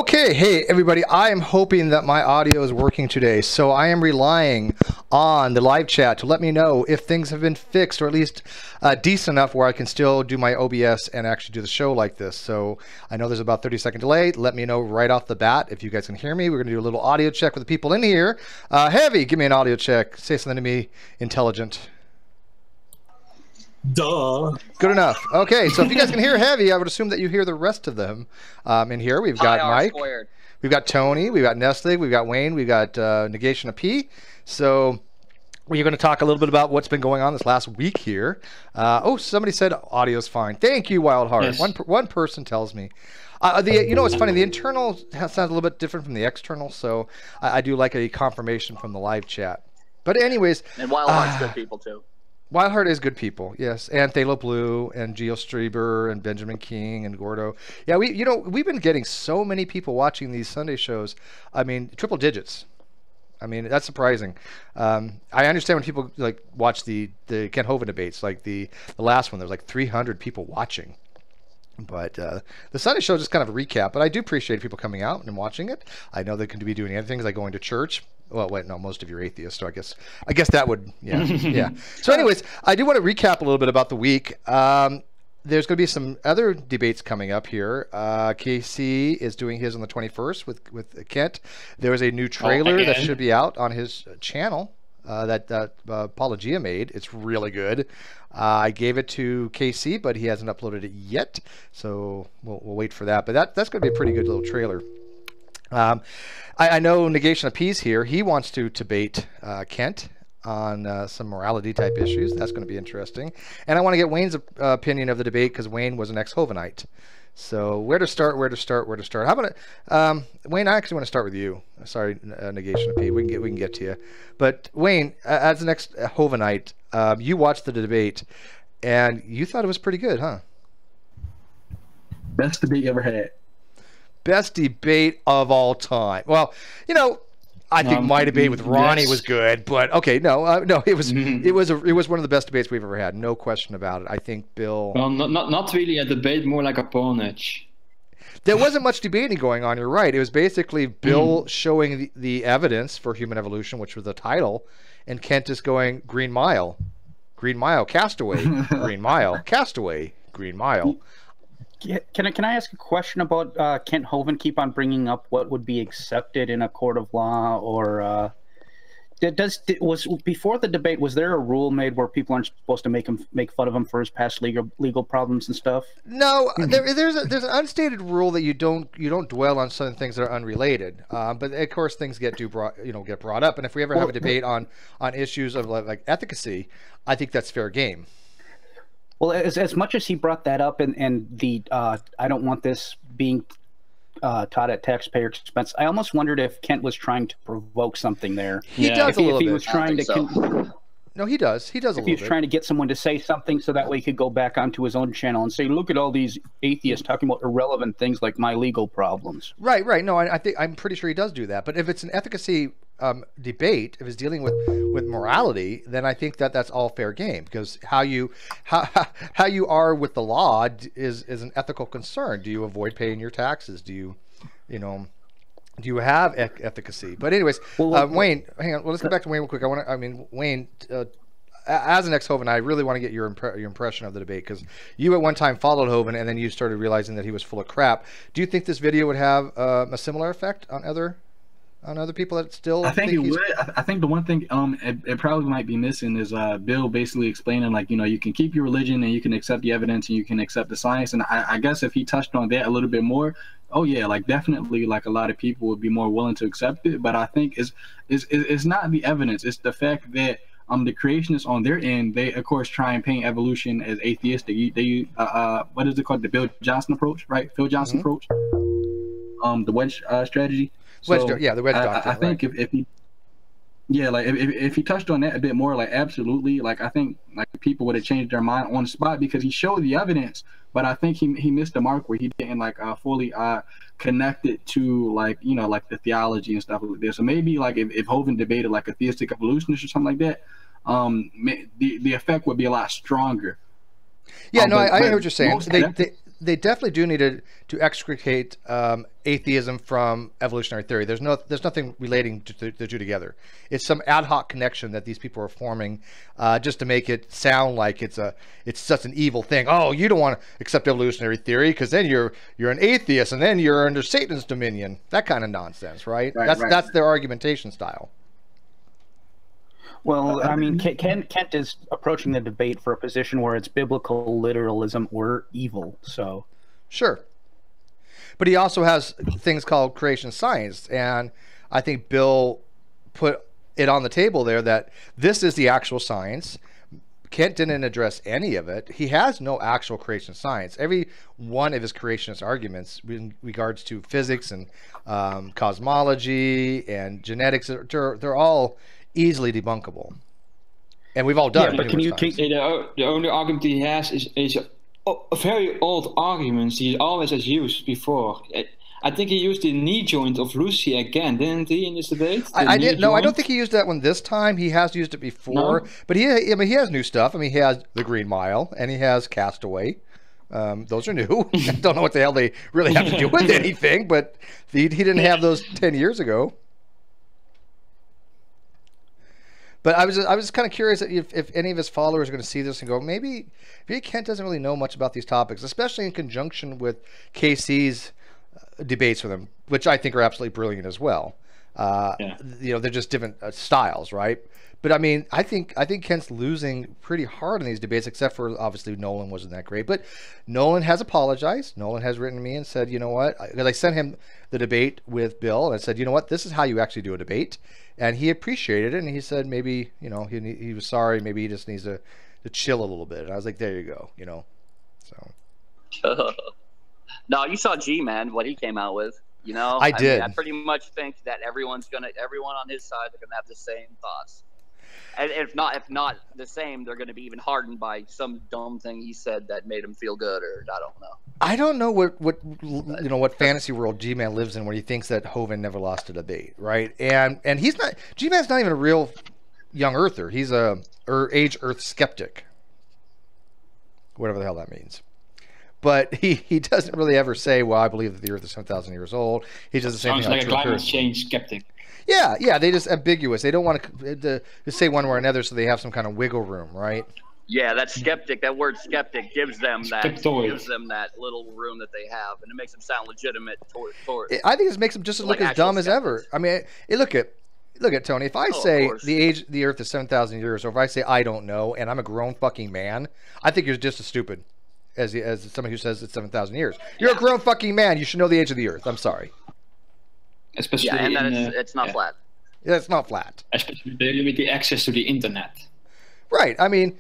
Okay, hey everybody, I am hoping that my audio is working today, so I am relying on the live chat to let me know if things have been fixed, or at least decent enough where I can still do my OBS and actually do the show like this. So I know there's about 30-second delay. Let me know right off the bat if you guys can hear me. We're going to do a little audio check with the people in here. Heavy, give me an audio check. Say something to me intelligent. Duh. Good enough. Okay, so if you guys can hear Heavy, I would assume that you hear the rest of them. In here, we've got Mike, we've got Tony, we've got Nestle, we've got Wayne, we've got Negation of P. So we're going to talk a little bit about what's been going on this last week here. Oh, somebody said audio's fine. Thank you, Wildheart. Yes. One person tells me. You know what's funny? The internal sounds a little bit different from the external, so I do like a confirmation from the live chat. But anyways, and Wildheart's good people too. Wildheart is good people, yes, and Thalo Blue and Geo Streber and Benjamin King and Gordo. Yeah, we've been getting so many people watching these Sunday shows. I mean, triple digits. I mean, that's surprising. I understand when people like watch the Kent Hovind debates, like the last one. There's like 300 people watching. But the Sunday show is just kind of a recap. But I do appreciate people coming out and watching it. I know they can be doing other things like going to church. Well, wait, no, most of you are atheists, so I guess that would, yeah, yeah. So anyways, I do want to recap a little bit about the week. There's going to be some other debates coming up here. KC is doing his on the 21st with Kent. There is a new trailer that should be out on his channel that Apologia made. It's really good. I gave it to KC, but he hasn't uploaded it yet, so we'll wait for that. But that's going to be a pretty good little trailer. I know Negation of P's here. He wants to debate Kent on some morality type issues. That's going to be interesting. And I want to get Wayne's opinion of the debate because Wayne was an ex-Hovenite. So where to start? How about Wayne? I actually want to start with you. Sorry, Negation of P. We can get to you. But Wayne, as an ex-Hovenite, you watched the debate and you thought it was pretty good, huh? Best debate you ever had. Best debate of all time. Well, you know, I think my debate with Ronnie was good, but okay, no, it was one of the best debates we've ever had, no question about it. I think Bill. Well, not really a debate, more like a pawnage. There wasn't much debating going on. You're right. It was basically Bill showing the evidence for human evolution, which was the title, and Kent is going Green Mile, Castaway, Green Mile, Castaway, Green Mile. Can I ask a question about Kent Hovind? Keep on bringing up what would be accepted in a court of law, or was before the debate, was there a rule made where people aren't supposed to make fun of him for his past legal problems and stuff? No, there's an unstated rule that you don't dwell on certain things that are unrelated. But of course things get brought up, and if we ever have a debate on issues of like efficacy, I think that's fair game. Well, as much as he brought that up and the I don't want this being taught at taxpayer expense, I almost wondered if Kent was trying to provoke something there. He does a little bit. He was trying to. No, he does. He does a little bit. If he was trying to get someone to say something so that way he could go back onto his own channel and say, "Look at all these atheists talking about irrelevant things like my legal problems." Right. No, I'm pretty sure he does do that. But if it's an efficacy debate, if it's dealing with morality, then I think that that's all fair game, because how you are with the law is an ethical concern. Do you avoid paying your taxes? Do you have efficacy? But anyways, Wayne, hang on. Well, let's go back to Wayne real quick. Wayne, as an ex-Hovind, I really want to get your impression of the debate, because you at one time followed Hovind and then you started realizing that he was full of crap. Do you think this video would have a similar effect on other people that still? I think it would. I think the one thing it probably might be missing is Bill basically explaining, like, you can keep your religion and you can accept the evidence and you can accept the science. And I guess if he touched on that a little bit more, oh yeah, like definitely, like a lot of people would be more willing to accept it. But I think it's not the evidence; it's the fact that the creationists on their end, they of course try and paint evolution as atheistic. They what is it called? The Bill Johnson approach, right? Phil Johnson approach. The wedge strategy. So, the wedge doctrine. I think if he, if he touched on that a bit more, like absolutely, like I think like people would have changed their mind on the spot, because he showed the evidence, but I think he missed the mark where he didn't like fully connect it to like like the theology and stuff like this. So maybe like if Hovind debated like a theistic evolutionist or something like that, the effect would be a lot stronger. Yeah, no, I hear what you're saying. they definitely do need to extricate atheism from evolutionary theory. There's nothing relating to the two together. It's some ad hoc connection that these people are forming just to make it sound like it's such an evil thing. Oh, you don't want to accept evolutionary theory because then you're an atheist and then you're under Satan's dominion. That kind of nonsense, right? That's their argumentation style. Well, I mean, Kent is approaching the debate for a position where it's biblical literalism or evil. So, sure, but he also has things called creation science, and I think Bill put it on the table there that this is the actual science. Kent didn't address any of it. He has no actual creation science. Every one of his creationist arguments in regards to physics and cosmology and genetics, they're all easily debunkable, and we've all done. Yeah, but the only argument he has is a very old argument he always has used before. I think he used the knee joint of Lucy again, didn't he, in this debate? I didn't. No, I don't think he used that one this time. He has used it before, but he has new stuff. I mean, he has the Green Mile and he has Castaway. Those are new. I don't know what the hell they really have to do with anything, but he didn't have those 10 years ago. But I was kind of curious if any of his followers are going to see this and go, maybe Kent doesn't really know much about these topics, especially in conjunction with KC's debates with him, which I think are absolutely brilliant as well. You know, they're just different styles, right? But I mean, I think Kent's losing pretty hard in these debates, except for obviously Nolan wasn't that great. But Nolan has apologized. Nolan has written to me and said, you know what? Because I sent him the debate with Bill, and I said, you know what? This is how you actually do a debate. And he appreciated it, and he said maybe, you know, he was sorry. Maybe he just needs to chill a little bit. And I was like, there you go, you know. So. No, you saw G-Man, what he came out with. You know, I did. mean, I pretty much think that everyone on his side are gonna have the same thoughts. And if not the same, they're gonna be even hardened by some dumb thing he said that made him feel good, or I don't know. I don't know what fantasy world G-Man lives in, where he thinks that Hovind never lost a debate, right? And he's not. G-Man's not even a real young Earther. He's a age Earth skeptic, whatever the hell that means. But he doesn't really ever say, well, I believe that the Earth is 7,000 years old. He does the same thing. Sounds like a climate change skeptic. Yeah, they just ambiguous. They don't want to say one way or another, so they have some kind of wiggle room, right? Yeah, that skeptic. That word skeptic gives them that little room that they have, and it makes them sound legitimate. I think it makes them just look as dumb as ever. I mean, look at Tony. If I say the Earth is 7,000 years, or if I say I don't know, and I'm a grown fucking man, I think you're just as stupid as somebody who says it's 7,000 years. You're a grown fucking man. You should know the age of the Earth. I'm sorry. Especially and that it's not flat. Yeah, it's not flat. Especially with the access to the internet. Right. I mean,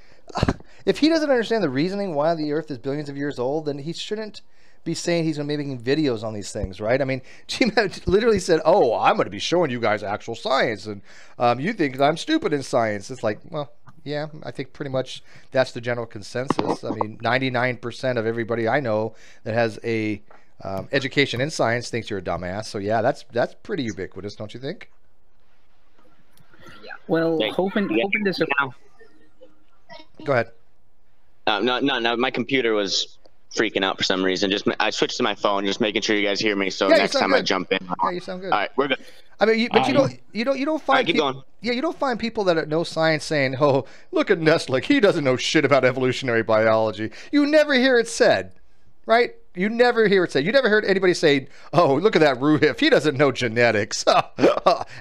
if he doesn't understand the reasoning why the Earth is billions of years old, then he shouldn't be saying he's going to be making videos on these things, right? I mean, G-Man literally said, "Oh, I'm going to be showing you guys actual science, and you think I'm stupid in science." It's like, well, yeah, I think pretty much that's the general consensus. I mean, 99% of everybody I know that has a education in science thinks you're a dumbass. So yeah, that's pretty ubiquitous, don't you think? Yeah. Well, Hovind is a... Go ahead. No. My computer was freaking out for some reason. I switched to my phone, just making sure you guys hear me. So next time I jump in. Yeah, you sound good. All right, we're good. I mean, you don't find keep going. Yeah, you don't find people that know science saying, "Oh, look at Nestle. He doesn't know shit about evolutionary biology." You never hear it said, right? You never hear it said. You never heard anybody say, "Oh, look at that Ruhif. He doesn't know genetics."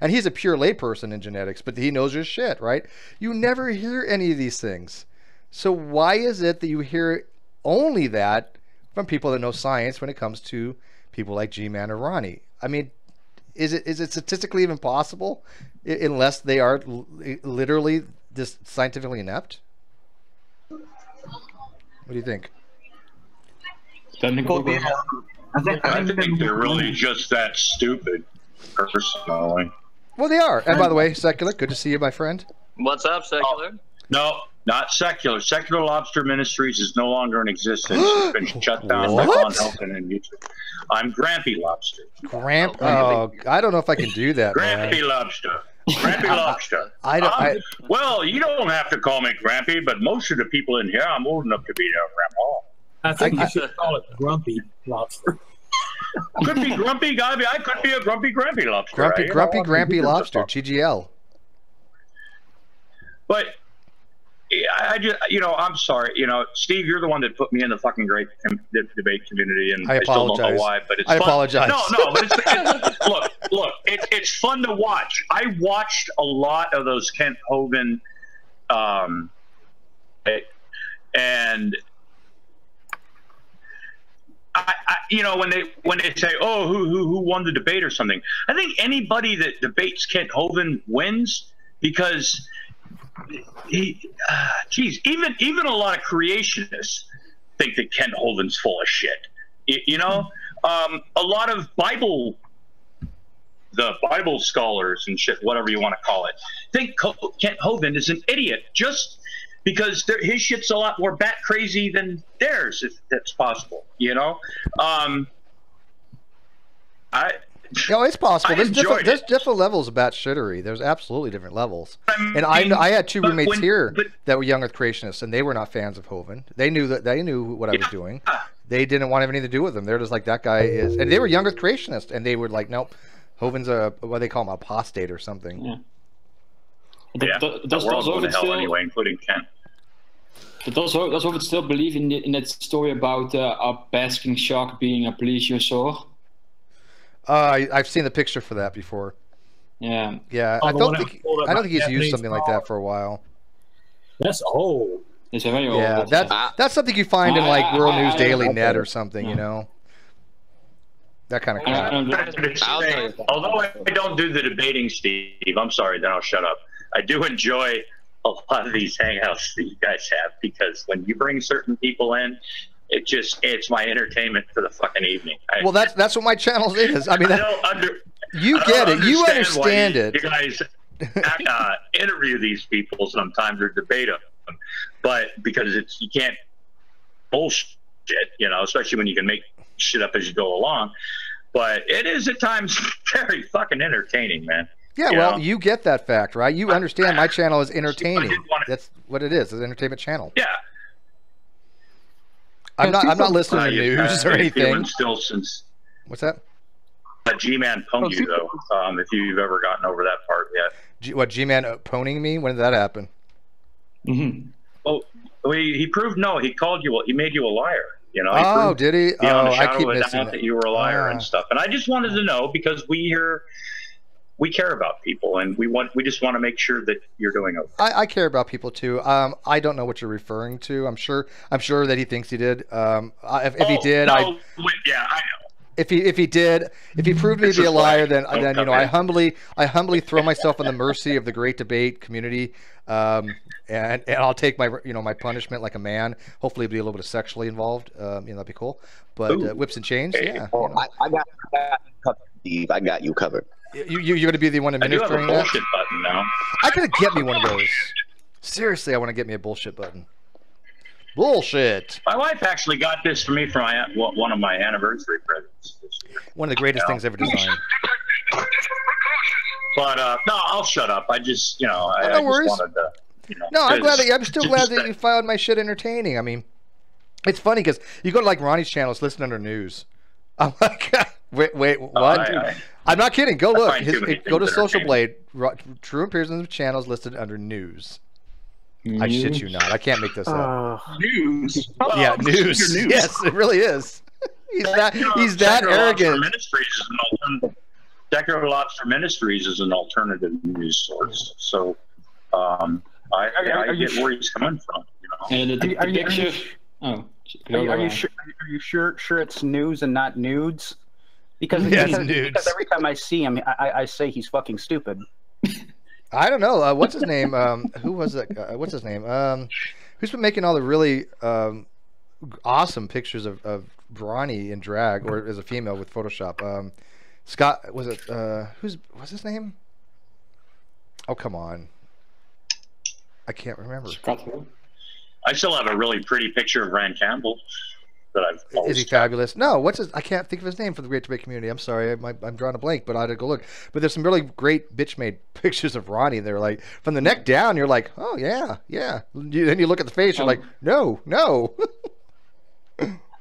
And he's a pure layperson in genetics, but he knows his shit, right? You never hear any of these things. So why is it that you hear only that from people that know science when it comes to people like G-Man or Ronnie? I mean, is it statistically even possible unless they are literally just scientifically inept? What do you think? I think they're really just that stupid, personally. Well, they are. And by the way, Secular, good to see you, my friend. What's up, Secular? No, not Secular. Secular Lobster Ministries is no longer in existence. It's been shut down by Von Helton and YouTube. I'm Grampy Lobster. Oh, I don't know if I can do that. Grampy Lobster. Grampy Lobster. Well, you don't have to call me Grampy, but most of the people in here, I'm old enough to be their grandpa. I think you should call it Grumpy Lobster. Could be grumpy, I could be a grumpy lobster. Grumpy lobster, GGL. But I just, I'm sorry. Steve, you're the one that put me in the fucking great debate community, and I still don't know why. But it's fun. Apologize. No, but look, it's fun to watch. I watched a lot of those Kent Hovind, and when they say, oh, who won the debate or something, I think anybody that debates Kent Hovind wins, because even a lot of creationists think that Kent Hovind's full of shit. A lot of the Bible scholars and shit, whatever you want to call it, think Kent Hovind is an idiot just because his shit's a lot more bat crazy than theirs, if that's possible. It's possible. There's different levels of bat shittery. There's absolutely different levels. And I had two roommates here that were young Earth creationists, and they were not fans of Hovind. They knew what I was doing. They didn't want anything to do with him. They're just like, that guy is, and they were young Earth creationists, and they were like, nope, Hovind's what they call him, apostate or something. Yeah. The world's going to hell anyway, including Kent. Does Hovind still believe in that story about a basking shark being a plesiosaur? I've seen the picture for that before. Yeah. Yeah, I don't think he's used something like that for a while. That's old. It's very old. Yeah, that's something you find in like World News Daily Net or something, that kind of crap. Although I don't do the debating, Steve, I'm sorry, then I'll shut up. I do enjoy a lot of these hangouts that you guys have, because when you bring certain people in, it's my entertainment for the fucking evening. Well, that's what my channel is. I mean, you get it. You understand it. You guys interview these people sometimes or debate them, but because you can't bullshit, especially when you can make shit up as you go along. But it is at times very fucking entertaining, man. Yeah, well, you get that fact, right? You understand my channel is entertaining. That's what it is. It's an entertainment channel. Yeah. I'm not listening to news or anything. Still since what's that? G-Man pwned you though. If you've ever gotten over that part yet. G-Man pwning me? When did that happen? Mm-hmm. Well, he proved no. He called you. He made you a liar. Oh, did he? I keep missing that you were a liar and stuff. And I just wanted to know, because we care about people, and we just want to make sure that you're doing okay. I care about people too. I don't know what you're referring to. I'm sure that he thinks he did. If he did, yeah, I know. If he proved me to be a liar, then I humbly throw myself on the mercy of the great debate community, and I'll take my my punishment like a man. Hopefully, be a little bit of sexually involved. That'd be cool. But whips and chains, yeah. I got you covered, Steve. I got you covered. You're going to be the one administering that? I do have a bullshit button now. I gotta get me one of those. Seriously, I want to get me a bullshit button. Bullshit. My wife actually got this for me for one of my anniversary presents this year. One of the greatest things ever designed. But no, I'll shut up. I just, no I worries. just wanted to, No, I'm still glad that you found my shit entertaining. I mean, it's funny because you go to like Ronnie's channel, it's listed under news. I'm like, wait, what? I'm not kidding. Go look. Go to Social Blade. True Pearson's channel is listed under news. I shit you not. I can't make this up. News. Yeah, news. Yes, it really is. He's that arrogant. Decker Lobster Ministries is an alternative news source. So I get where he's coming from. Are you sure it's news and not nudes? Because every time I see him, I say he's fucking stupid. I don't know. What's his name? Who was that? What's his name? Who's been making all the really awesome pictures of Brawny in drag or as a female with Photoshop? Scott, was it? What's his name? Oh, come on. I can't remember. I still have a really pretty picture of Rand Campbell that I've. Is he fabulous? No, I can't think of his name for the Great Debate community. I'm sorry, I'm drawing a blank, but I had to go look. But there's some really great bitch-made pictures of Ronnie. They're like from the neck down. You're like, oh yeah. Then you look at the face. You're like, no.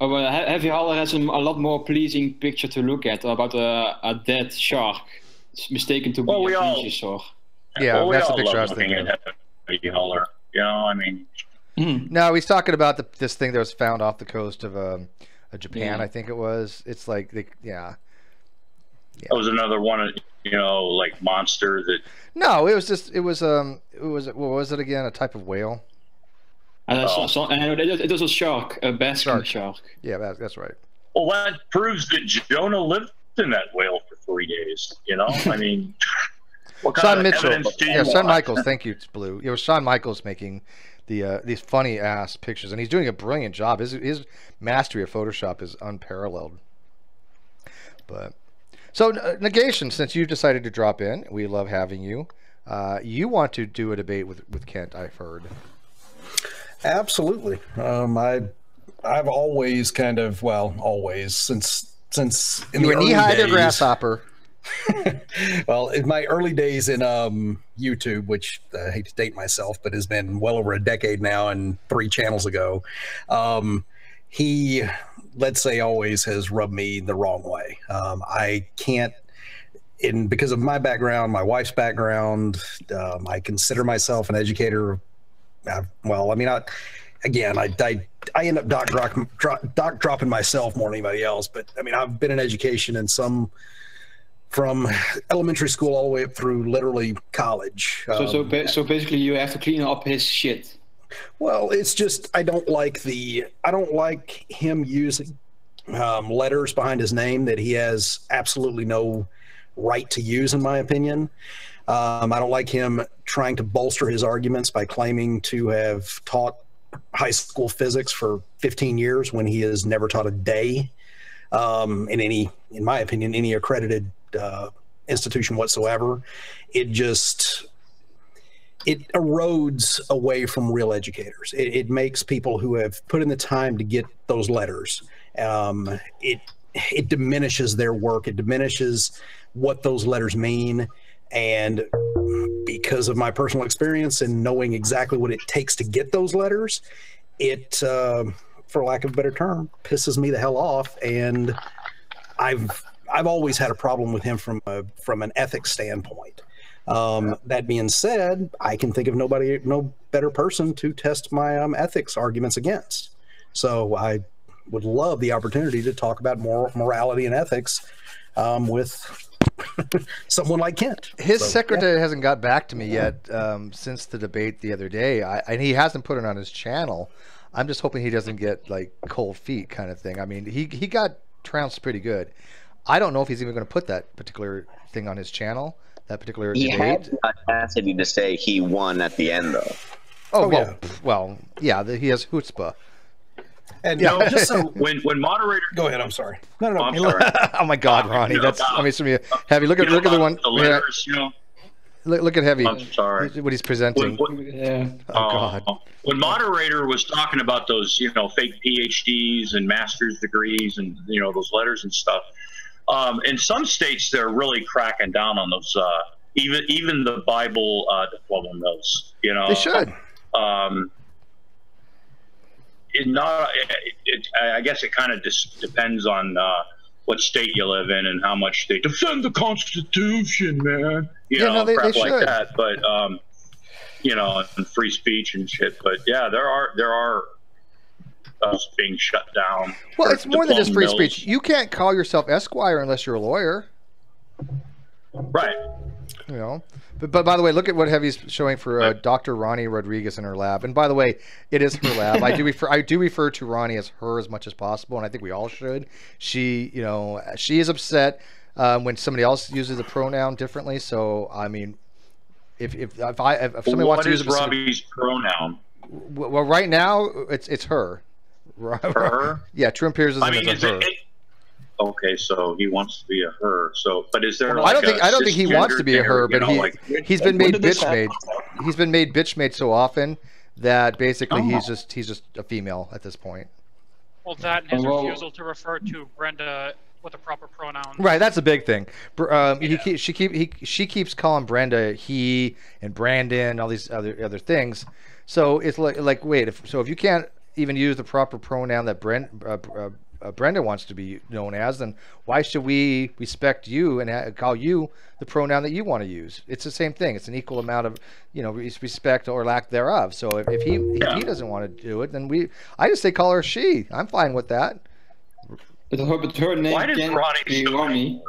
Oh, well, Heavy Holler has a lot more pleasing picture to look at about a dead shark. It's mistaken to be a plesiosaur. Yeah, well, that's the all picture I love was looking thinking at of. Heavy Holler. You know, I mean, No, he's talking about this thing that was found off the coast of Japan, Yeah. I think it was. It's like, that was another one of, you know, like monster that. No, it was what was it again? A type of whale? And it was a shark, a basking shark. Yeah, that's right. Well, that proves that Jonah lived in that whale for 3 days. You know, I mean, what kind Shawn of Mitchell, evidence do you yeah, Shawn want? Michaels. Thank you, Blue. It was Shawn Michaels making these funny ass pictures, and he's doing a brilliant job. His mastery of Photoshop is unparalleled. But so Negation, since you decided to drop in, we love having you. You want to do a debate with Kent, I've heard. Absolutely. I've always kind of, well, always since in You the were early knee-high to days, grasshopper. well, in my early days in YouTube, which I hate to date myself, but has been well over a decade now and 3 channels ago, he, let's say, always has rubbed me the wrong way. I can't, because of my background, my wife's background, I consider myself an educator. Well, I mean, I end up doc dropping myself more than anybody else, but I mean, I've been in education in from elementary school all the way up through literally college. So basically, you have to clean up his shit. Well, it's just I don't like him using letters behind his name that he has absolutely no right to use, in my opinion. I don't like him trying to bolster his arguments by claiming to have taught high school physics for 15 years when he has never taught a day in my opinion, any accredited institution whatsoever. It erodes away from real educators. It makes people who have put in the time to get those letters. It diminishes their work. It diminishes what those letters mean. And because of my personal experience and knowing exactly what it takes to get those letters, it, for lack of a better term, pisses me the hell off. And I've always had a problem with him from an ethics standpoint. That being said, I can think of no better person to test my ethics arguments against. So I would love the opportunity to talk about morality and ethics with someone like Kent. His secretary hasn't got back to me yet since the debate the other day, and he hasn't put it on his channel. I'm just hoping he doesn't get like cold feet kind of thing. I mean, he got trounced pretty good. I don't know if he's even going to put that particular thing on his channel, that particular He debate. had the audacity to say he won at the end, though. He has chutzpah. And No, just so when moderator. Go ahead. I'm sorry. No. I'm sorry. Oh my God, Ronnie, that's Heavy. Look at the one. The letters, you know. Look at Heavy. I'm sorry. What he's presenting. Yeah. Oh God. When moderator was talking about those, you know, fake PhDs and master's degrees and, you know, those letters and stuff, in some states they're really cracking down on those. Even the Bible diploma mills, you know. They should. I guess it kind of just depends on what state you live in and how much they defend the Constitution, man. You know, they crap should. like that. But you know, and free speech and shit. But yeah, there are being shut down. Well, it's more than just free mills. speech. You can't call yourself Esquire unless you're a lawyer. Right. You know. But by the way, look at what Heavy's showing for Dr. Ronnie Rodriguez in her lab. And by the way, it is her lab. I do refer to Ronnie as her as much as possible, and I think we all should. She is upset when somebody else uses the pronoun differently. So I mean, if somebody wants to use Robbie's pronoun? Well, right now it's her. Her? Yeah, True Imperialism is a her. Okay, so he wants to be a her. So, but is there? Well, like I don't think he wants to be a her, but he's been made bitch made. He's been made bitch made so often that basically he's just a female at this point. Well, that and his refusal to refer to Brenda with the proper pronouns. Right, that's a big thing. She keeps calling Brenda he and Brandon, all these other things. So it's like wait, if you can't even use the proper pronoun that Brenda wants to be known as, then why should we respect you and call you the pronoun that you want to use? It's the same thing. It's an equal amount of, respect or lack thereof. So if he doesn't want to do it, then I just say call her she. I'm fine with that. But her name can't be Ronnie.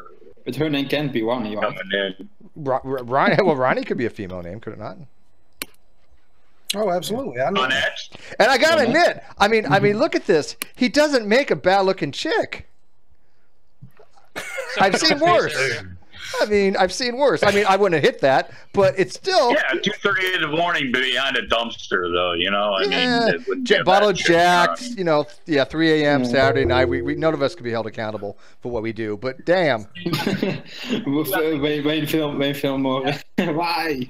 But her name can't be Ronnie, right? Ronnie, well, Ronnie could be a female name, could it not? Oh, absolutely. I know. And I gotta admit, I mean, look at this. He doesn't make a bad-looking chick. I've seen worse. I've seen worse. I wouldn't have hit that, but it's still. Yeah, 2:30 in the morning behind a dumpster, though. Bottle of Jack. 3 a.m. Saturday night. We none of us can be held accountable for what we do, but damn. Wait, film more. Why?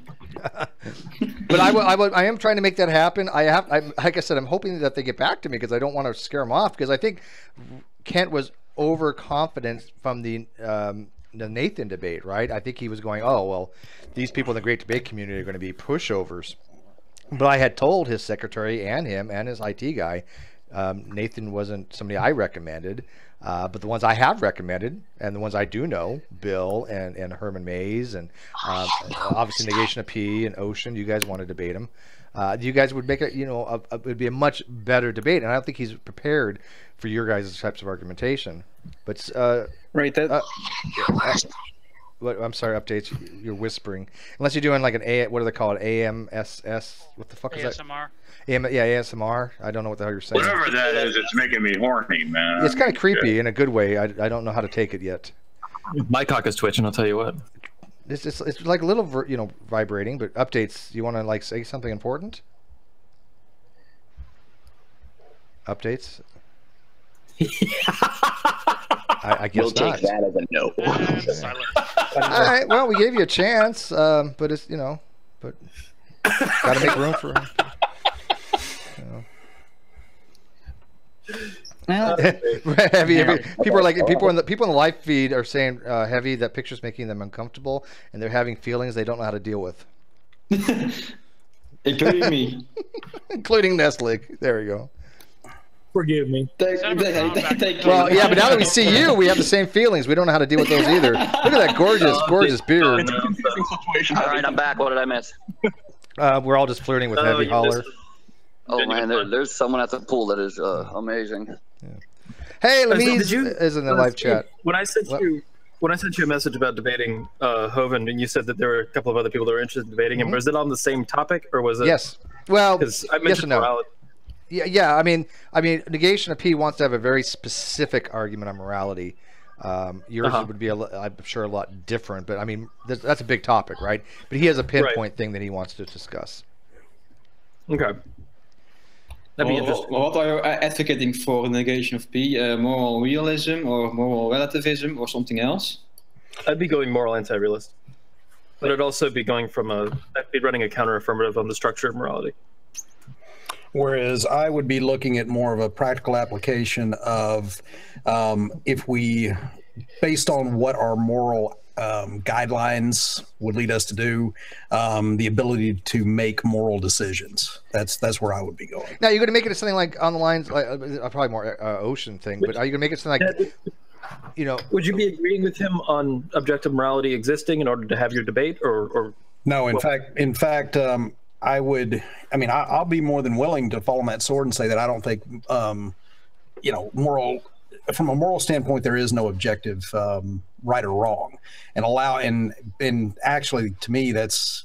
But I am trying to make that happen. Like I said, I'm hoping that they get back to me because I don't want to scare them off, because I think Kent was overconfident from the Nathan debate, right? I think he was going, oh, well, these people in the great debate community are going to be pushovers. But I had told his secretary and him and his IT guy, Nathan wasn't somebody I recommended, but the ones I have recommended and the ones I do know, Bill and Herman Mays and obviously Negation of P and Ocean, you guys want to debate him. You guys would make it, it would be a much better debate, and I don't think he's prepared for your guys' types of argumentation. But right, I'm sorry, updates. You're whispering, unless you're doing like what do they call it? AMSS. What the fuck is that? ASMR. ASMR. I don't know what the hell you're saying. Whatever that is, it's making me horny, man. It's kind of creepy in a good way. I don't know how to take it yet. My cock is twitching. I'll tell you what. It's like a little vibrating, but updates. You want to say something important? Updates. I guess we'll take that as a no. All right. Well, we gave you a chance, but it's but got to make room for him. Heavy. People are like people in the live feed are saying heavy that picture's making them uncomfortable and they're having feelings they don't know how to deal with. Including me. Including Nestlig. There we go. Forgive me. Well, yeah, but now that we see you, we have the same feelings. We don't know how to deal with those either. Look at that gorgeous beard. It's a confusing situation. All right, I'm back. What did I miss? We're all just flirting with Heavy Holler. Oh man, there's someone at the pool that is amazing. Yeah. Hey, Louise is in the live chat. When I sent you a message about debating Hovind, and you said that there were a couple of other people that were interested in debating him, was it on the same topic, or was it? Yes. Well, I mentioned yes and no. morality. Yeah. I mean, Negation of P wants to have a very specific argument on morality. Yours would be, I'm sure, a lot different. But I mean, that's a big topic, right? But he has a pinpoint thing that he wants to discuss. Okay. That'd be interesting. What are you advocating for negation of P? Moral realism or moral relativism or something else? I'd be going moral anti-realist. But I'd also be going I'd be running a counter-affirmative on the structure of morality. Whereas I would be looking at more of a practical application of if we, based on what our moral guidelines would lead us to do, the ability to make moral decisions. That's where I would be going. Now, you're going to make it something like on the lines, probably more Ocean thing, but are you going to make it something like, Would you be agreeing with him on objective morality existing in order to have your debate, or? No, in fact, I would. I mean, I'll be more than willing to fall on that sword and say that I don't think, moral. From a moral standpoint, there is no objective right or wrong, and actually, to me, that's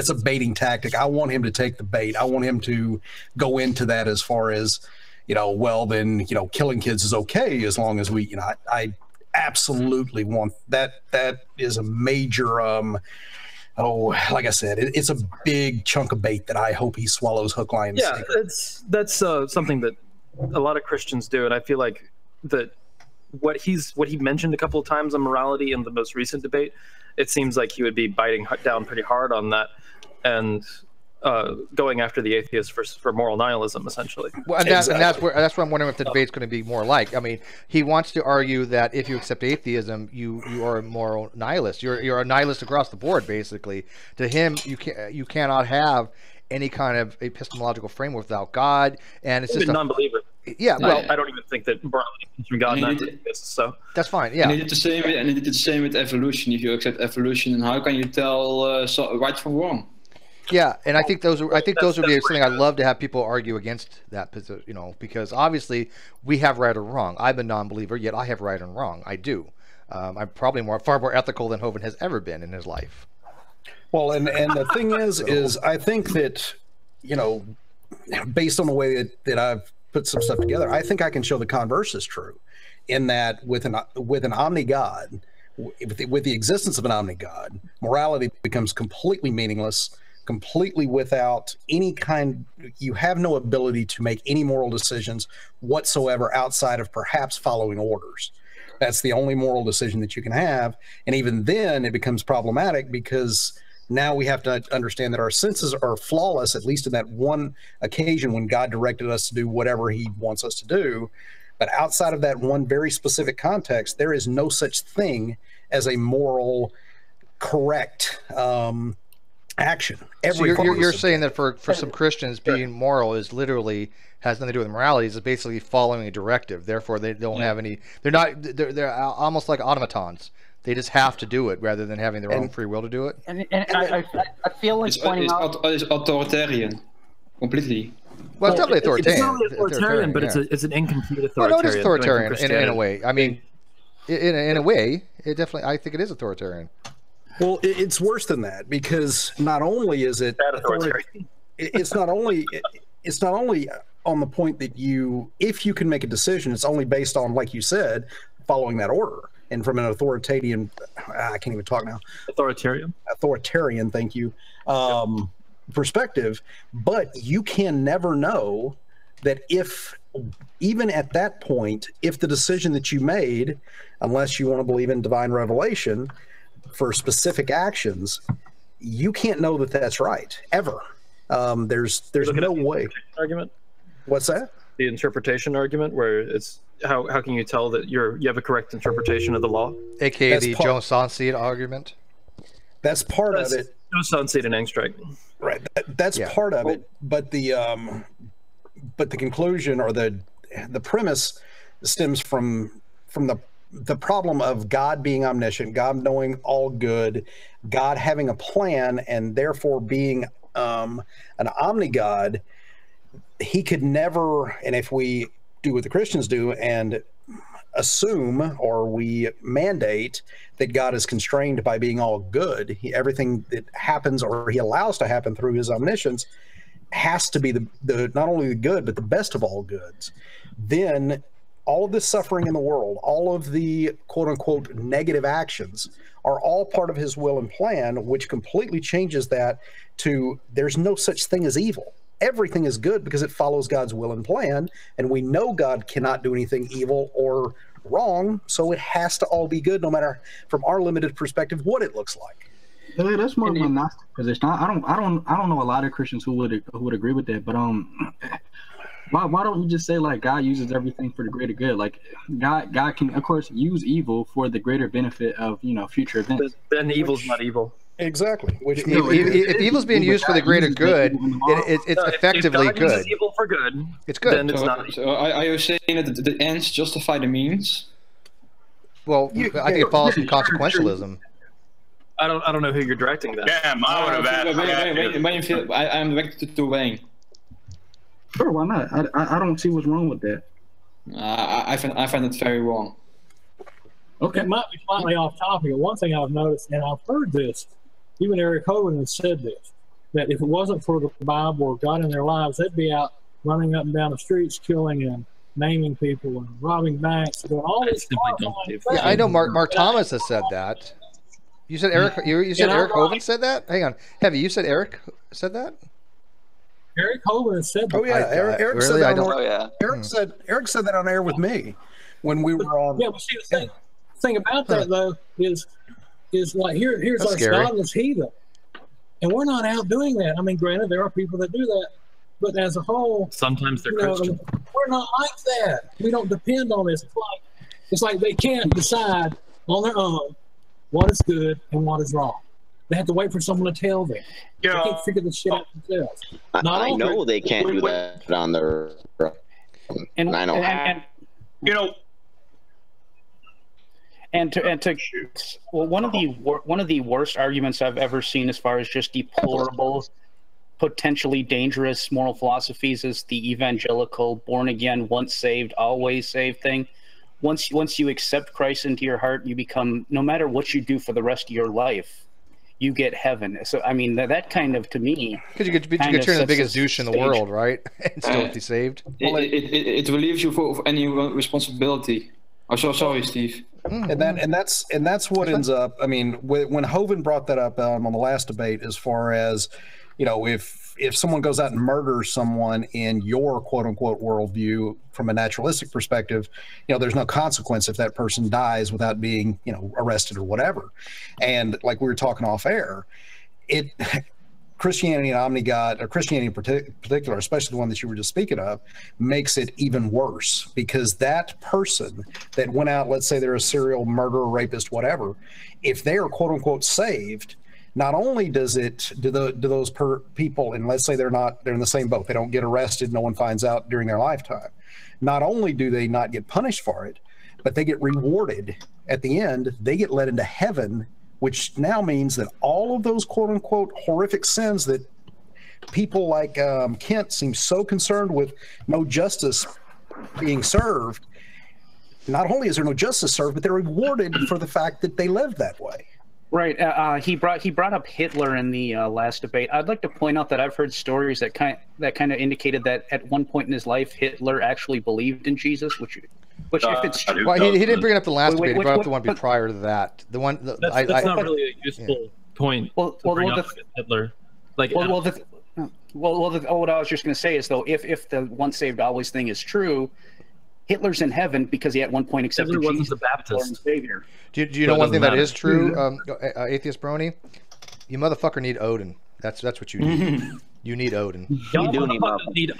a baiting tactic. I want him to take the bait. I want him to go into that as far as, well, then, killing kids is okay as long as we, I absolutely want that. That is a major. Like I said, it's a big chunk of bait that I hope he swallows hook, line, and sinker. Yeah, that's something that a lot of Christians do, and I feel like that what he mentioned a couple of times on morality in the most recent debate, it seems like he would be biting down pretty hard on that and going after the atheists for moral nihilism, essentially. Well, and that's what I'm wondering if the debate's going to be more like. I mean, he wants to argue that if you accept atheism, you are a moral nihilist. You're a nihilist across the board, basically. To him, you cannot have any kind of epistemological framework without God, and it's just a non-believer. Yeah, well, I don't even think that morality comes from God. So that's fine. Yeah, and they did the same. And they did the same with evolution. If you accept evolution, and how can you tell right from wrong? Yeah, and I think those would be something I'd love to have people argue against that position. You know, because obviously we have right or wrong. I'm a non-believer, yet I have right and wrong. I do. I'm probably far more ethical than Hovind has ever been in his life. Well, and the thing is I think that, you know, based on the way that I've put some stuff together, I think I can show the converse is true, in that with an omni God, with the existence of an omni God, morality becomes completely meaningless, completely without any kind. You have no ability to make any moral decisions whatsoever outside of perhaps following orders. That's the only moral decision that you can have, and even then it becomes problematic, because now we have to understand that our senses are flawless, at least in that one occasion when God directed us to do whatever he wants us to do. But outside of that one very specific context, there is no such thing as a moral correct action. So you're saying that for some Christians, being moral is literally has nothing to do with morality. It's basically following a directive. Therefore, they don't have any. They're almost like automatons. They just have to do it rather than having their own free will to do it. And I feel like pointing out it's authoritarian, completely. Well, it's definitely authoritarian. It's not really authoritarian, but it's an incomplete authoritarian. Well, no, it is authoritarian in a way. I mean, in a way, it definitely. I think it is authoritarian. Well, it's worse than that, because not only is it authoritarian, it's not only on the point that if you can make a decision, it's only based on, like you said, following that order. And from an authoritarian, I can't even talk now. Authoritarian, thank you. Perspective, but you can never know that even at that point, if the decision that you made, unless you want to believe in divine revelation for specific actions, you can't know that that's right ever. There's no way. Argument. What's that? The interpretation argument, where it's how can you tell that you have a correct interpretation of the law? AKA that's the Joe Sonseed argument. That's part of it. Joe Sonseed and Engstrike. Right. That's part of it. But the conclusion, or the premise, stems from the problem of God being omniscient, God knowing all good, God having a plan, and therefore being an omni-God. He could never, and if we do what the Christians do and assume, or we mandate, that God is constrained by being all good, everything that happens or he allows to happen through his omniscience has to be the not only the good but the best of all goods, then all of this suffering in the world, all of the quote-unquote negative actions are all part of his will and plan, which completely changes that to there's no such thing as evil. Everything is good because it follows God's will and plan, and we know God cannot do anything evil or wrong, so it has to all be good, no matter from our limited perspective what it looks like. Yeah, that's more of a Gnostic position. I don't know a lot of Christians who would agree with that, but why don't you just say, like, God uses everything for the greater good? Like, God can, of course, use evil for the greater benefit of future events. Then evil's not evil. Exactly. Which if evil's being used for the greater good, it's effectively if God good. uses evil for good. It's good. Then it's not. So are you saying that the ends justify the means? Well, I think it follows from consequentialism. I don't know who you're directing that. Yeah, I would have asked. I'm directed to Wayne. Sure, why not? I don't see what's wrong with that. I find it very wrong. Okay, it might be slightly off topic, but one thing I've noticed, and I've heard this, even Eric Hovind has said this, that if it wasn't for the Bible or God in their lives, they'd be out running up and down the streets, killing and maiming people and robbing banks, doing all this. Yeah, I know Mark Thomas has said that. You said Eric. You said Eric Hovind said that. Hang on, Heavy. You said Eric said that. Eric Hovind said that. Oh yeah, Eric really? said that. Eric said that on air with me when we were on. Yeah, but see, the thing about that though is like here's That's our scary. godless heathen, and we're not out doing that. I mean, granted, there are people that do that, but as a whole, Sometimes they're Christian. We're not like that. We don't depend on this. It's like they can't decide on their own what is good and what is wrong. They have to wait for someone to tell them. They can't figure this shit out themselves. I know they can't do that on their own. And I know. and You know, well, one of the worst arguments I've ever seen as far as just deplorable, potentially dangerous moral philosophies is the evangelical born again, once saved, always saved thing. Once you accept Christ into your heart, you become, no matter what you do for the rest of your life, you get heaven. So I mean that kind of, to me, because you could turn the biggest douche in the world, right, and still be saved. It relieves you of any responsibility. Oh, sorry, Steve. And that's what ends up. I mean, when Hovind brought that up on the last debate, as far as, you know, if someone goes out and murders someone in your quote unquote worldview from a naturalistic perspective, you know, there's no consequence if that person dies without being, you know, arrested or whatever. And like we were talking off air, Christianity and Omni-God, or Christianity in particular, especially the one that you were just speaking of, makes it even worse, because that person that went out, let's say they're a serial murderer, rapist, whatever, if they are quote unquote saved, not only do those people, and let's say they're in the same boat, they don't get arrested, no one finds out during their lifetime, not only do they not get punished for it, but they get rewarded at the end. They get led into heaven, which now means that all of those quote unquote horrific sins that people like Kent seem so concerned with no justice being served, not only is there no justice served, but they're rewarded for the fact that they lived that way. Right. He brought up Hitler in the last debate. I'd like to point out that I've heard stories that kind of indicated that at one point in his life, Hitler actually believed in Jesus, which if it's true, well, he didn't bring it up the last debate. He brought up the one prior to that. The one that's not really a useful point. What Hitler, like, what I was just going to say is, though, if the once saved always thing is true, Hitler's in heaven because he at one point accepted Hitler wasn't Jesus the Baptist. as Lord and Savior. Do you know one thing that is true, Atheist Brony? You motherfucker need Odin. That's what you need. You need Odin. You do need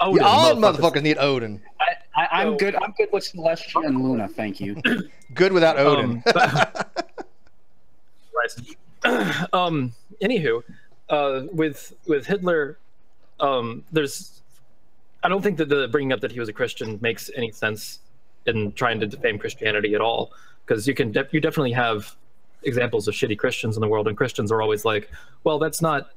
Odin. All motherfuckers need Odin. I'm good. I'm good with Celestia and Luna. Thank you. Good without Odin. Anywho, with Hitler, I don't think that the bringing up that he was a Christian makes any sense in trying to defame Christianity at all, because you definitely have examples of shitty Christians in the world, and Christians are always like, well, that's not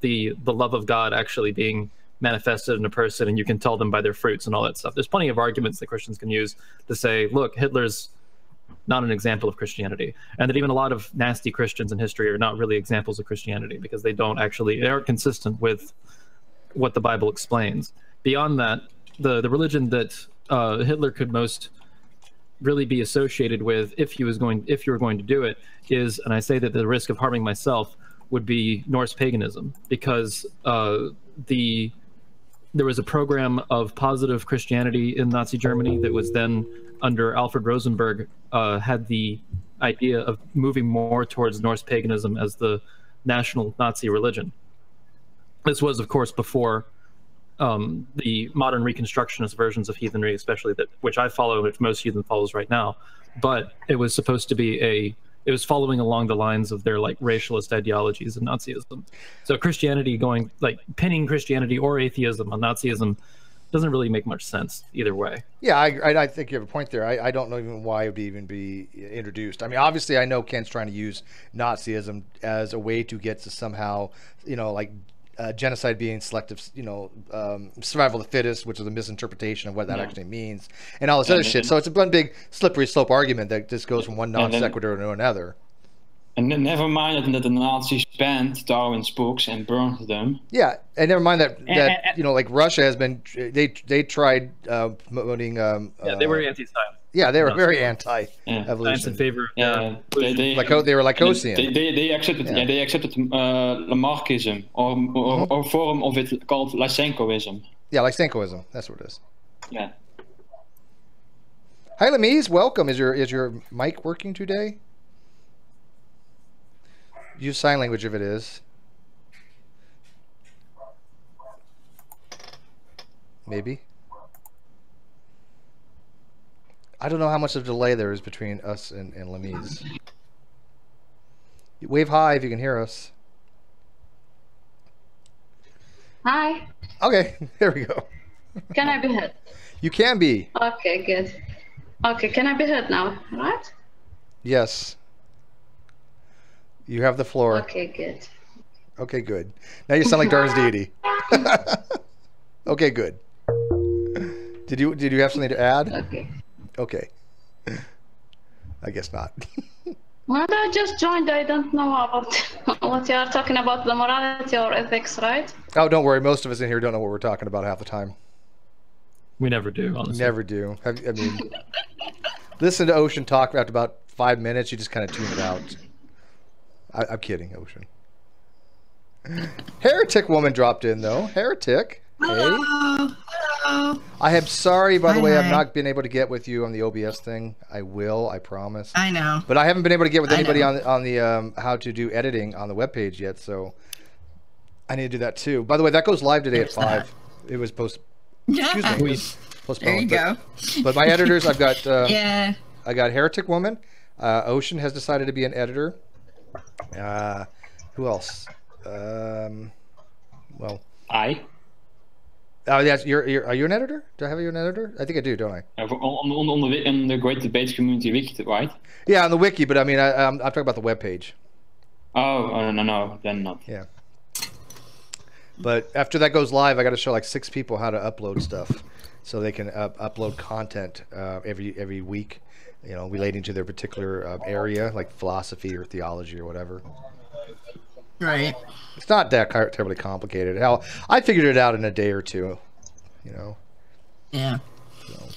the love of God actually being manifested in a person, and you can tell them by their fruits and all that stuff. There's plenty of arguments that Christians can use to say, look, Hitler's not an example of Christianity, and that even a lot of nasty Christians in history are not really examples of Christianity because they aren't consistent with what the Bible explains. Beyond that, the religion that Hitler could most really be associated with, if you were going to do it, is, and I say that the risk of harming myself, would be Norse paganism, because there was a program of positive Christianity in Nazi Germany that was then, under Alfred Rosenberg, had the idea of moving more towards Norse paganism as the national Nazi religion. This was, of course, before the modern Reconstructionist versions of heathenry, especially which I follow, which most heathen follows right now. But it was supposed to be it was following along the lines of their like racialist ideologies and Nazism. So Christianity pinning Christianity or atheism on Nazism doesn't really make much sense either way. Yeah, I think you have a point there. I don't know even why it would even be introduced. I mean, obviously, I know Ken's trying to use Nazism as a way to get to somehow, genocide being selective, survival of the fittest, which is a misinterpretation of what that actually means, and all this other shit. So it's one big slippery slope argument that just goes from one non sequitur to another. And then never mind that the Nazis banned Darwin's books and burned them. Yeah, and never mind that like Russia has been, they tried promoting. They were anti-science. Yeah, they were very anti-evolution. Science in favor. They were Lacosian. They accepted. Yeah. They accepted Lamarckism or a form of it called Lysenkoism. Yeah, Lysenkoism. That's what it is. Yeah. Hi, Lemise. Welcome. Is your mic working today? Use sign language if it is. Maybe. I don't know how much of a delay there is between us and Lemise. Wave hi if you can hear us. Hi. Okay, there we go. Can I be heard? You can be. Okay, good. Okay, can I be heard now? Right? Yes. You have the floor. Okay, good. Okay, good. Now you sound like Darn's deity. Okay, good. Did you have something to add? Okay. Okay. I guess not. Well, I just joined. I don't know about what you are talking about, the morality or ethics, right? Oh, don't worry. Most of us in here don't know what we're talking about half the time. We never do, honestly. Never do. Listen to Ocean talk after about 5 minutes. You just kind of tune it out. I'm kidding, Ocean. Heretic woman dropped in, though. Heretic. Hello. Hey. Hello. I am sorry, by the way, I've Hi. not been able to get with you on the OBS thing. I will, I promise. I know. But I haven't been able to get with anybody on the how to do editing on the webpage yet, so I need to do that too. By the way, that goes live today at 5. It was postponed. There you go. But my editors, I've got yeah. I got Heretic Woman. Ocean has decided to be an editor. Who else? Well, Oh, yes. Are you an editor? Do I have you an editor? I think I do, don't I? On the Great Debates Community Wiki, right? Yeah, on the wiki, but I mean, I'm talking about the webpage. Oh, no, then not. Yeah. But after that goes live, I got to show like 6 people how to upload stuff, so they can upload content every week, you know, relating to their particular area, like philosophy or theology or whatever. Right. It's not that terribly complicated. Hell, I figured it out in a day or two, you know. Yeah. So.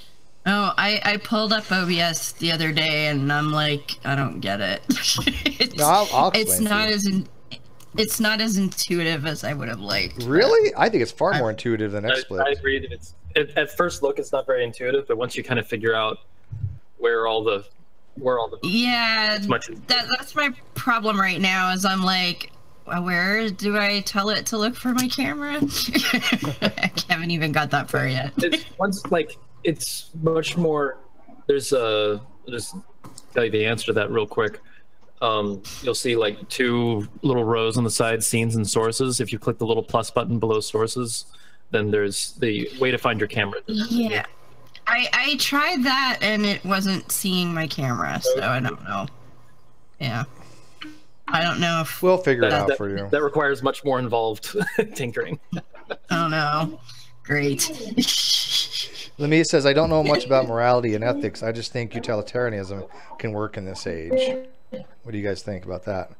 Oh, I pulled up OBS the other day, and I'm like, I don't get it. I'll it's not it's not as intuitive as I would have liked. Really? I think it's far more intuitive than XSplit. I agree that at first look it's not very intuitive, but once you kind of figure out where all the yeah, that's my problem right now. Is I'm like, where do I tell it to look for my camera? I haven't even got that far yet. It's much more. There's I'll just tell you the answer to that real quick. You'll see like 2 little rows on the side, scenes and sources. If you click the little plus button below sources, then there's the way to find your camera. Yeah, I tried that and it wasn't seeing my camera, so I don't know. Yeah. I don't know if we'll figure it out for you. That requires much more involved tinkering. Oh no. Great. Lemmy says, I don't know much about morality and ethics. I just think utilitarianism can work in this age. What do you guys think about that?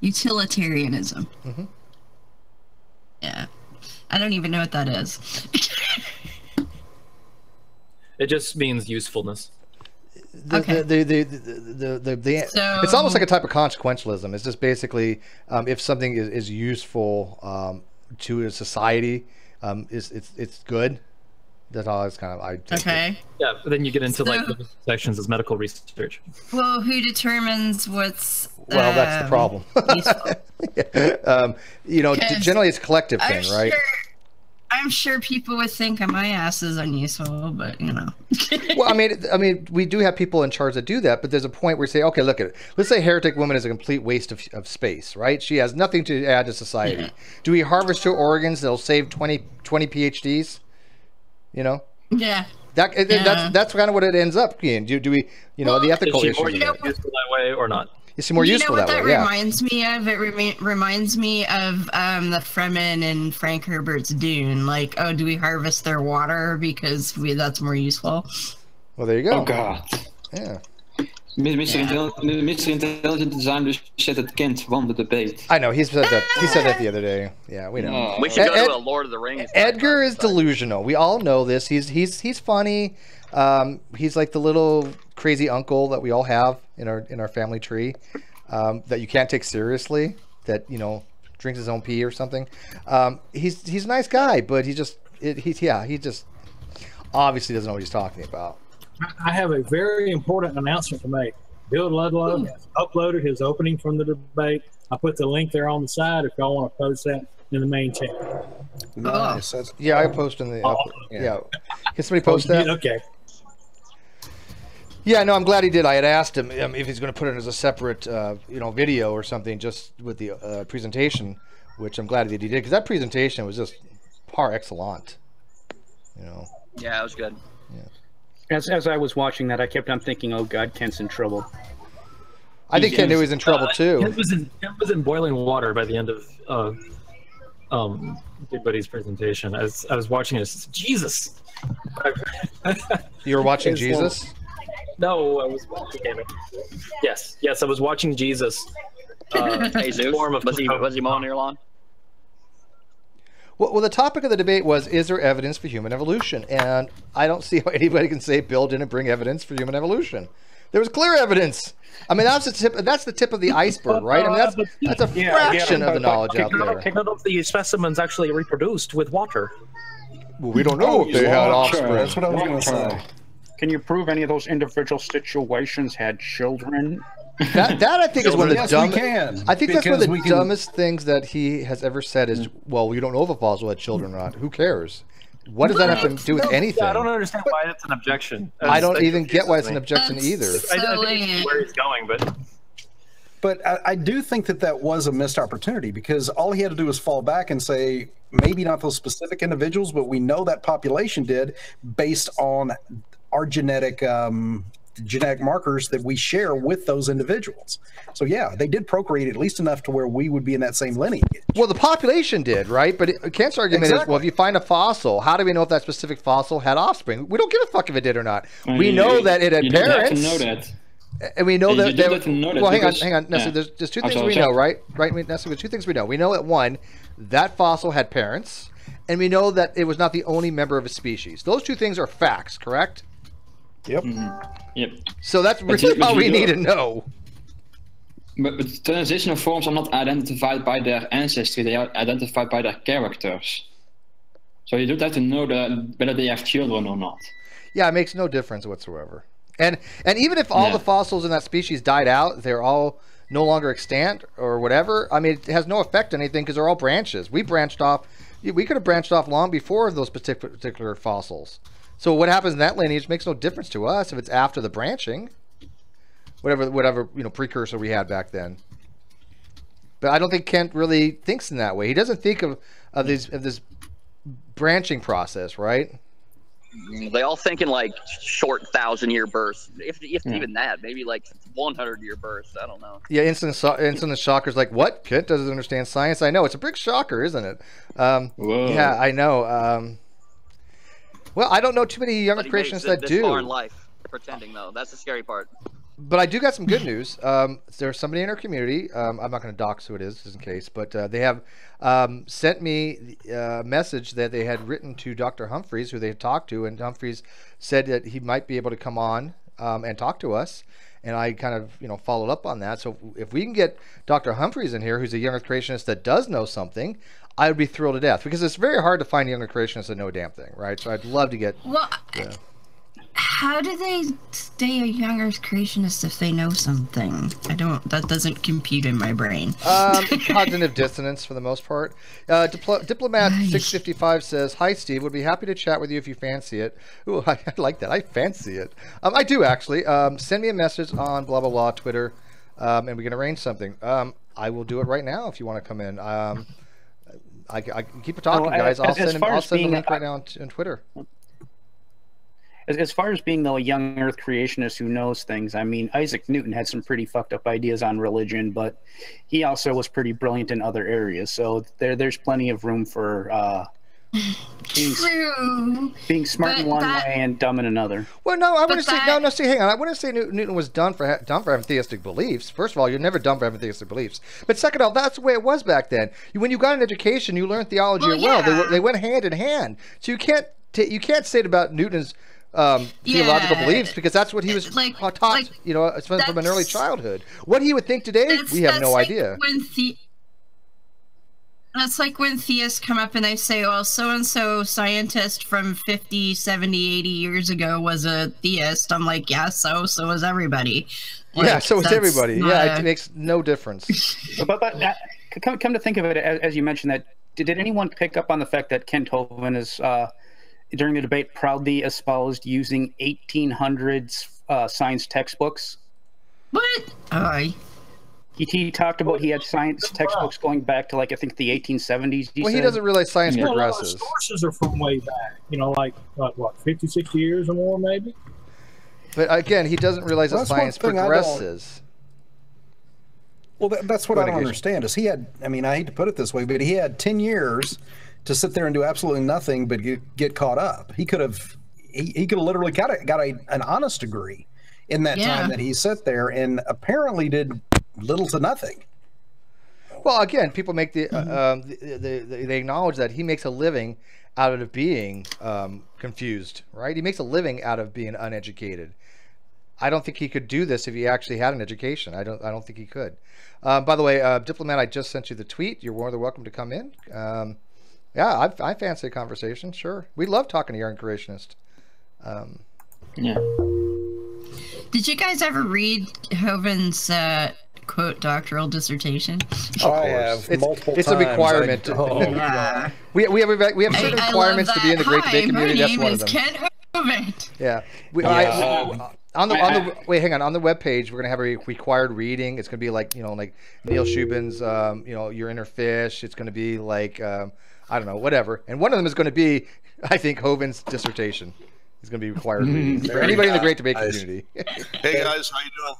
Utilitarianism. Mm-hmm. Yeah. I don't even know what that is. It just means useful-ness. It's almost like a type of consequentialism. It's just basically if something is useful to a society, it's good. That's all. It's kind of I think. Okay. Yeah, but then you get into like the sections as medical research. Well, who determines what's? Well, that's the problem. You know, generally it's a collective thing, right? I'm sure people would think my ass is unuseful, but you know. Well, I mean, we do have people in charge that do that, but there's a point where you say, okay, look at it. Let's say Heretic Woman is a complete waste of space, right? She has nothing to add to society. Yeah. Do we harvest her organs that'll save 20 PhDs? You know? Yeah. That's kind of what it ends up being. Do we, you know, the ethical issues? Is she more useful that way or not? Is she more useful that way? You know what that reminds me of? It reminds me of the Fremen and Frank Herbert's Dune. Like, oh, do we harvest their water because that's more useful? Well, there you go. Oh, God. Yeah. Mr. Intelligent Design dus zet het kind van de debate. I know, he said that the other day. Yeah, we know. We should go to a Lord of the Rings. Edgar is delusional. We all know this. He's funny. He's like the little crazy uncle that we all have in our family tree, that you can't take seriously, that, you know, drinks his own pee or something. He's a nice guy, but he just obviously doesn't know what he's talking about. I have a very important announcement to make. Bill Ludlow has uploaded his opening from the debate. I put the link there on the side if y'all want to post that in the main chat. Nice. Yeah, I post in the yeah. Can somebody post that? Okay. Yeah, no, I'm glad he did. I had asked him if he's going to put it as a separate, video or something, just with the presentation. which I'm glad that he did, because that presentation was just par excellent. You know. Yeah, it was good. Yeah. As I was watching that, I kept on thinking, "Oh God, Kent's in trouble." I think Kent knew he was in trouble too. Kent was in boiling water by the end of Big Buddy's presentation. As I was watching it, Jesus. You were watching Jesus? No, I was watching him. Yes, I was watching Jesus. Hey Zeus, was he mowing your lawn? Well, the topic of the debate was, is there evidence for human evolution? And I don't see how anybody can say Bill didn't bring evidence for human evolution. There was clear evidence. I mean, that's the tip of the iceberg, right? I mean, that's a fraction of the knowledge out there. None of the specimens actually reproduced with water. Well, we don't know if they had offspring. That's what I was going to say. Can you prove any of those individual situations had children? That I think is one of the dumbest. I think that's one of the can... dumbest things that he has ever said is, well, we don't know if a fossil had children or not. Who cares? What does that have to do with anything? Yeah, I don't understand why that's an objection. I don't even get why it's an objection either. I think where he's going, But I do think that was a missed opportunity, because all he had to do was fall back and say, maybe not those specific individuals, but we know that population did based on our genetic markers that we share with those individuals. So yeah, they did procreate at least enough to where we would be in that same lineage. Well, the population did, right? But Kent's argument is, well, if you find a fossil, how do we know if that specific fossil had offspring? We don't give a fuck if it did or not. We know that it had parents. You don't have to know that. And we know that. Well, hang on. Nessie, Yeah. there's two things we know, right? Right, Nessie, there's two things we know. We know that one, that fossil had parents, and we know that it was not the only member of a species. Those two things are facts, correct? Yep. Yep. So that's really all we need to know. But transitional forms are not identified by their ancestry; they are identified by their characters. So you don't have to know whether they have children or not. Yeah, it makes no difference whatsoever. And even if all the fossils in that species died out, they're all no longer extant or whatever. I mean, it has no effect on anything because they're all branches. We branched off. We could have branched off long before those particular fossils. So what happens in that lineage makes no difference to us if it's after the branching, whatever precursor we had back then. But I don't think Kent really thinks in that way. He doesn't think of this branching process, right? They all think in like short 1,000-year bursts, if even that, maybe like 100-year bursts. I don't know. Yeah, instant shockers like, what? Kent doesn't understand science. I know, it's a big shocker, isn't it? Whoa. Yeah, I know. Well, I don't know too many younger creationists that do. Far in life, pretending though, that's the scary part. But I do got some good news. There's somebody in our community. I'm not going to dox who it is, just in case. But they have sent me a message that they had written to Dr. Humphreys, who they had talked to, and Humphreys said that he might be able to come on and talk to us. And I kind of, followed up on that. So if we can get Dr. Humphreys in here, who's a young Earth creationist that does know something, I would be thrilled to death, because it's very hard to find young Earth creationists that know a damn thing, right? So I'd love to get. Well, how do they stay a young Earth creationist if they know something? That doesn't compute in my brain. Cognitive dissonance for the most part. Diplomat 655 says, "Hi Steve, would be happy to chat with you if you fancy it." Ooh, I like that. I fancy it. I do actually. Send me a message on blah blah blah Twitter, and we can arrange something. I will do it right now if you want to come in. I can keep talking, guys. I'll send the link right now on Twitter. As far as being a young Earth creationist who knows things, I mean, Isaac Newton had some pretty fucked up ideas on religion, but he also was pretty brilliant in other areas. So there's plenty of room for being smart in one way and dumb in another. Well, no, I wouldn't say no. See, hang on. I wouldn't say Newton was dumb for having theistic beliefs. First of all, you're never dumb for having theistic beliefs. But second of all, that's the way it was back then. When you got an education, you learned theology as well. They went hand in hand. So you can't say it about Newton's theological beliefs, because that's what he was taught, from an early childhood. What he would think today, we have no idea. That's like when theists come up and they say, well, so-and-so scientist from 50, 70, 80 years ago was a theist. I'm like, yeah, so was everybody. Yeah, so was everybody. Yeah, it makes no difference. But come to think of it, as you mentioned that, did anyone pick up on the fact that Kent Hovind is, during the debate, proudly espoused using 1800s science textbooks? What? He talked about he had science textbooks going back to, like, I think the 1870s. Well, he doesn't realize science You know, a lot of progresses. the sources are from way back. You know, like what 50, 60 years or more, maybe. But again, he doesn't realize that That's one science thing I don't- progresses. Well, that's what I don't understand. Is he had? I mean, I hate to put it this way, but he had 10 years to sit there and do absolutely nothing but get caught up. He could have. He could have literally got an honest degree in that time that he sat there, and apparently did little to nothing. Well, again, people make they acknowledge that he makes a living out of being confused, right? He makes a living out of being uneducated. I don't think he could do this if he actually had an education. I don't think he could. By the way, Diplomat, I just sent you the tweet. You're more than welcome to come in. Yeah, I fancy a conversation. Sure, we love talking to Young Creationist. Yeah. Did you guys ever read Hoven's quote doctoral dissertation? I have multiple it's times. a requirement. Yeah. We have certain requirements to be in the Great Debate community. That's one of them. Ken Hoven. Yeah. On the wait, hang on. On the webpage, we're gonna have a required reading. It's gonna be like like Neil Shubin's Your Inner Fish. It's gonna be like I don't know, whatever. And one of them is gonna be, I think, Hoven's dissertation. It's gonna be required reading for anybody in the Great Debate community. Hey guys, how you doing?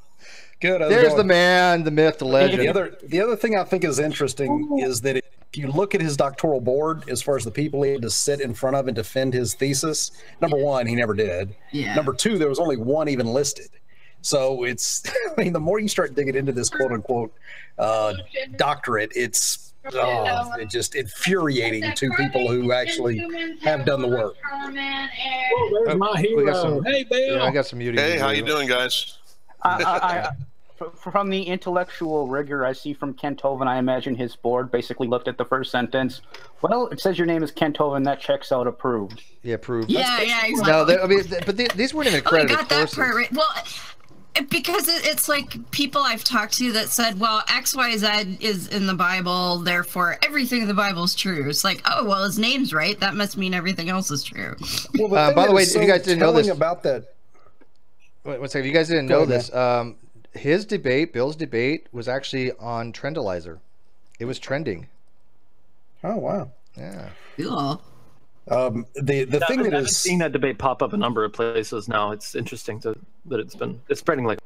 Good. There's the man, the myth, the legend. The other thing I think is interesting is that if you look at his doctoral board, as far as the people he had to sit in front of and defend his thesis, number one, he never did. Yeah. Number two, there was only one even listed. So it's, I mean, the more you start digging into this quote unquote doctorate, it's just infuriating to people who actually have done the work. Oh, there's my hero. Hey, Bill. Yeah, I got some muting. Hey, how you doing, guys? From the intellectual rigor I see from Kent Hoven, I imagine his board basically looked at the first sentence. Well, it says your name is Kent Hoven. That checks out. Approved. Yeah, approved. Yeah, exactly. No, but these weren't even accredited got that courses. part right. Well, because it's like people I've talked to that said, well, XYZ is in the Bible, therefore everything in the Bible is true. It's like, oh, well, his name's right. That must mean everything else is true. Well, by the way, if you guys didn't know this about that. Wait, one second. If you guys didn't know this, his debate, Bill's debate, was actually on Trendalizer. It was trending. Oh wow! Yeah. Cool. The thing that I've is seen that debate pop up a number of places now. It's interesting that it's spreading like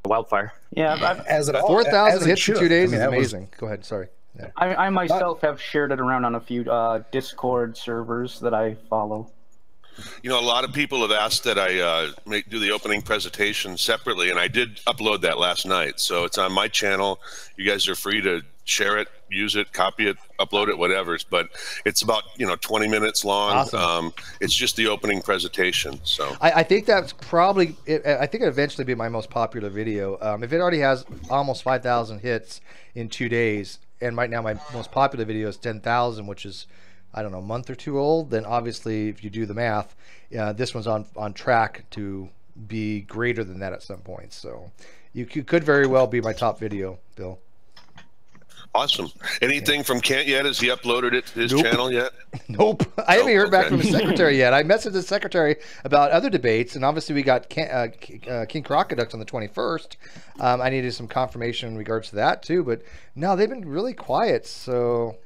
wildfire. Yeah, as it 4,000 hits in 2 days I mean, is that was- amazing. Go ahead. Sorry. Yeah. I myself have shared it around on a few Discord servers that I follow. You know, a lot of people have asked that I do the opening presentation separately, and I did upload that last night. So it's on my channel. You guys are free to share it, use it, copy it, upload it, whatever. But it's about 20 minutes long. Awesome. It's just the opening presentation. So I think that's probably. I think it eventually be my most popular video. If it already has almost 5,000 hits in 2 days, and right now my most popular video is 10,000, which is, I don't know, a month or two old, then obviously if you do the math, this one's on track to be greater than that at some point. So you could very well be my top video, Bill. awesome. Anything from Kent yet? Has he uploaded it to his channel yet? Nope. I haven't heard back okay. from his secretary yet. I messaged the secretary about other debates, and obviously we got King Crocoduct on the 21st. I needed some confirmation in regards to that too, but no, they've been really quiet. So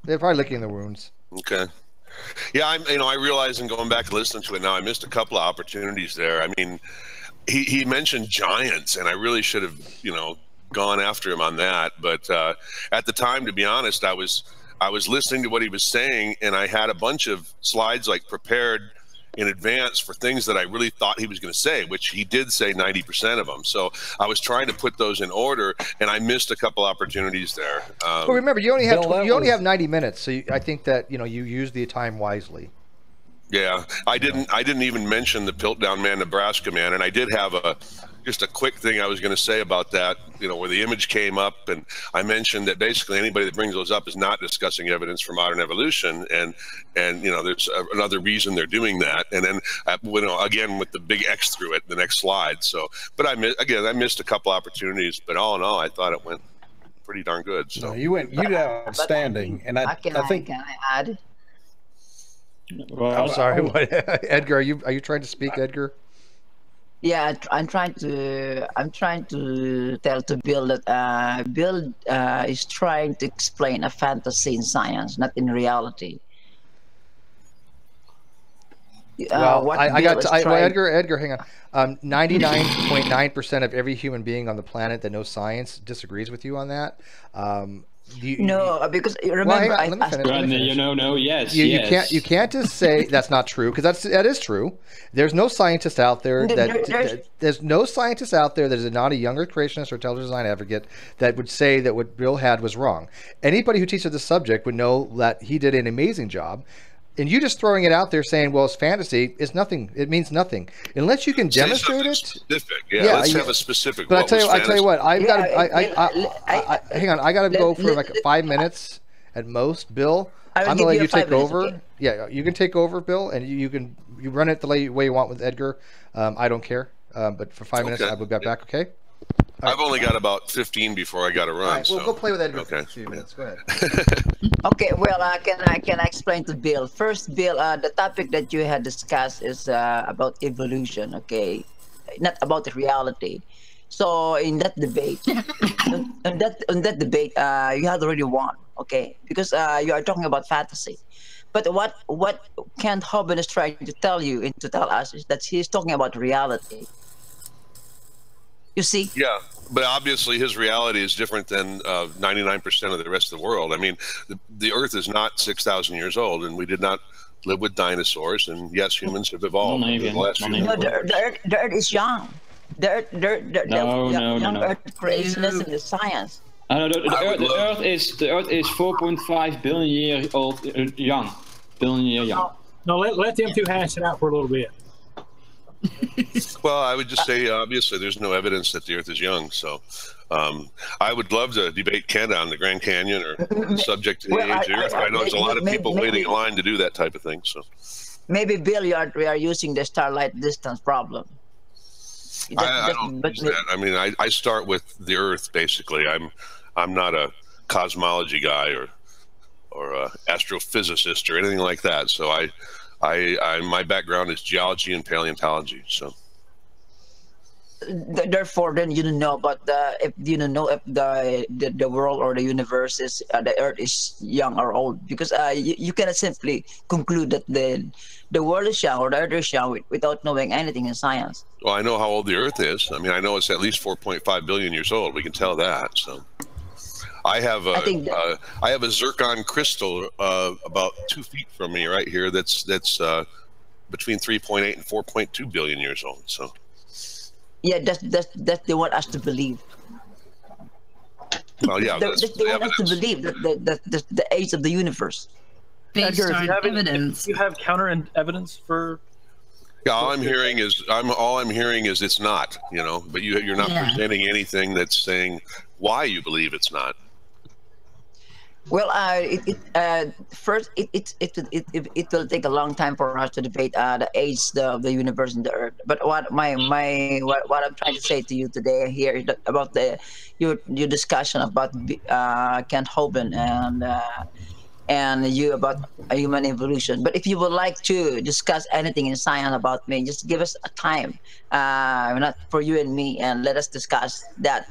they're probably licking the wounds. Okay. Yeah, I realize in going back and listening to it now, I missed a couple of opportunities there. I mean, he mentioned giants, and I really should have, gone after him on that. But at the time, to be honest, I was listening to what he was saying, and I had a bunch of slides prepared in advance for things that I really thought he was going to say, which he did say 90% of them. So I was trying to put those in order, and I missed a couple opportunities there. But remember, you only have 90 minutes, so I think that you use the time wisely. Yeah, I didn't even mention the Piltdown Man, Nebraska man, and I did have just a quick thing I was going to say about that, where the image came up, and I mentioned that basically anybody that brings those up is not discussing evidence for modern evolution, and there's another reason they're doing that, and then again with the big X through it, the next slide. So, but I missed a couple opportunities, but all in all, I thought it went pretty darn good. So you did outstanding, and I think. Can I add? Well, I'm sorry. What, Edgar? Are you trying to speak, Edgar? Yeah, I'm trying to tell to Bill that Bill is trying to explain a fantasy in science, not in reality. Well, Edgar, hang on. 99.9% of every human being on the planet that knows science disagrees with you on that. Because remember, let me finish. Yes. You can't just say that's not true, because that is true. There's no scientist out there there's no scientist out there that is not a younger creationist or intelligent design advocate that would say that what Bill had was wrong. Anybody who teaches the subject would know that he did an amazing job. And you just throwing it out there saying, well, it's fantasy, is nothing. It means nothing. Unless you can demonstrate it. Specific. Yeah, let's have a specific. But I tell you what, I've got hang on, I got to go for like 5 minutes at most, Bill. I'm going to let you take over. Okay. Yeah, you can take over, Bill, and you run it the way you want with Edgar. I don't care. But for 5 minutes, I will get back, okay? I've only got about 15 before I got to run. All right, well, go play with Edgar for a few minutes. Go ahead. Okay, well, can I explain to Bill? First, Bill, the topic that you had discussed is about evolution, okay? Not about the reality. So in that debate, on that debate, you had already won, okay? Because you are talking about fantasy. But what Kent Hovind is trying to tell you and to tell us is that he's talking about reality. You see? Yeah, but obviously his reality is different than 99% of the rest of the world. I mean, the Earth is not 6,000 years old, and we did not live with dinosaurs. And yes, humans have evolved in the last few years. The Earth is young. The Earth creationism is science. The Earth is 4.5 billion years old, young. Billion year young. No, let them two hash it out for a little bit. Well, I would just say, obviously, there's no evidence that the Earth is young. So I would love to debate Kent on the Grand Canyon or the subject to the age of the Earth. I know there's a lot of people waiting in line to do that type of thing. So maybe, Bill, we are using the starlight distance problem. I don't use that. I mean, I start with the Earth, basically. I'm not a cosmology guy or a astrophysicist or anything like that. So my background is geology and paleontology. So therefore, then you don't know about if the world or the universe is the Earth is young or old, because you cannot simply conclude that the world is young or the Earth is young without knowing anything in science. Well, I know how old the Earth is. I mean, I know it's at least 4.5 billion years old. We can tell that. So I have a zircon crystal about 2 feet from me right here. That's between 3.8 and 4.2 billion years old. So yeah, that's they want us to believe. Well, yeah, they want us to believe that the age of the universe. Based on evidence. You have counter evidence for. Yeah, all I'm hearing is it's not. But you're not presenting anything that's saying why you believe it's not. Well, first, it will take a long time for us to debate the age of the universe and the Earth. But what I'm trying to say to you today here is about your discussion about Kent Hovind and you about human evolution. But if you would like to discuss anything in science about me, just give us a time, not for you and me, and let us discuss that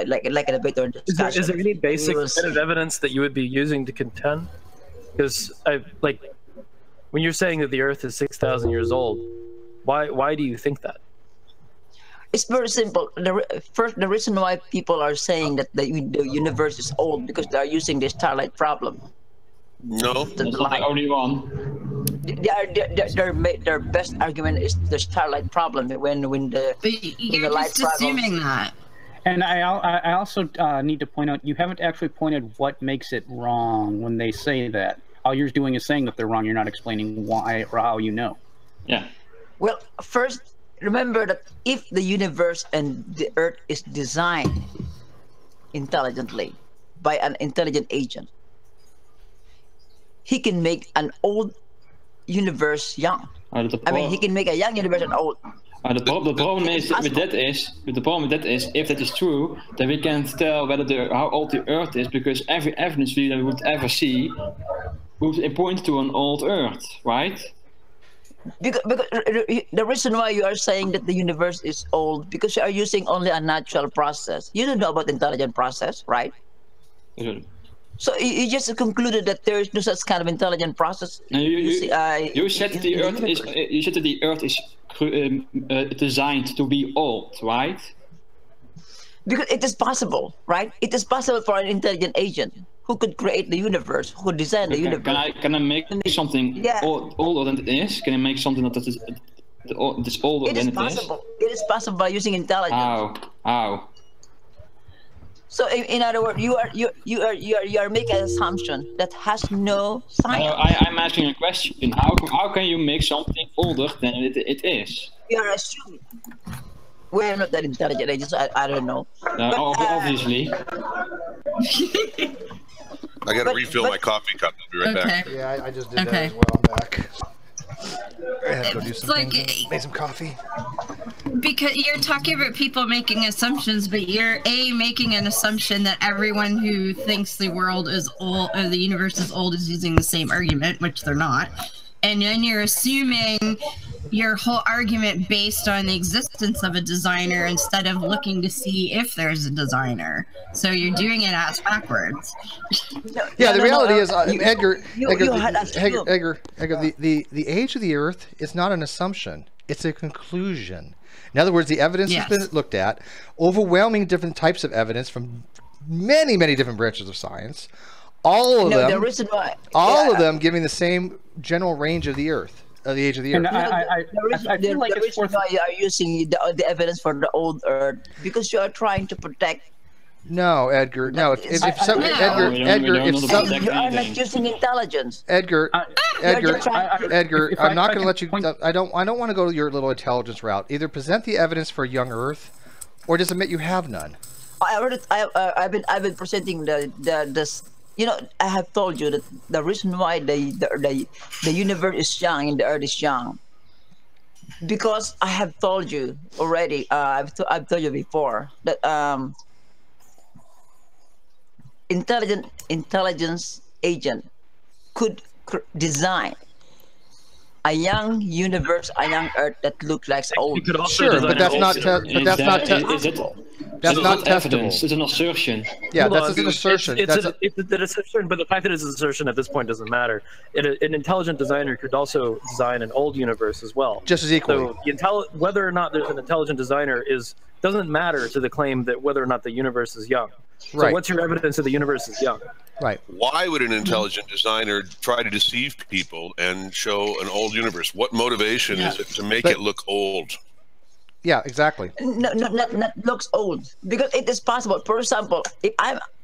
like a debate or discussion. Is there any basic bit of evidence that you would be using to contend? Because when you're saying that the Earth is 6,000 years old, why do you think that? It's very simple. The reason why people are saying that the universe is old because they are using the starlight problem. No, that's not the only one. Their best argument is the starlight problem when the light just assuming that. And I also need to point out, you haven't actually pointed what makes it wrong when they say that. All you're doing is saying that they're wrong. You're not explaining why or how you know. Yeah. Well, first, remember that if the universe and the Earth is designed intelligently by an intelligent agent, he can make an old universe young. He can make a young universe an old. The problem with that is, if that is true, then we can't tell how old the Earth is, because every evidence we would ever see would point to an old Earth, right? because the reason why you are saying that the universe is old, because you are using only a natural process. You don't know about intelligent process, right? So you just concluded that there is no such kind of intelligent process. You said the Earth is designed to be old, right? Because it is possible, right? It is possible for an intelligent agent who could create the universe, who could design the universe. Can I make something older than it is? Can I make something that is older than it is? Possible. It is possible by using intelligence. How? So in other words, you are making an assumption that has no science. I'm asking a question. How can you make something older than it is? You are assuming. We're not that intelligent. I don't know. Obviously. I got to refill my coffee cup. I'll be right back. Yeah, I just did that as well. I'm back. I had to go do some things. Made some coffee. Because you're talking about people making assumptions, but you're making an assumption that everyone who thinks the world is old or the universe is old is using the same argument, which they're not. And then you're assuming your whole argument based on the existence of a designer instead of looking to see if there's a designer. So you're doing it ass backwards. Yeah, the reality is, Edgar, the age of the Earth is not an assumption. It's a conclusion. In other words, the evidence has been looked at, overwhelming different types of evidence from many, many different branches of science. All of them giving the same general range of the Earth, of the age of the Earth. I feel like the reason why you are using the evidence for the old Earth because you are trying to protect. No, Edgar. No, you are not using intelligence. Edgar, I'm not going to let you. I don't want to go your little intelligence route. Either present the evidence for young Earth, or just admit you have none. I've been presenting this. You know, I have told you that the reason why the universe is young and the Earth is young, because I have told you already. I've told you before that intelligence agent could design a young universe, a young Earth that looks like old. Sure, but that's not testable. It's an assertion. Yeah, that's an assertion. It's an assertion, but the fact that it's an assertion at this point doesn't matter. An intelligent designer could also design an old universe as well. Just as equally. So whether or not there's an intelligent designer doesn't matter to the claim that whether or not the universe is young. So what's your evidence that the universe is young? Right. Why would an intelligent designer try to deceive people and show an old universe? What motivation is it to make it look old? Yeah, exactly. No, not looks old, because it is possible. For example, if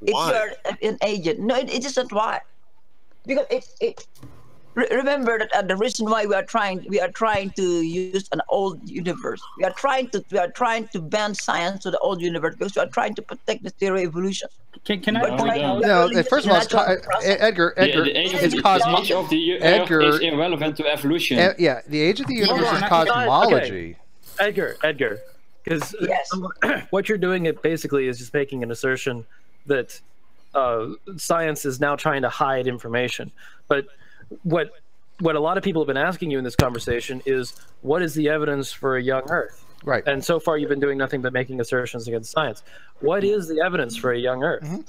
you're an agent, no, it isn't why. Because remember that the reason why we are trying to use an old universe. We are trying to bend science to the old universe because we are trying to protect the theory of evolution. Can I point out? No, first of all, Edgar, the age of the Earth is irrelevant to evolution. Yeah, the age of the universe is cosmology. Edgar, because what you're doing basically is just making an assertion that science is now trying to hide information. But what a lot of people have been asking you in this conversation is, what is the evidence for a young Earth? Right. And so far, you've been doing nothing but making assertions against science. What is the evidence for a young Earth? Mm-hmm.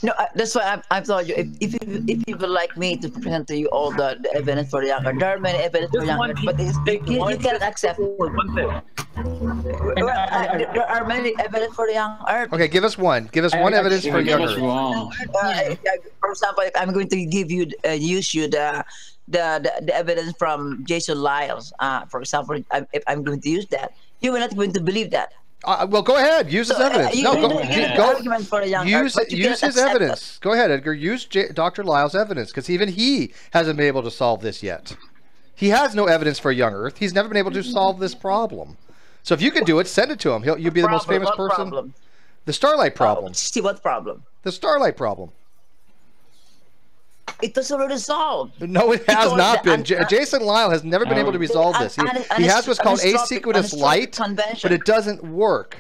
No, that's why I've told you, if you would like me to present to you all the evidence for the young Earth, there are many evidence for young Earth, but you cannot accept one thing. There are many evidence for the young Earth. Okay, give us one. Give us one evidence for young Earth. For example, if I'm going to give you, use you the evidence from Jason Lyles. For example, if I'm going to use that, you will not going to believe that. Well, go ahead. Use his evidence. Use his evidence. Go ahead, Edgar. Use Dr. Lyle's evidence, because even he hasn't been able to solve this yet. He has no evidence for a young Earth. He's never been able to solve this problem. So if you can do it, send it to him. You'll be the most famous person. Problem? The Starlight problem. See what problem? The Starlight problem. It was already solved. No, it has not been. Jason Lyle has never been able to resolve this. He has what's called asequatous light, but it doesn't work.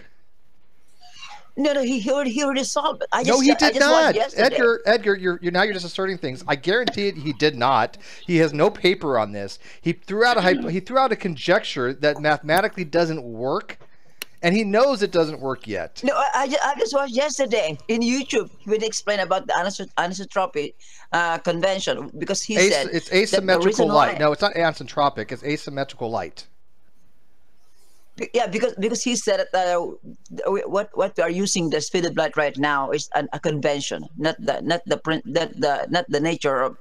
No, he already solved it. No, he did not. Edgar, you're just asserting things. I guarantee it. He did not. He has no paper on this. He threw out a conjecture that mathematically doesn't work, and he knows it doesn't work yet. No, I just watched yesterday in YouTube when he explained about the anisotropy convention, because he said it's asymmetrical light. No, it's not anisotropic. It's asymmetrical light. Yeah, because he said that what we are using the speed of light right now is a convention, not the nature of.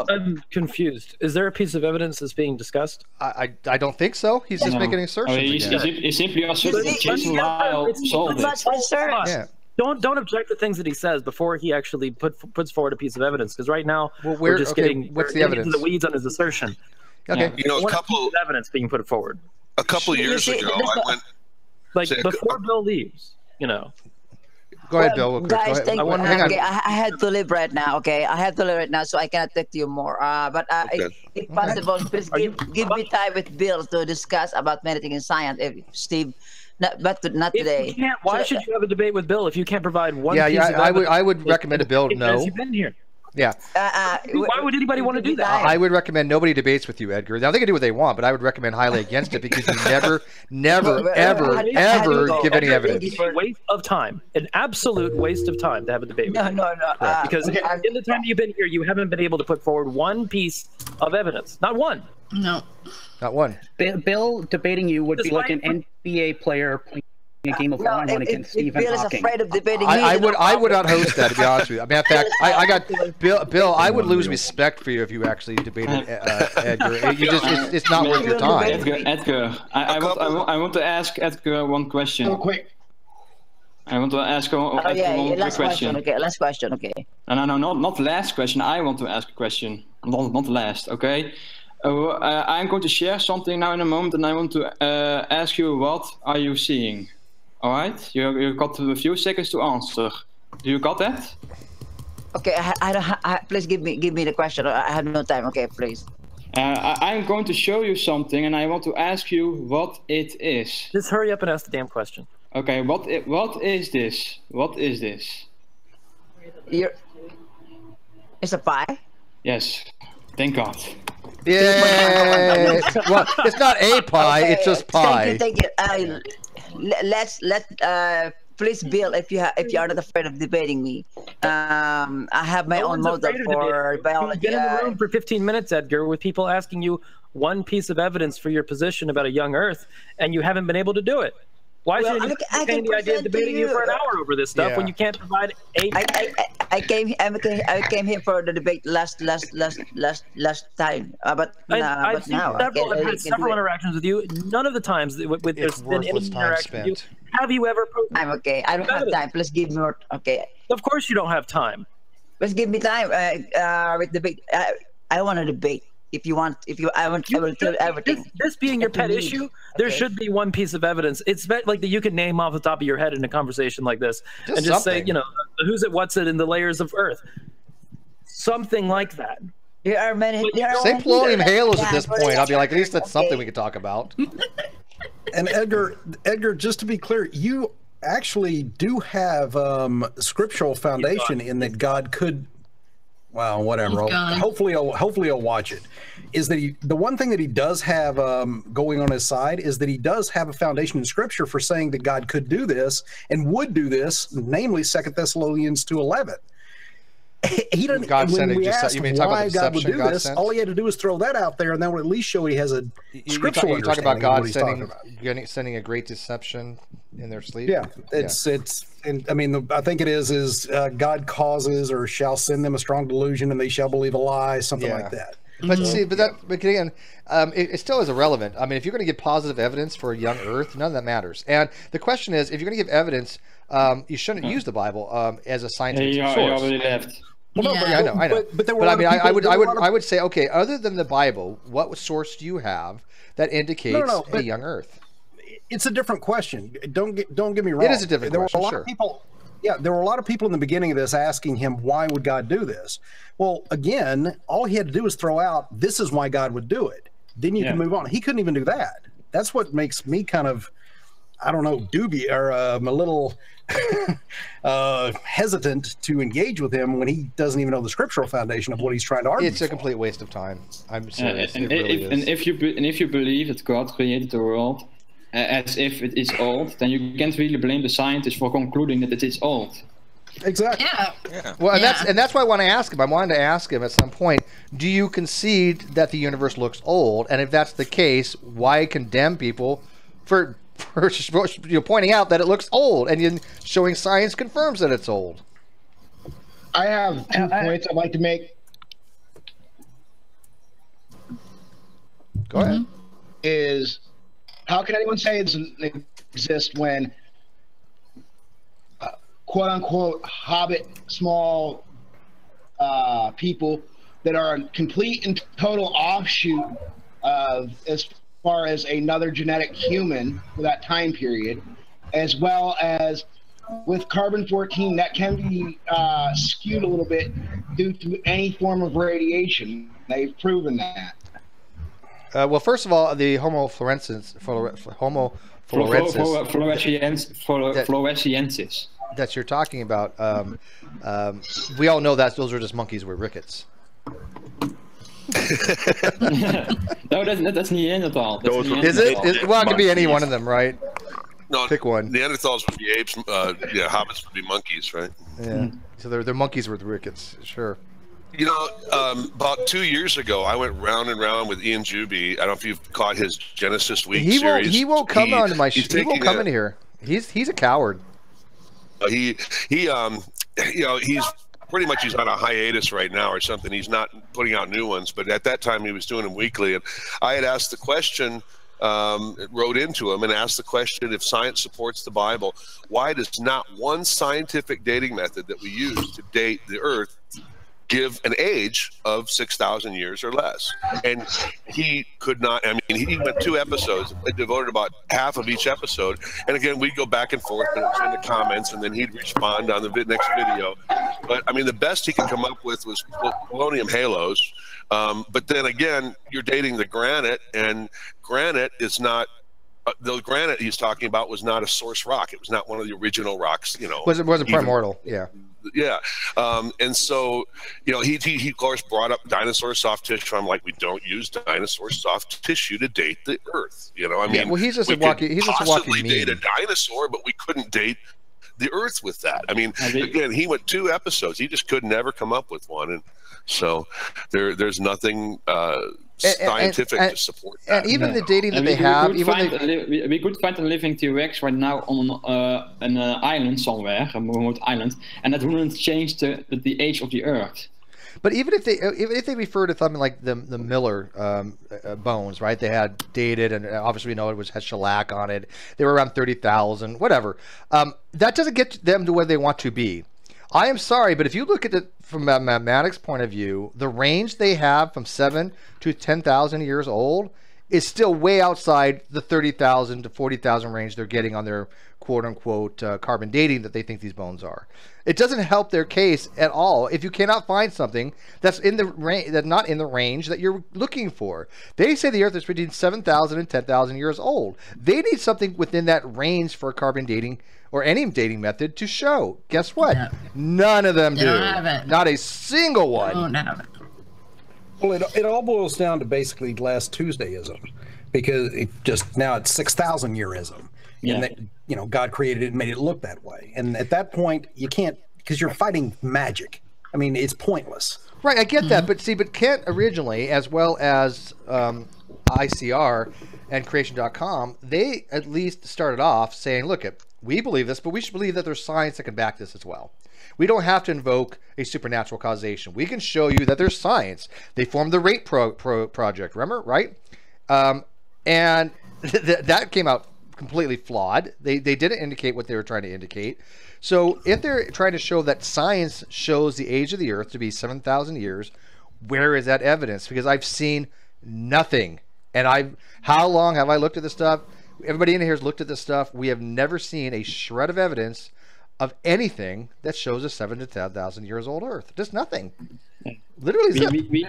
I'm confused. Is there a piece of evidence that's being discussed? I don't think so. He's just making assertions. He's simply asserting that Jason Lyle solved it. Yeah. Don't object to things that he says before he actually puts forward a piece of evidence, because right now we're just getting what's the evidence? Into the weeds on his assertion. Okay, you know, a couple of evidence being put forward. A couple years ago, I went before Bill leaves. You know. Go ahead, Bill. Guys, thank you. Okay, I had to leave right now. Okay, I have to leave right now, so I cannot talk to you more. But if possible, please give me time with Bill to discuss about meditating in science. Steve. Not today. Why should you have a debate with Bill if you can't provide one? Yeah, I would recommend a Bill. No. You've been here. Yeah. Why would anybody want to do that? I would recommend nobody debates with you, Edgar. Now they can do what they want, but I would recommend highly against it, because you never, ever give any evidence. It's a waste of time, an absolute waste of time to have a debate with you. No. Because in the time you've been here, you haven't been able to put forward one piece of evidence. Not one. No. Not one. Bill debating you would be like an NBA player playing a game of one against Stephen Bill Hawking. is afraid of debating. I would not host that, to be honest with you. I mean, in fact, I got Bill. I would lose respect for you if you actually debated Edgar. It's not worth your time. Edgar, I want to ask Edgar one question. Real quick. I want to ask one quick question. Okay, last question. Okay. No, not last question. I want to ask a question. Not last. Okay. I'm going to share something now in a moment, and I want to ask you, what are you seeing? All right, you got a few seconds to answer. Do you got that? Okay, please give me the question. I have no time. Okay, please. I'm going to show you something, and I want to ask you what it is. Just hurry up and ask the damn question. Okay, what is this? What is this? It's a pie? Yes. Thank God. Yeah. Well, it's not a pie. Okay. It's just pie. Thank you. Let's please, Bill, if you are not afraid of debating me. I have my own motive for biology. You've been in the room for 15 minutes, Edgar, with people asking you one piece of evidence for your position about a young Earth, and you haven't been able to do it. Why should you entertain the idea of debating you for an hour over this stuff when you can't provide a? I came here for the debate last time, but now I've had several interactions with you. None of the times there's been any interaction with you. Have you ever? I'm okay. I don't have time. Please give me more. Okay. Of course you don't have time. Please give me time with debate. I want to debate. I will tell everything. This being your pet issue, there should be one piece of evidence. It's like that you can name off the top of your head in a conversation like this, and just say, who's it, what's it in the layers of Earth. Something like that. There are many. Say polonium halos at this point. I'll be like, at least that's something we can talk about. And Edgar, just to be clear, you actually do have scriptural foundation in that God could. Well, whatever. Hopefully I'll watch it. Is that the one thing that he does have going on his side is that he does have a foundation in Scripture for saying that God could do this and would do this, namely 2 Thessalonians 2:11. He doesn't. When we asked why God would do this, all he had to do was throw that out there, and that would at least show he has a scriptural understanding. You talk about God sending a great deception in their sleep. Yeah, it's. And I mean, I think it is God causes or shall send them a strong delusion, and they shall believe a lie, something like that. But again, it still is irrelevant. I mean, if you're going to give positive evidence for a young Earth, none of that matters. And the question is, if you're going to give evidence, you shouldn't use the Bible as a scientific source. You already left. Well, no, I know. But I mean, I would say, okay, other than the Bible, what source do you have that indicates a young Earth? It's a different question. Don't get me wrong. It is a different question. There were a lot of people. Yeah, there were a lot of people in the beginning of this asking him, why would God do this? Well, again, all he had to do was throw out, this is why God would do it. Then you can move on. He couldn't even do that. That's what makes me kind of, I don't know, dubious or a little hesitant to engage with him when he doesn't even know the scriptural foundation of what he's trying to argue. It's a complete waste of time. I'm serious. And, it really is. and if you believe that God created the world as if it is old, then you can't really blame the scientists for concluding that it is old. Exactly. Yeah. Well, and that's why I want to ask him. I wanted to ask him at some point, do you concede that the universe looks old? And if that's the case, why condemn people for pointing out that it looks old and showing science confirms that it's old? I have 2 points I'd like to make. Go ahead. Is how can anyone say it doesn't exist when quote unquote hobbit small people that are a complete and total offshoot of as far as another genetic human for that time period, as well as with carbon-14 that can be skewed a little bit due to any form of radiation. They've proven that. Well, first of all, the Homo florensis. Floresiensis. That you're talking about, we all know that those are just monkeys with rickets. No, that's Neanderthal. Is it? Well, it could be any one of them, right? No, pick one. Neanderthals would be apes. Hobbits would be monkeys, right? Yeah. So they're monkeys with rickets, sure. You know, about 2 years ago, I went round and round with Ian Juby. I don't know if you've caught his Genesis Week series. He won't come on my show. He won't come in here. He's a coward. He you know, he's pretty much he's on a hiatus right now or something. He's not putting out new ones, but at that time he was doing them weekly. And I had asked the question, wrote into him and asked the question, if science supports the Bible, why does not one scientific dating method that we use to date the Earth give an age of 6,000 years or less? And he could not. I mean, he went 2 episodes, devoted about half of each episode, and again we'd go back and forth, and it was in the comments, and then he'd respond on the next video. But I mean, the best he could come up with was polonium halos. But then again, you're dating the granite, and granite is not. The granite he's talking about was not a source rock. It was not one of the original rocks. You know, was it primordial? Yeah. Yeah, and so, you know, he of course brought up dinosaur soft tissue. I'm like, we don't use dinosaur soft tissue to date the Earth. You know, I mean, well, he's just a walking meme. Date a dinosaur, but we couldn't date the Earth with that. I mean, again, he went 2 episodes. He just could never come up with one, and so there's nothing scientific to support that. And even the dating that they have, we could find a living T-Rex right now on an island somewhere, a remote island, and that wouldn't change the age of the Earth. But even if they refer to something like the Miller bones, right? They had dated, and obviously we know it had shellac on it. They were around 30,000, whatever. That doesn't get them to where they want to be. I am sorry, but if you look at it from a mathematics point of view, the range they have from 7 to 10,000 years old is still way outside the 30,000 to 40,000 range they're getting on their quote-unquote carbon dating that they think these bones are. It doesn't help their case at all if you cannot find something that's in the range, that's not in the range that you're looking for. They say the Earth is between 7,000 and 10,000 years old. They need something within that range for carbon dating or any dating method to show. Guess what? No. None of them do. Not a single one. Don't have it. Well, it all boils down to basically last Tuesdayism, because now it's 6,000 yearism. Yeah. And that, you know, God created it and made it look that way. And at that point, you can't, because you're fighting magic. I mean, it's pointless. Right, I get that, but Kent originally, as well as ICR and Creation.com, they at least started off saying, look, we believe this, but we should believe that there's science that can back this as well. We don't have to invoke a supernatural causation. We can show you that there's science. They formed the RATE project, remember, right? And that came out completely flawed. They didn't indicate what they were trying to indicate. So if they're trying to show that science shows the age of the Earth to be 7,000 years, where is that evidence? Because I've seen nothing. And how long have I looked at this stuff? Everybody in here has looked at this stuff. We have never seen a shred of evidence of anything that shows a 7,000 to 10,000 years old Earth. Just nothing. Literally, we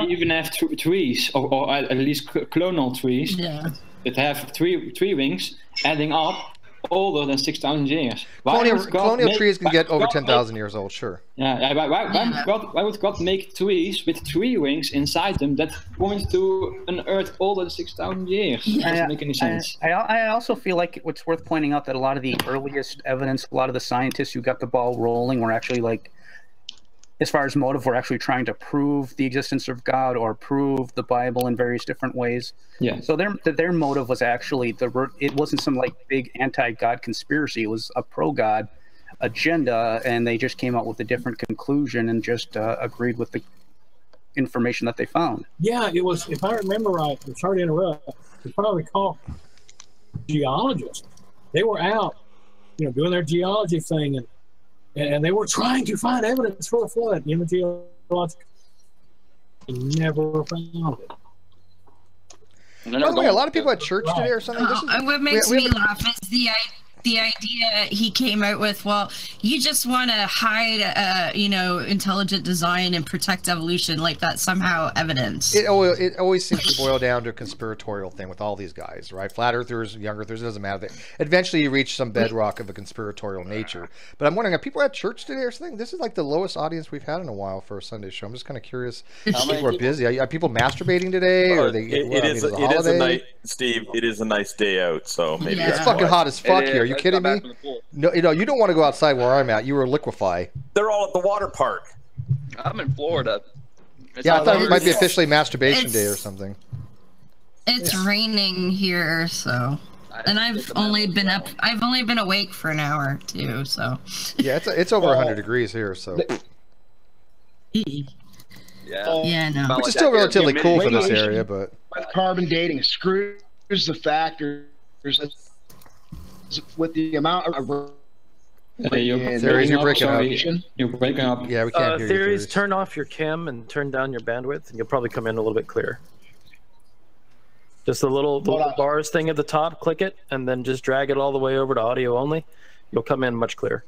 even have trees, or at least clonal trees, that have three wings adding up older than 6,000 years? Colonial trees can get over 10,000 years old, sure. Yeah, why would God make trees with tree rings inside them that point to an Earth older than 6,000 years? It doesn't make any sense. I also feel like it's worth pointing out that a lot of the earliest evidence, a lot of the scientists who got the ball rolling were actually like, as far as motive, were actually trying to prove the existence of God or prove the Bible in various different ways. Yeah. So their motive was actually it wasn't some like big anti-God conspiracy. It was a pro-God agenda, and they just came out with a different conclusion and just agreed with the information that they found. Yeah, it was. If I remember right, I'm sorry to interrupt. If I recall, geologists, they were out, doing their geology thing, and they were trying to find evidence for the flood in the geological. They never found it. By the way, a lot of people at church today or something. What makes me laugh is the idea he came out with. Well, you just want to hide, intelligent design and protect evolution, like that's somehow evidence. It always seems to boil down to a conspiratorial thing with all these guys, right? Flat earthers, young earthers, it doesn't matter. Eventually, you reach some bedrock of a conspiratorial nature. But I'm wondering, are people at church today or something? This is like the lowest audience we've had in a while for a Sunday show. I'm just kind of curious. People are busy. Are people masturbating today? Or it is a nice, Steve. It is a nice day out, so maybe it's fucking hot as fuck here. Are you kidding me? No, you don't want to go outside where I'm at. You were liquefy. They're all at the water park. I'm in Florida. I thought it might be officially masturbation day or something. It's raining here, so. And I've only been awake for an hour or two, so. Yeah, it's over 100 degrees here, so. Yeah, no. Which is still relatively cool for this area, but. Carbon dating screws the factors with the amount of. You're breaking up. You're breaking up. Yeah, we can't hear you. Theories, turn off your cam and turn down your bandwidth, and you'll probably come in a little bit clearer. Just the little bars thing at the top, click it, and then just drag it all the way over to audio only. You'll come in much clearer.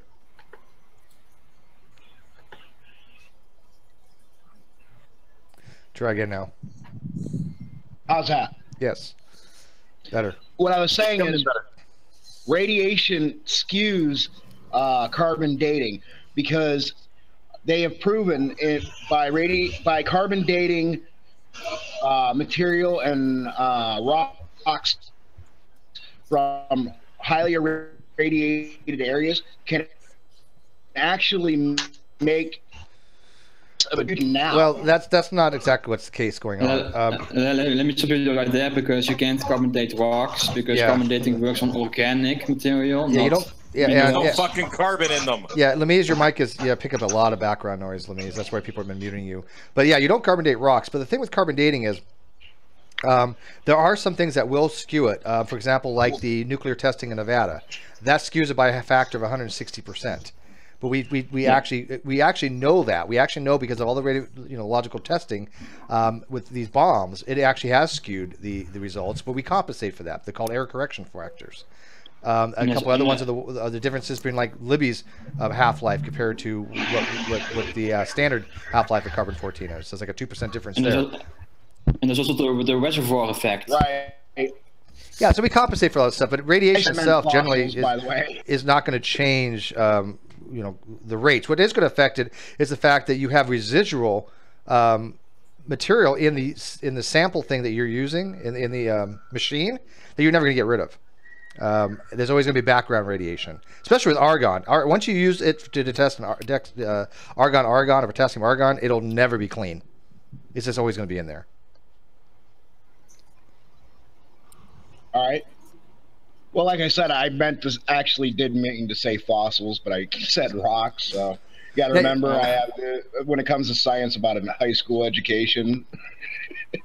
Try again now. How's that? Yes. Better. What I was saying is radiation skews carbon dating because they have proven it by carbon dating material and rocks from highly irradiated areas can actually make now. Well, that's not exactly what's the case going on. Let me stop you right there because you can't carbon date rocks because carbon dating works on organic material. Yeah, you don't. Yeah, there's no fucking carbon in them. Yeah, Lemeze, your mic is pick up a lot of background noise, Lemeze. That's why people have been muting you. But yeah, you don't carbon date rocks. But the thing with carbon dating is there are some things that will skew it. For example, like the nuclear testing in Nevada, that skews it by a factor of 160%. But we actually know that. We actually know because of all the radiological testing with these bombs, it actually has skewed the results. But we compensate for that. They're called error correction factors. A couple other ones are the differences between like Libby's half-life compared to what the standard half-life of carbon-14 is. So it's like a 2% difference there. And there's also the reservoir effect. Right. Yeah, so we compensate for all that stuff, but radiation itself generally is not going to change. The rates. What is going to affect it is the fact that you have residual material in the sample thing that you're using in the machine that you're never going to get rid of. There's always going to be background radiation, especially with argon. Once you use it to test argon or potassium argon, it'll never be clean. It's just always going to be in there. All right. Well, like I said, I did mean to say fossils, but I said rocks. So you got to remember, I have when it comes to science about a high school education.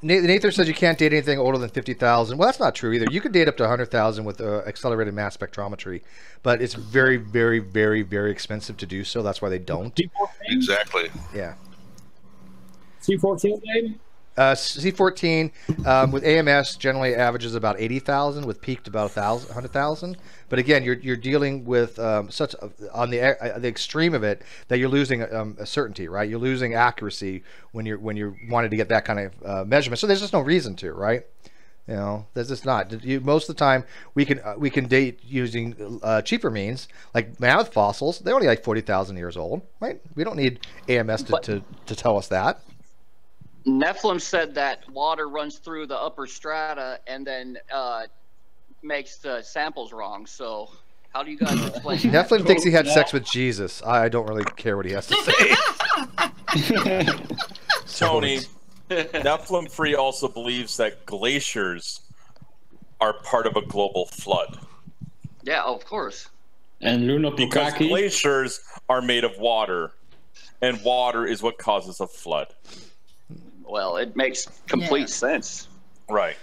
Nathan says you can't date anything older than 50,000. Well, that's not true either. You could date up to 100,000 with accelerated mass spectrometry, but it's very, very, very, very expensive to do so. That's why they don't. Exactly. Yeah. C14, baby? C14 with AMS generally averages about 80,000, with peaked about 100,000. But again, you're dealing with on the extreme of it that you're losing a certainty, right? You're losing accuracy when you're wanting to get that kind of measurement. So there's just no reason to, right? You know, that's just not. Most of the time, we can date using cheaper means, like mammoth fossils. They're only like 40,000 years old, right? We don't need AMS to tell us that. Nephilim said that water runs through the upper strata and then makes the samples wrong. So how do you guys explain that? Nephilim thinks he had sex with Jesus. I don't really care what he has to say. Tony, Nephilim Free also believes that glaciers are part of a global flood. Yeah, of course. And Luna because glaciers are made of water, and water is what causes a flood. Well, it makes complete sense. Right.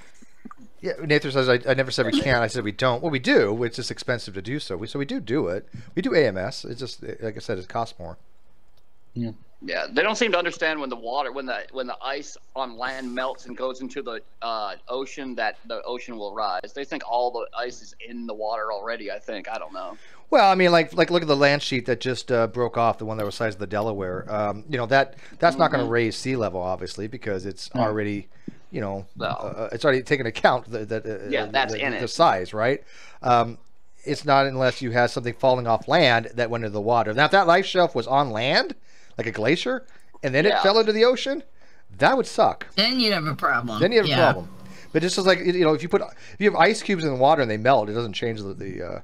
Yeah, Nathan says, I never said we can't. I said we don't. Well, we do. It's just expensive to do so. So we do it. We do AMS. It's just, like I said, it costs more. Yeah. Yeah, they don't seem to understand when the ice on land melts and goes into the ocean, that the ocean will rise. They think all the ice is in the water already. I don't know. Well, I mean, like look at the land sheet that just broke off, the one that was the size of the Delaware. You know, that's not going to raise sea level, obviously, because it's already, you know, it's already taken account the size, right? It's not unless you have something falling off land that went into the water. Now, if that ice shelf was on land, like a glacier, and then it fell into the ocean, that would suck. Then you'd have a problem. Then you have a problem. But it's just like, you know, if you have ice cubes in the water and they melt, it doesn't change the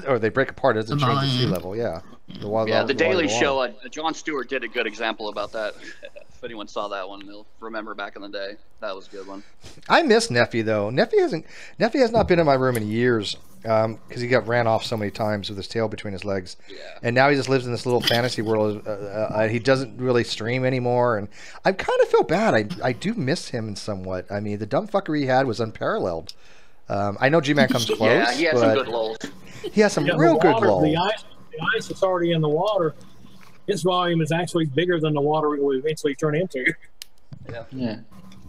or they break apart, it doesn't change the sea level. Yeah. The Daily Show, Jon Stewart did a good example about that. If anyone saw that one, they'll remember back in the day. That was a good one. I miss Neffy though. Neffy has not been in my room in years because he got ran off so many times with his tail between his legs, and now he just lives in this little fantasy world. He doesn't really stream anymore, and I kind of feel bad. I do miss him in somewhat. I mean, the dumb fuckery he had was unparalleled. I know G-Man comes close. Yeah, he had some good lulls. He has some real good lulls. The ice that's already in the water, its volume is actually bigger than the water it will eventually turn into. Yeah.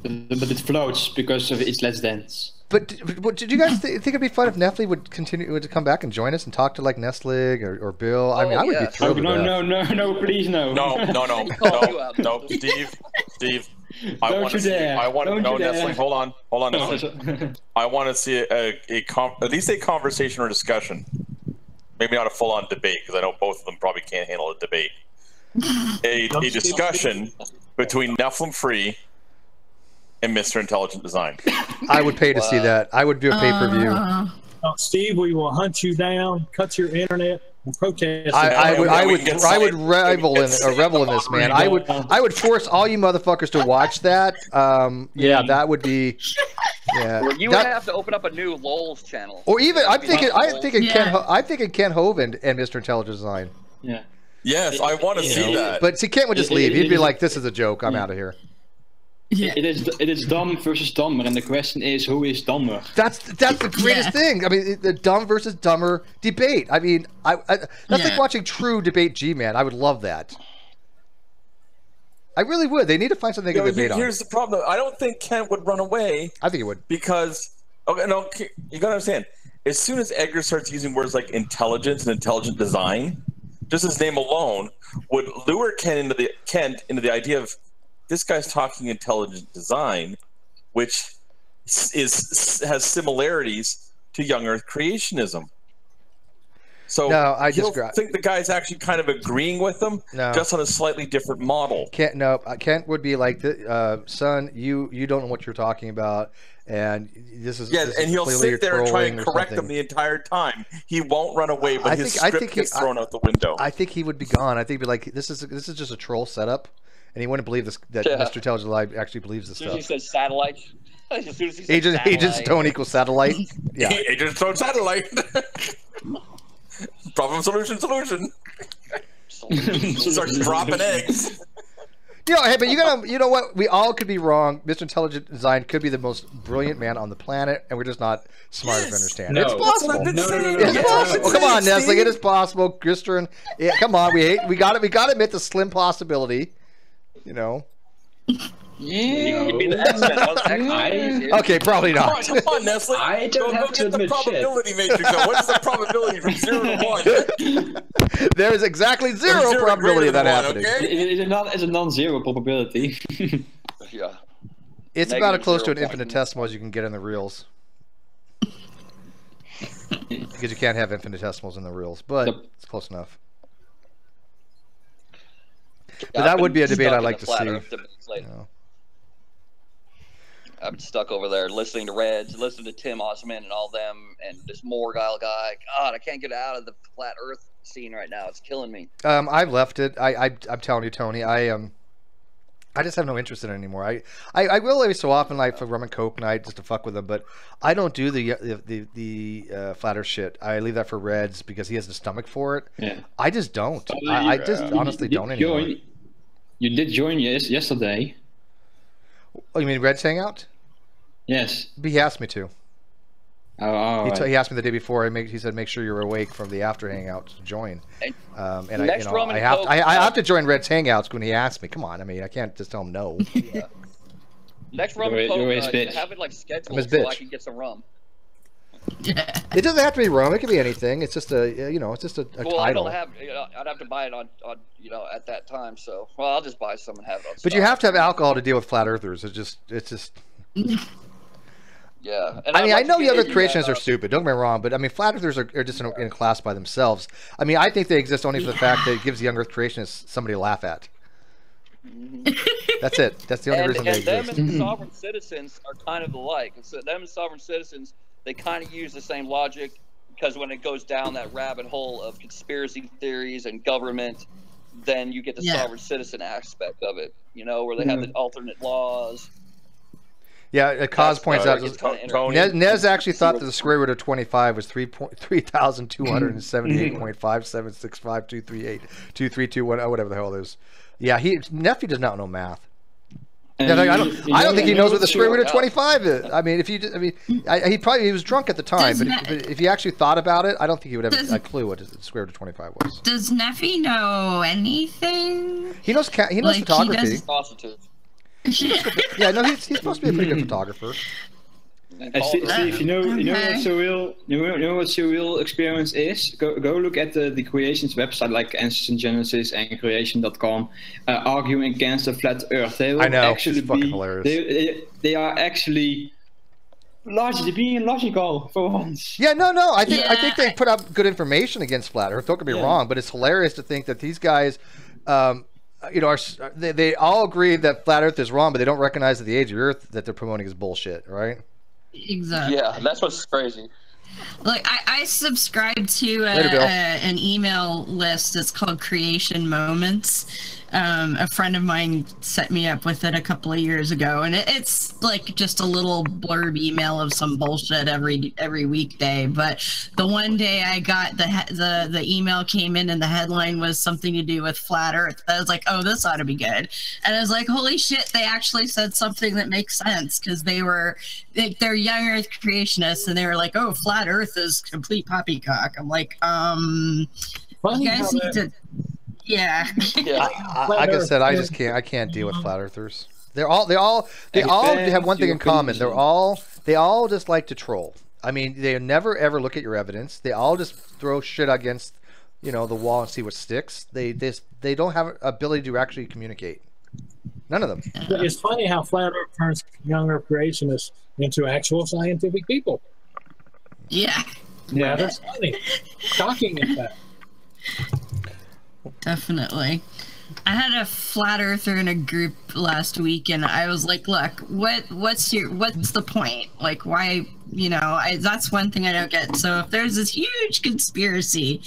But it floats because it's less dense. But did you guys think it'd be fun if Nephilim would come back and join us and talk to like Nestlig or Bill? I mean, I would be thrilled. No, please no. No, Steve. I want to see. Nestlig. Hold on, Nestlig. I want to see at least a conversation or discussion. Maybe not a full-on debate, because I know both of them probably can't handle a debate. A discussion between Nephilim Free and Mr. Intelligent Design. I would pay to see that. I would do a pay-per-view. Steve, we will hunt you down, cut your internet, and protest. I would revel in this, man. I would force all you motherfuckers to watch that. Yeah, that would be. Yeah, well, you would have to open up a new Lowell's channel. Or even I'm thinking Ken Hovind and Mr. Intelligent Design. Yeah. Yes, I want to see that. But see, Kent would just leave. He'd be like, "This is a joke. I'm out of here." Yeah. It is dumb versus dumber, and the question is, who is dumber? That's the greatest thing. I mean, the dumb versus dumber debate. I mean, that's like watching true debate G-Man. I would love that. I really would. They need to find something to debate on. Here's the problem. I don't think Kent would run away. I think he would. Because, you got to understand, as soon as Edgar starts using words like intelligence and intelligent design, just his name alone would lure Kent into the idea of, this guy's talking intelligent design, which has similarities to young Earth creationism. So I think the guy's actually kind of agreeing with them, just on a slightly different model. Kent would be like, son, you don't know what you're talking about, and this is and he'll sit there and try and correct them the entire time. He won't run away, but his script gets thrown out the window. I think he would be gone. I think he'd be like, this is just a troll setup. And he wouldn't believe this, that Mr. Intelligent Live actually believes this stuff. As soon as he says satellite. As soon as he says Agent Stone equals satellite. Yeah. Agent Stone satellite. Problem solution. Starts dropping eggs. Hey, but you know what? We all could be wrong. Mr. Intelligent Design could be the most brilliant man on the planet, and we're just not smart enough to understand. No. It's possible. It's possible. Come on, Nestling. It is possible. Christian. Yeah, come on. We got to admit the slim possibility. Okay, probably not. Come on, Nestle. I don't have to admit the probability matrix. What is the probability from 0 to 1? There is exactly zero probability of that happening. Okay? It's a non-zero probability. Yeah. It's about as close to an infinitesimal as you can get in the reals. Because you can't have infinitesimals in the reals, but it's close enough. But that would be a debate I'd like to see. You know. I'm stuck over there listening to Reds, listening to Tim Osman and all them, and this Morgile guy. God, I can't get out of the flat Earth scene right now. It's killing me. I've left it. I'm telling you, Tony. I just have no interest in it anymore. I will every so often, like for rum and coke night, just to fuck with him. But I don't do the flat Earth shit. I leave that for Reds because he has the stomach for it. Yeah. I just don't. I just honestly don't anymore. You did join yesterday. Oh, you mean Reds Hangout? Yes. He asked me to. Oh, he asked me the day before. He said, "Make sure you're awake from the after hangout to join." And I have to join Red's hangouts when he asks me. Come on, I mean, I can't just tell him no. Yeah. Next rum and coke, have it like scheduled so I can get some rum. It doesn't have to be rum. It can be anything. It's just a it's just a title. I don't have. I'd have to buy it on at that time. So I'll just buy some and have it on. But you have to have alcohol to deal with flat earthers. It's just. Yeah. And I mean, I know the other creationists are stupid. Don't get me wrong, but I mean, flat earthers are just in a class by themselves. I mean, I think they exist only for the fact that it gives the young Earth creationists somebody to laugh at. That's it. That's the only reason they exist. And them and sovereign citizens are kind of alike. So them and sovereign citizens, they kind of use the same logic, because when it goes down that rabbit hole of conspiracy theories and government, then you get the sovereign citizen aspect of it. Where they have the alternate laws. Yeah, Kaz points out, Nez actually thought that the square root of 25 was 3,278.57652382382321, whatever the hell it is. Yeah, Nephi does not know math. I don't think he knows what the square root of 25 is. I mean, he was drunk at the time, but if he actually thought about it, I don't think he would have a clue what the square root of 25 was. Does Nephi know anything? He knows photography. Yeah, no, he's supposed to be a pretty good photographer. Steve, you know what surreal experience is? Go look at the creations website, like Answers in Genesis and Creation.com, arguing against the flat Earth. They will actually fucking hilarious. They are actually largely being logical for once. Yeah, no. I think they put out good information against flat Earth. Don't get me wrong, but it's hilarious to think that these guys. They all agree that flat Earth is wrong, but they don't recognize that the age of Earth that they're promoting is bullshit, right? Exactly. Yeah, that's what's crazy. Like I subscribe to an email list that's called Creation Moments. A friend of mine set me up with it a couple of years ago, and it's like just a little blurb email of some bullshit every weekday. But the one day I got the email came in and the headline was something to do with flat Earth. I was like, oh, this ought to be good. And I was like, holy shit, they actually said something that makes sense, because they're young Earth creationists, and they were like, oh, flat Earth is complete poppycock. I'm like, you guys need to. Yeah. Like I said, I can't deal with flat earthers. They all have one thing in common. They all just like to troll. I mean, they never ever look at your evidence. They all just throw shit against, the wall and see what sticks. They don't have ability to actually communicate. None of them. It's funny how flat Earth turns young Earth creationists into actual scientific people. Yeah. Yeah, that's funny. Shocking, in fact. Definitely. I had a flat earther in a group last week, and I was like, look, what's the point? Like, why, that's one thing I don't get. So if there's this huge conspiracy,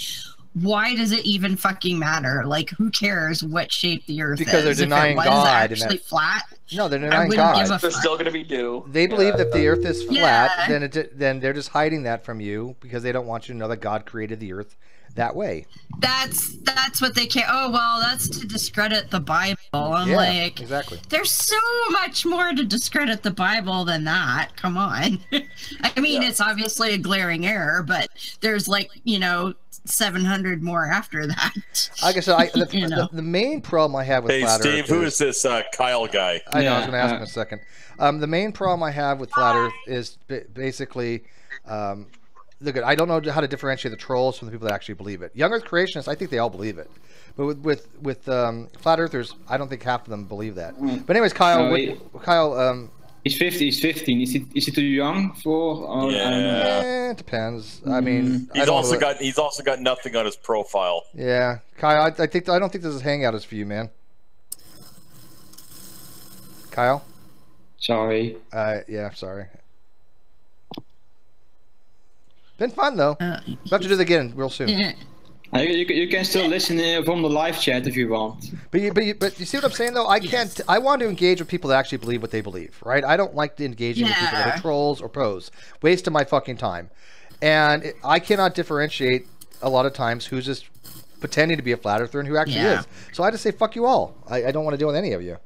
why does it even fucking matter? Like, who cares what shape the Earth is? Because they're denying God. Actually flat? No, they're denying God. They're still going to be due. They believe that the Earth is flat, then they're just hiding that from you because they don't want you to know that God created the Earth that way. That's what they care. Oh, well, that's to discredit the Bible. I'm like, exactly. There's so much more to discredit the Bible than that. Come on. I mean, it's obviously a glaring error, but there's 700 more after that. Like I said, the main problem I have with flat Earth. Hey, Steve, who is this Kyle guy? I know. I was going to ask him in a second. The main problem I have with flat Earth is basically. Look, I don't know how to differentiate the trolls from the people that actually believe it. Young Earth creationists, I think they all believe it, but with flat Earthers, I don't think half of them believe that. But anyways, Kyle, He's 50. He's 15. Is he too young for? I don't know. It depends. I mean, he's also got nothing on his profile. Yeah, Kyle. I don't think this is Hangout is for you, man. Kyle. Sorry. Yeah, sorry. Been fun though. We'll have to do it again real soon. You can still listen from the live chat if you want. But you see what I'm saying though? I can't. I want to engage with people that actually believe what they believe, right? I don't like engaging with people that are trolls or pros. Waste of my fucking time. And I cannot differentiate a lot of times who's just pretending to be a flat earther and who actually is. So I just say fuck you all. I don't want to deal with any of you.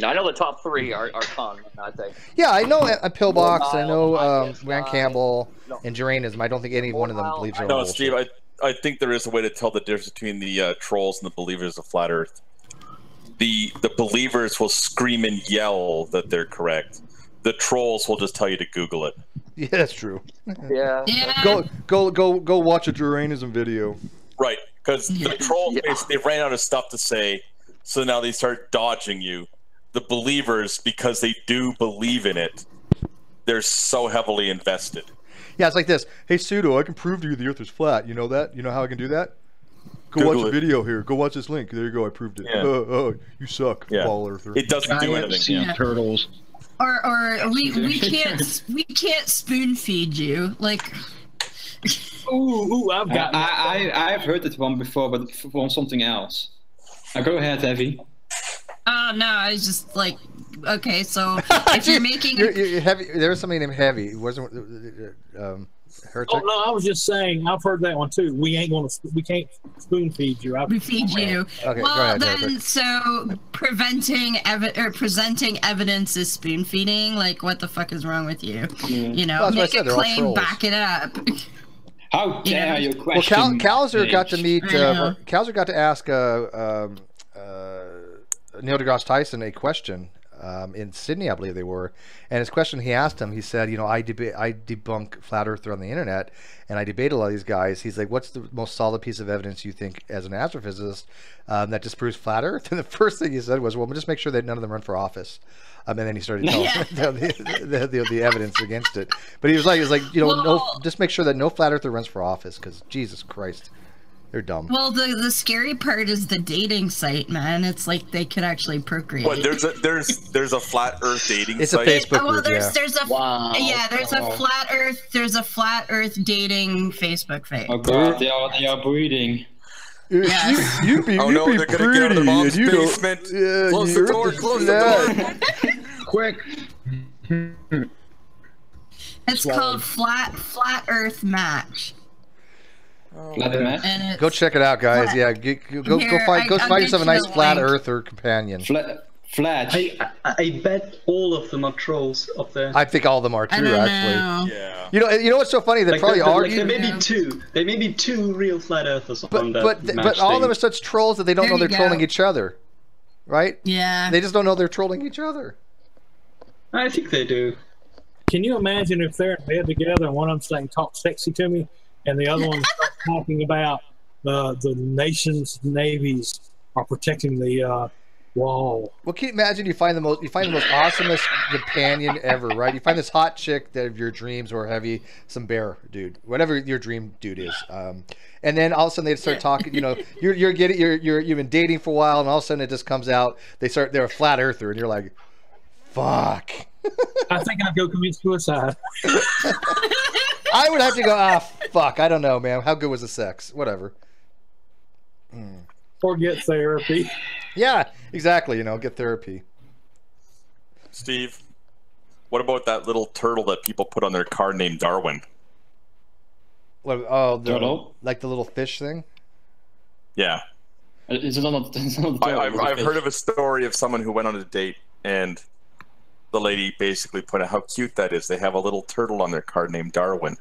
I know the top three are fun, I think. Yeah, I know a Pillbox. I know Rand Campbell and Geranium. I don't think any one of them believes their own bullshit. Steve, I think there is a way to tell the difference between the trolls and the believers of flat Earth. The believers will scream and yell that they're correct. The trolls will just tell you to Google it. Yeah, that's true. Yeah. Go watch a Geranium video. Right, because the trolls they ran out of stuff to say, so now they start dodging you. The believers, because they do believe in it, they're so heavily invested. Yeah, it's like this. Hey, Pseudo, I can prove to you the Earth is flat. You know that? You know how I can do that? Go Google watch a video here. Go watch this link. There you go. I proved it. Yeah. Oh, you suck, ball Earther. It doesn't do anything. Sea turtles. Or we can't spoon feed you like. Ooh, I've heard that one before, but from something else. Go ahead, Heavy. Oh no, I was just like, okay, so if you're making you're Heavy, there was somebody named Heavy. Wasn't Heretic? Oh no, I was just saying I've heard that one too. We can't spoon feed you. We feed you. Okay, well, go ahead, then, so presenting evidence is spoon feeding. Like, what the fuck is wrong with you? You know, Well, make a claim, back it up. How dare you question? Well, Calzer got to meet. I know. Calzer got to ask Neil deGrasse Tyson a question in Sydney, I believe they were, and his question he asked him, he said, you know, I debunk flat earther on the internet, and I debate a lot of these guys. He's like, what's the most solid piece of evidence you think as an astrophysicist that disproves flat earth? And the first thing he said was, well, just make sure that none of them run for office. And then he started telling the evidence against it. But he was like, you know, just make sure that no flat earther runs for office, because Jesus Christ. They're dumb. Well, the scary part is the dating site, man. It's like they could actually procreate. What, there's a flat Earth dating it's site? It's a Facebook group, there's a flat Earth dating Facebook page. Oh god, they are breeding. Yes. You be they're gonna get out of the mom's basement. Close the door, close the door. Quick. It's called Flat Earth Match. Go check it out, guys. Yeah, go find yourself a nice flat earther companion. Flat. I bet all of them are trolls up there. I think all of them are too, actually. Yeah. You know what's so funny? They probably argue. There may be two. There may be two real flat earthers on that. But all of them are such trolls that they don't know they're trolling each other, right? Yeah. They just don't know they're trolling each other. I think they do. Can you imagine if they're in bed together and one of them saying "talk sexy to me" and the other one talking about the nation's navies are protecting the wall? Well, can you imagine you find the most awesomest companion ever, right? You find this hot chick that of your dreams, or Heavy, some bear dude, whatever your dream dude is, and then all of a sudden they start talking. You know, you've been dating for a while, and all of a sudden it just comes out they're a flat earther, and you're like, fuck. I think I'd go commit suicide. I would have to go, fuck, I don't know, man. How good was the sex? Whatever. Or get therapy. Yeah, exactly. You know, get therapy. Steve, what about that little turtle that people put on their car named Darwin? What? Turtle? Like the little fish thing? Yeah. Is it not I've heard of a story of someone who went on a date, and the lady basically put out how cute that is. They have a little turtle on their car named Darwin.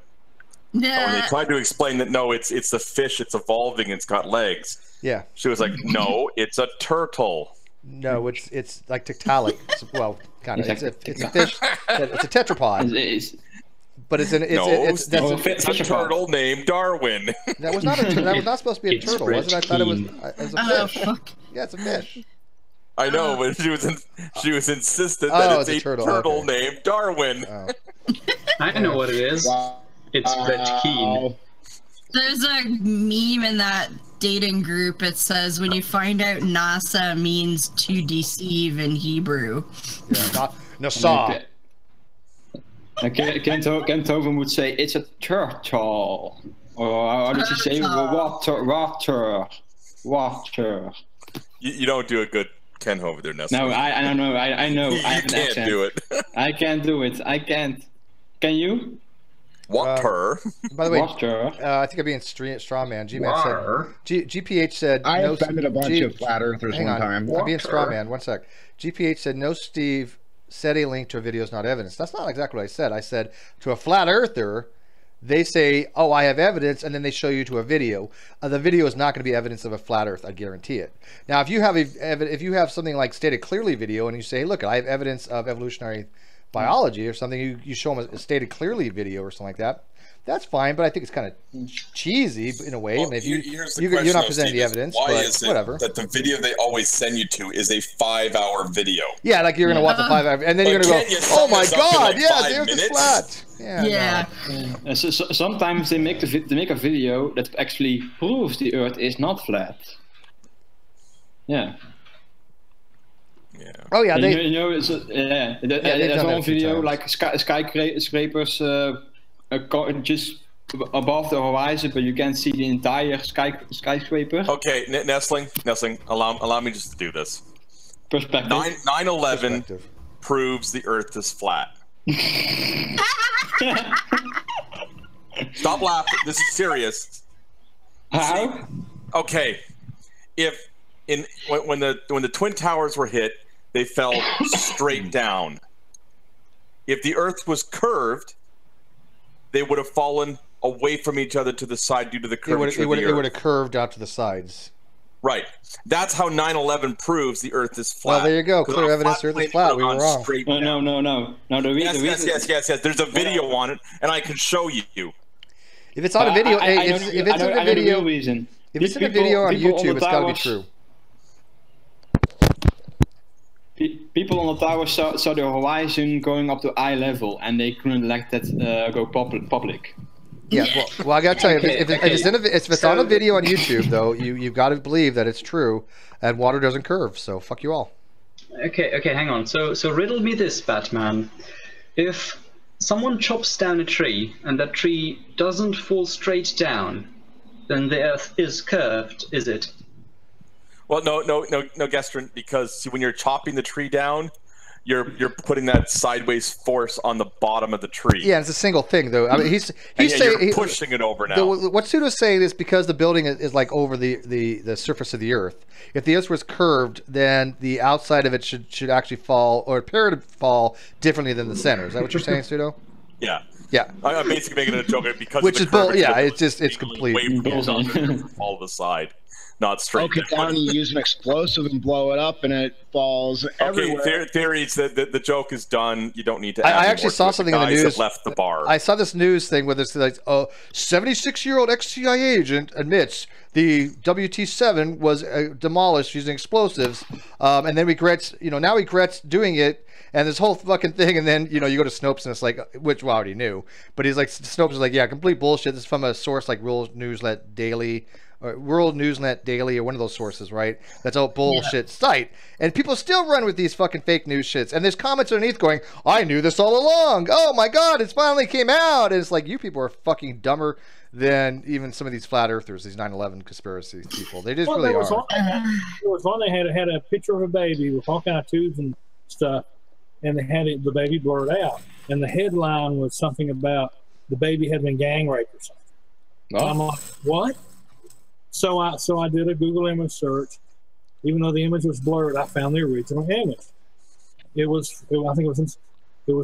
Yeah. And they tried to explain that no, it's the fish, it's evolving, it's got legs. Yeah. She was like, no, it's a turtle. No, it's like Tiktaalik. Well, kind of. It's a fish. It's a tetrapod. But it's a turtle named Darwin. That was not supposed to be a turtle, was it? I thought it was a fish. Fuck. Yeah, it's a fish. I know, but she was insistent that it's a turtle named Darwin. Oh. I know what it is. Wow. It's Reg Keen. There's a meme in that dating group. It says when you find out NASA means to deceive in Hebrew. Yeah, NASA. Kent Hovind would say it's a turtle. Or how did you say water? You don't do a good Ken Hovind there, Nestle. No, I don't know. I know. You I have an can't accent. do it. I can't do it. I can't. Can you? Water. By the way, Water. I think I'm being strawman. G-Man said. GPH said. I no, offended a bunch of flat earthers hang one on. time. I'm being strawman. One sec. GPH said no. Steve said a link to a video is not evidence. That's not exactly what I said. I said to a flat earther, they say, "Oh, I have evidence," and then they show you to a video. The video is not going to be evidence of a flat Earth. I guarantee it. Now, if you have something like stated clearly video, and you say, "Look, I have evidence of evolutionary biology," or something, you show them a stated clearly video or something like that. That's fine, but I think it's kind of cheesy in a way. Well, I mean, if you're not presenting the evidence, why but is it whatever. that the video they always send you to is a 5-hour video? Yeah, like you're gonna watch the 5 hour, and then you're gonna go, "Oh my God, yeah, the Earth is flat." Yeah. So sometimes they make a video that actually proves the Earth is not flat. Yeah. Oh yeah, There's one video like skyscrapers just above the horizon, but you can't see the entire skyscraper. Okay, Nestling, allow me just to do this. Perspective. 9/11 proves the Earth is flat. Stop laughing. This is serious. How? See, okay, when the Twin Towers were hit, they fell straight down. If the Earth was curved, they would have fallen away from each other to the side due to the curvature of the Earth. It would have curved out to the sides. Right. That's how 9/11 proves the Earth is flat. Well, there you go. Clear evidence the Earth is flat. We were wrong. No. Yes. There's a video on it, and I can show you. If it's on a video, if it's in a video, if it's in a video on YouTube, it's got to be true. People on the tower saw the horizon going up to eye level, and they couldn't let that go public. Yeah, well, I gotta tell you, if it's on a video on YouTube, though, you've got to believe that it's true, and water doesn't curve. So fuck you all. Okay, hang on. So riddle me this, Batman. If someone chops down a tree and that tree doesn't fall straight down, then the Earth is curved, is it? Well, no, Gestrin, because see, when you're chopping the tree down, you're putting that sideways force on the bottom of the tree. Yeah, it's a single thing, though. I mean, he's saying you're pushing it over now. What Pseudo's saying is because the building is like over the surface of the Earth. If the Earth was curved, then the outside of it should actually fall or appear to fall differently than the center. Is that what you're saying, Pseudo? Yeah. Yeah. I'm basically making it a joke because which of the is yeah, it's complete. Fall to the side. Not straight. Okay, down you use an explosive and blow it up, and it falls everywhere. Okay, theories that the joke is done. You don't need to. I actually saw something in the news. That left the bar. I saw this news thing where this like, 76-year-old ex-CIA agent admits the WT-7 was demolished using explosives, and then regrets. Now regrets doing it. And this whole fucking thing, and then you go to Snopes, and it's like, which we already knew, but he's like, Snopes is like, yeah, complete bullshit. This is from a source like World Newsnet Daily, or one of those sources, right? That's a bullshit site, and people still run with these fucking fake news shits. And there's comments underneath going, "I knew this all along. Oh my god, it finally came out." And it's like, you people are fucking dumber than even some of these flat earthers, these 9/11 conspiracy people. They just really are. There was one they had a picture of a baby with all kind of tubes and stuff. And they had the baby blurred out, and the headline was something about the baby had been gang raped or something. Oh. I'm like, what? So I did a Google image search. Even though the image was blurred, I found the original image. It was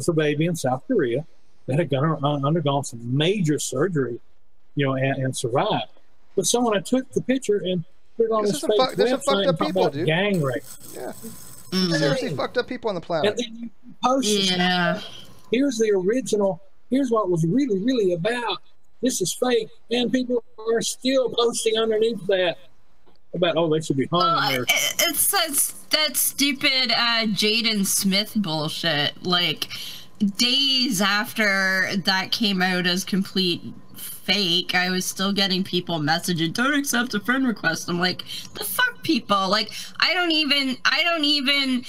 a baby in South Korea that had undergone some major surgery, and survived. But someone had took the picture and put it on his Facebook there's some fucked up people, dude. Gang rape. Yeah. Seriously fucked up people on the planet. And then you post here's the original. Here's what was really, really about. This is fake, and people are still posting underneath that. about, oh, they should be hung. Well, it's that stupid Jaden Smith bullshit. Like, days after that came out as complete fake, I was still getting people messaging, don't accept a friend request. I'm like, the fuck, people? Like, I don't even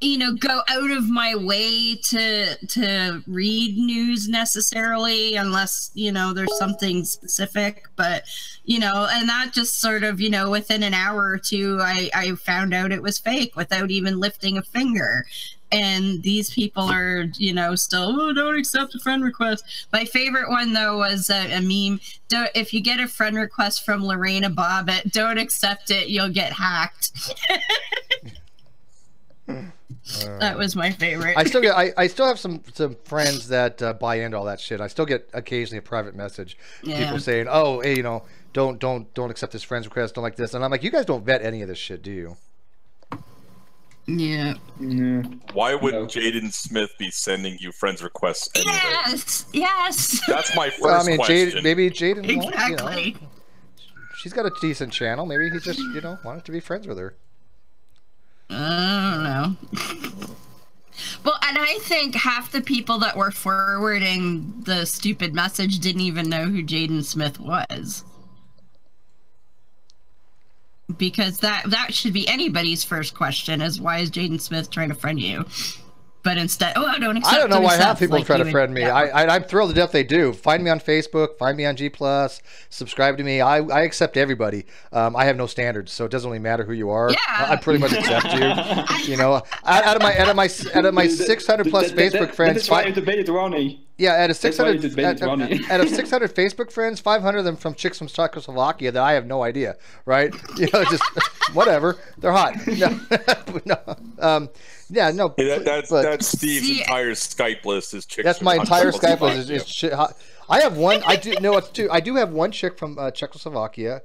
you know, go out of my way to read news necessarily, unless, you know, there's something specific. But, you know, and that just sort of, you know, within an hour or two, I found out it was fake without even lifting a finger. And these people are, you know, still, oh, don't accept a friend request. My favorite one, though, was a meme. If you get a friend request from Lorena Bobbitt, don't accept it. You'll get hacked. That was my favorite. I still have some friends that buy into all that shit. I still get occasionally a private message, people saying, "Oh, hey, you know, don't accept this friend's request, don't like this," and I'm like, you guys don't vet any of this shit, do you? Yeah. Why would Jaden Smith be sending you friends requests anyway? Yes. That's my first Well, I mean, question. maybe Jaden, exactly. You know, she's got a decent channel. Maybe he just, you know, wanted to be friends with her. I don't know. Well, and I think half the people that were forwarding the stupid message didn't even know who Jaden Smith was. Because that should be anybody's first question, is why is Jaden Smith trying to friend you? But instead, oh, I don't accept. I don't know why half people like try to friend me. I'm thrilled to death they do. Find me on Facebook. Find me on G+. Subscribe to me. I accept everybody. I have no standards, so it doesn't really matter who you are. Yeah. I pretty much accept you. You know, out of my 600 plus Facebook friends, that's why you debated Ronnie. Yeah, out of 600 Ronnie. out of 600 Facebook friends, 500 of them from chicks from Czechoslovakia that I have no idea, right? You know, just whatever. They're hot. No. Yeah, no. Hey, that's Steve's entire Skype list is chicks. That's my entire Skype list is shit hot. I have one. I do have one chick from Czechoslovakia,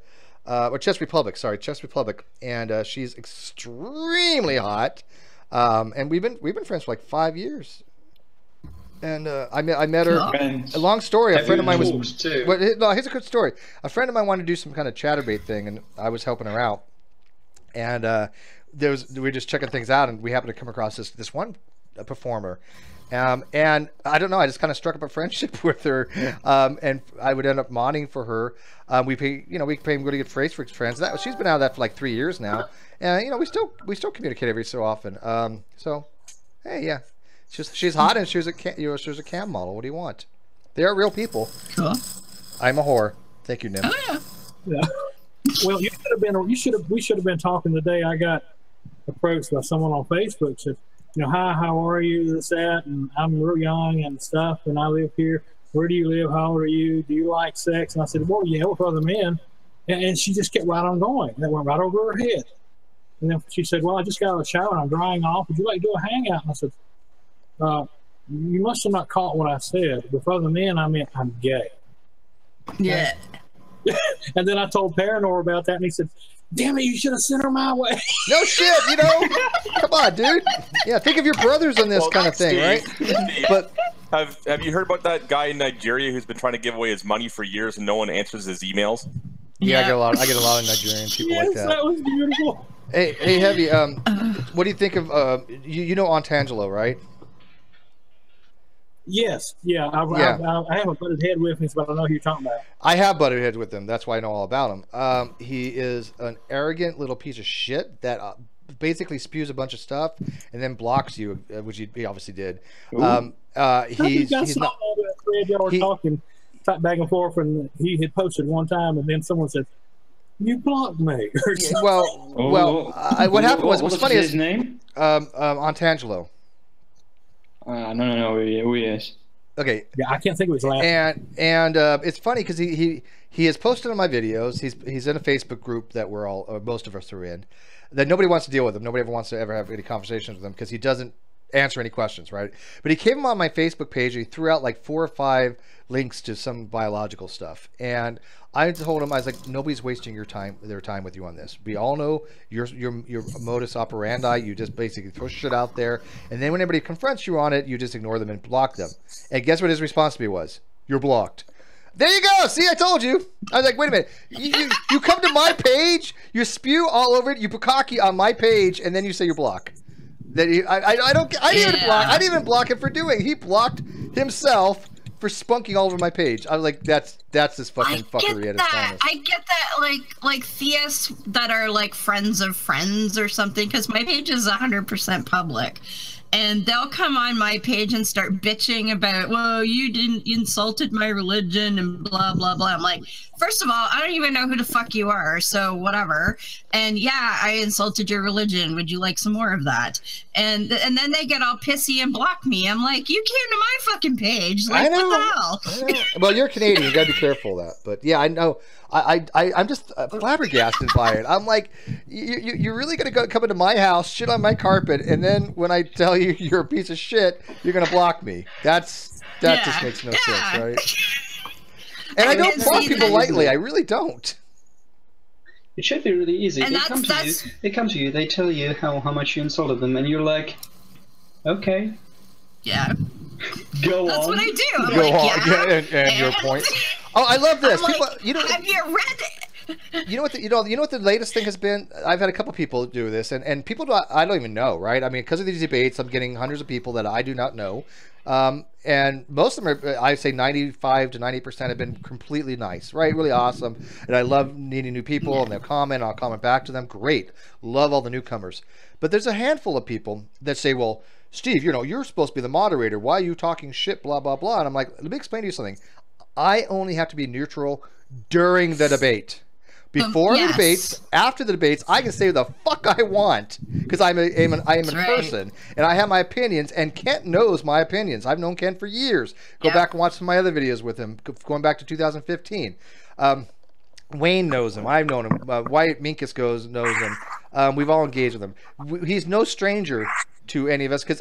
or Czech Republic. Sorry, Czech Republic, and she's extremely hot. And we've been friends for like 5 years. And I met her. A long story. A friend of mine was. No, here's a good story. A friend of mine wanted to do some kind of chatterbait thing, and I was helping her out. And we were just checking things out, and we happened to come across this one performer. And I don't know, I just kind of struck up a friendship with her, and I would end up modding for her. We pay really good Facebook friends. She's been out of that for like 3 years now, and you know we still communicate every so often. So hey, yeah, she's hot, and she was a cam model. What do you want? They are real people. Cool. I'm a whore. Thank you, Nim. Oh, yeah. Well, we should have been talking the day I got approached by someone on Facebook. Said, you know, hi, how are you? This, that, and I'm real young and stuff, and I live here. Where do you live? How old are you? Do you like sex? And I said, well, yeah, with other men. And she just kept right on going. That went right over her head. And then she said, well, I just got out of the shower and I'm drying off. Would you like to do a hangout? And I said, you must have not caught what I said. With other men, I meant I'm gay. Yeah. And then I told Paranor about that, and he said, damn it, you should have sent her my way. No shit, you know? Come on, dude. Yeah, think of your brothers on this kind of thing, right? Steve, but have you heard about that guy in Nigeria who's been trying to give away his money for years and no one answers his emails? Yeah, I get a lot of Nigerian people like that. That was beautiful. Hey, Heavy, what do you think of you know Antangelo, right? Yes, yeah. I haven't butted head with him, but I know who you're talking about. I have butted heads with him. That's why I know all about him. He is an arrogant little piece of shit that basically spews a bunch of stuff and then blocks you, which he obviously did. He's not. Y'all were talking back and forth, and he had posted one time, and then someone said, "You blocked me." What happened was funny. His name? Antangelo. No, who he is. Okay. Yeah, I can't think of his last name. And it's funny because he has posted on my videos. He's in a Facebook group that we're all, or most of us are in, that nobody wants to deal with him. Nobody ever wants to ever have any conversations with him because he doesn't answer any questions, right? But he came on my Facebook page and he threw out like 4 or 5 links to some biological stuff. And I told him, I was like, nobody's wasting their time with you on this. We all know your modus operandi. You just basically throw shit out there, and then when anybody confronts you on it, you just ignore them and block them. And guess what his response to me was? You're blocked. There you go. See, I told you. I was like, wait a minute. You come to my page, you spew all over it, you bukkake on my page, and then you say you block. That I didn't even block him for doing. He blocked himself for spunking all over my page. I was like, that's this fucking fuckery at its finest. I get that, like theists that are like friends of friends or something, because my page is 100% public. And they'll come on my page and start bitching about, well, you insulted my religion and blah, blah, blah. I'm like, first of all, I don't even know who the fuck you are, so whatever. And yeah, I insulted your religion. Would you like some more of that? And then they get all pissy and block me. I'm like, you came to my fucking page. Like, what the hell? I know. Well, you're Canadian. You gotta be careful of that. But yeah, I know. I'm just flabbergasted by it. I'm like, you're really gonna come into my house, shit on my carpet, and then when I tell you you're a piece of shit, you're gonna block me. That just makes no sense, right? And I don't block people lightly. I really don't. It should be really easy. And they come to you. They tell you how much you insulted them, and you're like, okay. Yeah. Go on. That's what I do. I'm Go like, on. yeah. And your point. Oh, I love this. I'm People, like, you know, have you read it? You know what the latest thing has been? I've had a couple people do this, and people I don't even know, right? I mean, because of these debates, I'm getting hundreds of people that I do not know, and most of them are, I say 95 to 90% have been completely nice, right? Really awesome, and I love meeting new people, and they'll comment, I'll comment back to them. Great, love all the newcomers, but there's a handful of people that say, well, Steve, you're supposed to be the moderator. Why are you talking shit, blah, blah, blah? And I'm like, let me explain to you something. I only have to be neutral during the debate. Before the debates, after the debates, I can say the fuck I want because I am a person and I have my opinions. And Kent knows my opinions. I've known Kent for years. Go back and watch some of my other videos with him, going back to 2015. Wayne knows him. I've known him. Wyatt Minkus knows him. We've all engaged with him. He's no stranger to any of us because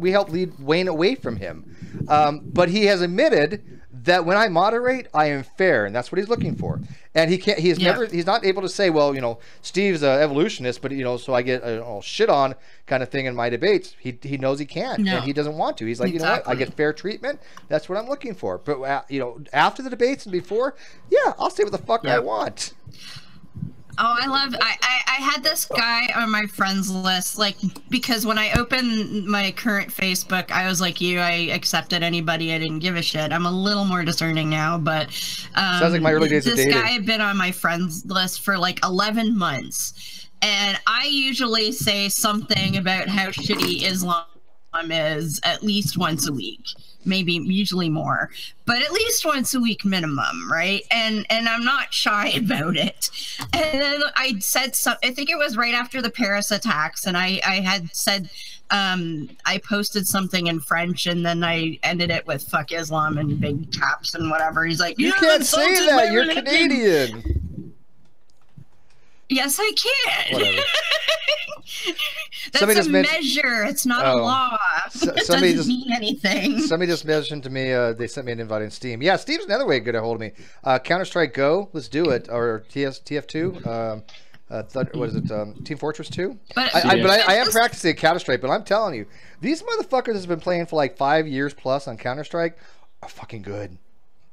we helped lead Wayne away from him. But he has admitted that when I moderate, I am fair, and that's what he's looking for. And he can't. He's not able to say, well, Steve's an evolutionist, but so I get shit on kind of thing in my debates. He knows he can't, and he doesn't want to. He's like, you know what? I get fair treatment. That's what I'm looking for. But after the debates and before, I'll say what the fuck I want. Oh, I had this guy on my friends list, because when I opened my current Facebook, I was like you, I accepted anybody, I didn't give a shit. I'm a little more discerning now, but sounds like my early days of dating. This guy had been on my friends list for 11 months, and I usually say something about how shitty Islam is at least once a week. Maybe usually more, but at least once a week minimum, right? And I'm not shy about it. And then I said I think it was right after the Paris attacks, and I had said I posted something in French, and then I ended it with "fuck Islam" and big caps and whatever. He's like, you can't say that. You're Canadian. Yes, I can. Whatever. That's a measure. It's not a law. It doesn't mean anything. Somebody just mentioned to me, they sent me an invite in Steam. Yeah, Steam's another way to get a hold of me. Counter-Strike Go, let's do it. Or TF2. What is it? Team Fortress 2? But I am practicing Counter-Strike, but I'm telling you, these motherfuckers that's been playing for 5 years plus on Counter-Strike are fucking good.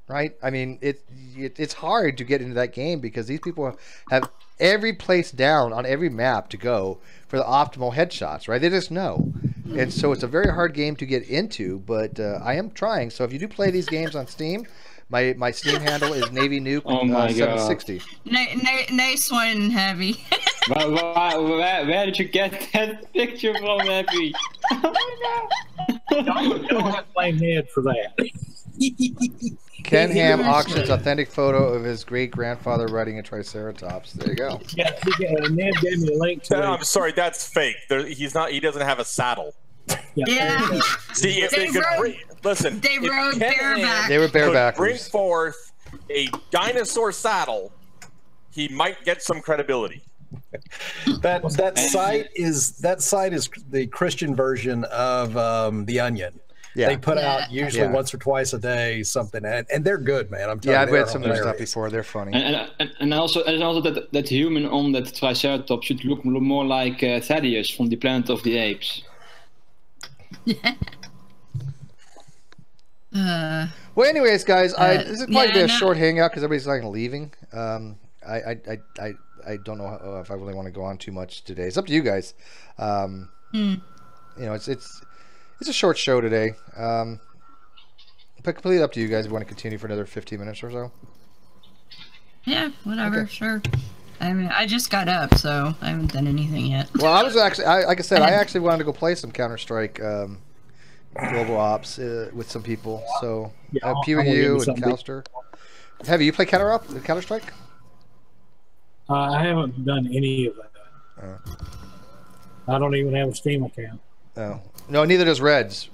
Right? I mean, it's hard to get into that game because these people have every place down on every map to go for the optimal headshots, right? They just know. And so it's a very hard game to get into, but I am trying. So if you do play these games on Steam, my Steam handle is Navy Nuke 760. Nice one, Heavy. Where did you get that picture from, Heavy? Don't have to blame Ned for that. Ken Ham auctions authentic photo of his great-grandfather riding a Triceratops. There you go. Yeah, Ned gave me a link to it. I'm sorry, that's fake. He doesn't have a saddle. Yeah. See, if they could listen, they rode bareback. They were barebackers. Bring forth a dinosaur saddle, he might get some credibility. That site is the Christian version of The Onion. Yeah. They put out usually once or twice a day something, and they're good, man. I'm telling you. I've read some of their stuff before. They're funny. And also that human on that Triceratops should look more like Thaddeus from the Planet of the Apes. Well, anyways, guys, this is probably yeah, be a no. short hangout because everybody's like leaving. I don't know if I really want to go on too much today. It's up to you guys. You know, it's a short show today. But completely up to you guys if you want to continue for another 15 minutes or so. Yeah, whatever, Okay. sure. I mean, I just got up, so I haven't done anything yet. Well, I was actually, like I said, I actually wanted to go play some Counter-Strike Global Ops with some people. So, Pew and you and Calster. Have you played Counter-Strike? I haven't done any of that. I don't even have a Steam account. Oh. No, neither does Reds.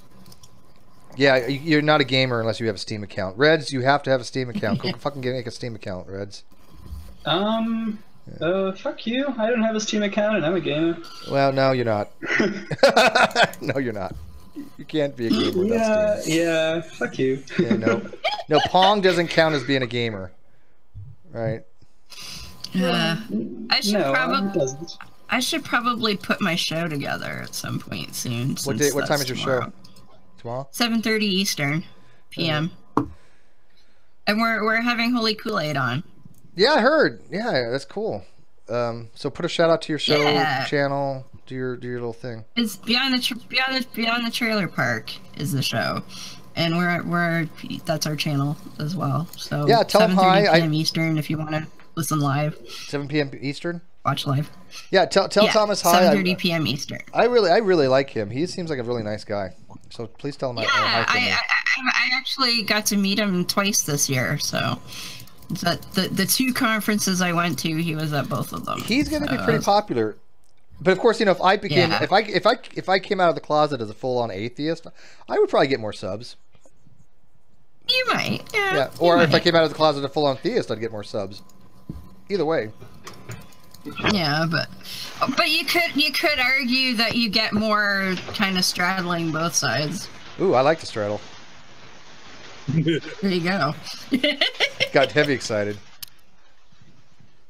Yeah, you're not a gamer unless you have a Steam account. Reds, you have to have a Steam account. Go fucking make a Steam account, Reds. Fuck you. I don't have a Steam account and I'm a gamer. Well, no, you're not. No, you're not. You can't be a gamer without Steam. Yeah, fuck you. Yeah, no, Pong doesn't count as being a gamer. Right? I should probably put my show together at some point soon. What time is your show? Tomorrow? 7:30 Eastern PM. And we're having Holy Kool-Aid on. Yeah, I heard. Yeah, that's cool. So put a shout out to your show channel. Do your little thing. It's Beyond the Trailer Park is the show, and we're that's our channel as well. So yeah, tell them hi. 7:30 PM Eastern if you want to listen live. 7 p.m. Eastern. Watch live. Yeah, tell Thomas hi. 7:30 p.m. Eastern. I really like him. He seems like a really nice guy. So please tell him hi. I actually got to meet him twice this year. So the two conferences I went to, he was at both of them. He's going to be pretty popular. But of course, you know, if I became if I came out of the closet as a full-on atheist, I would probably get more subs. You might. Yeah. Or if I came out of the closet as a full-on theist, I'd get more subs. Either way. Yeah, but you could argue that you get more kind of straddling both sides. Ooh, I like to straddle. There you go. Got heavy excited.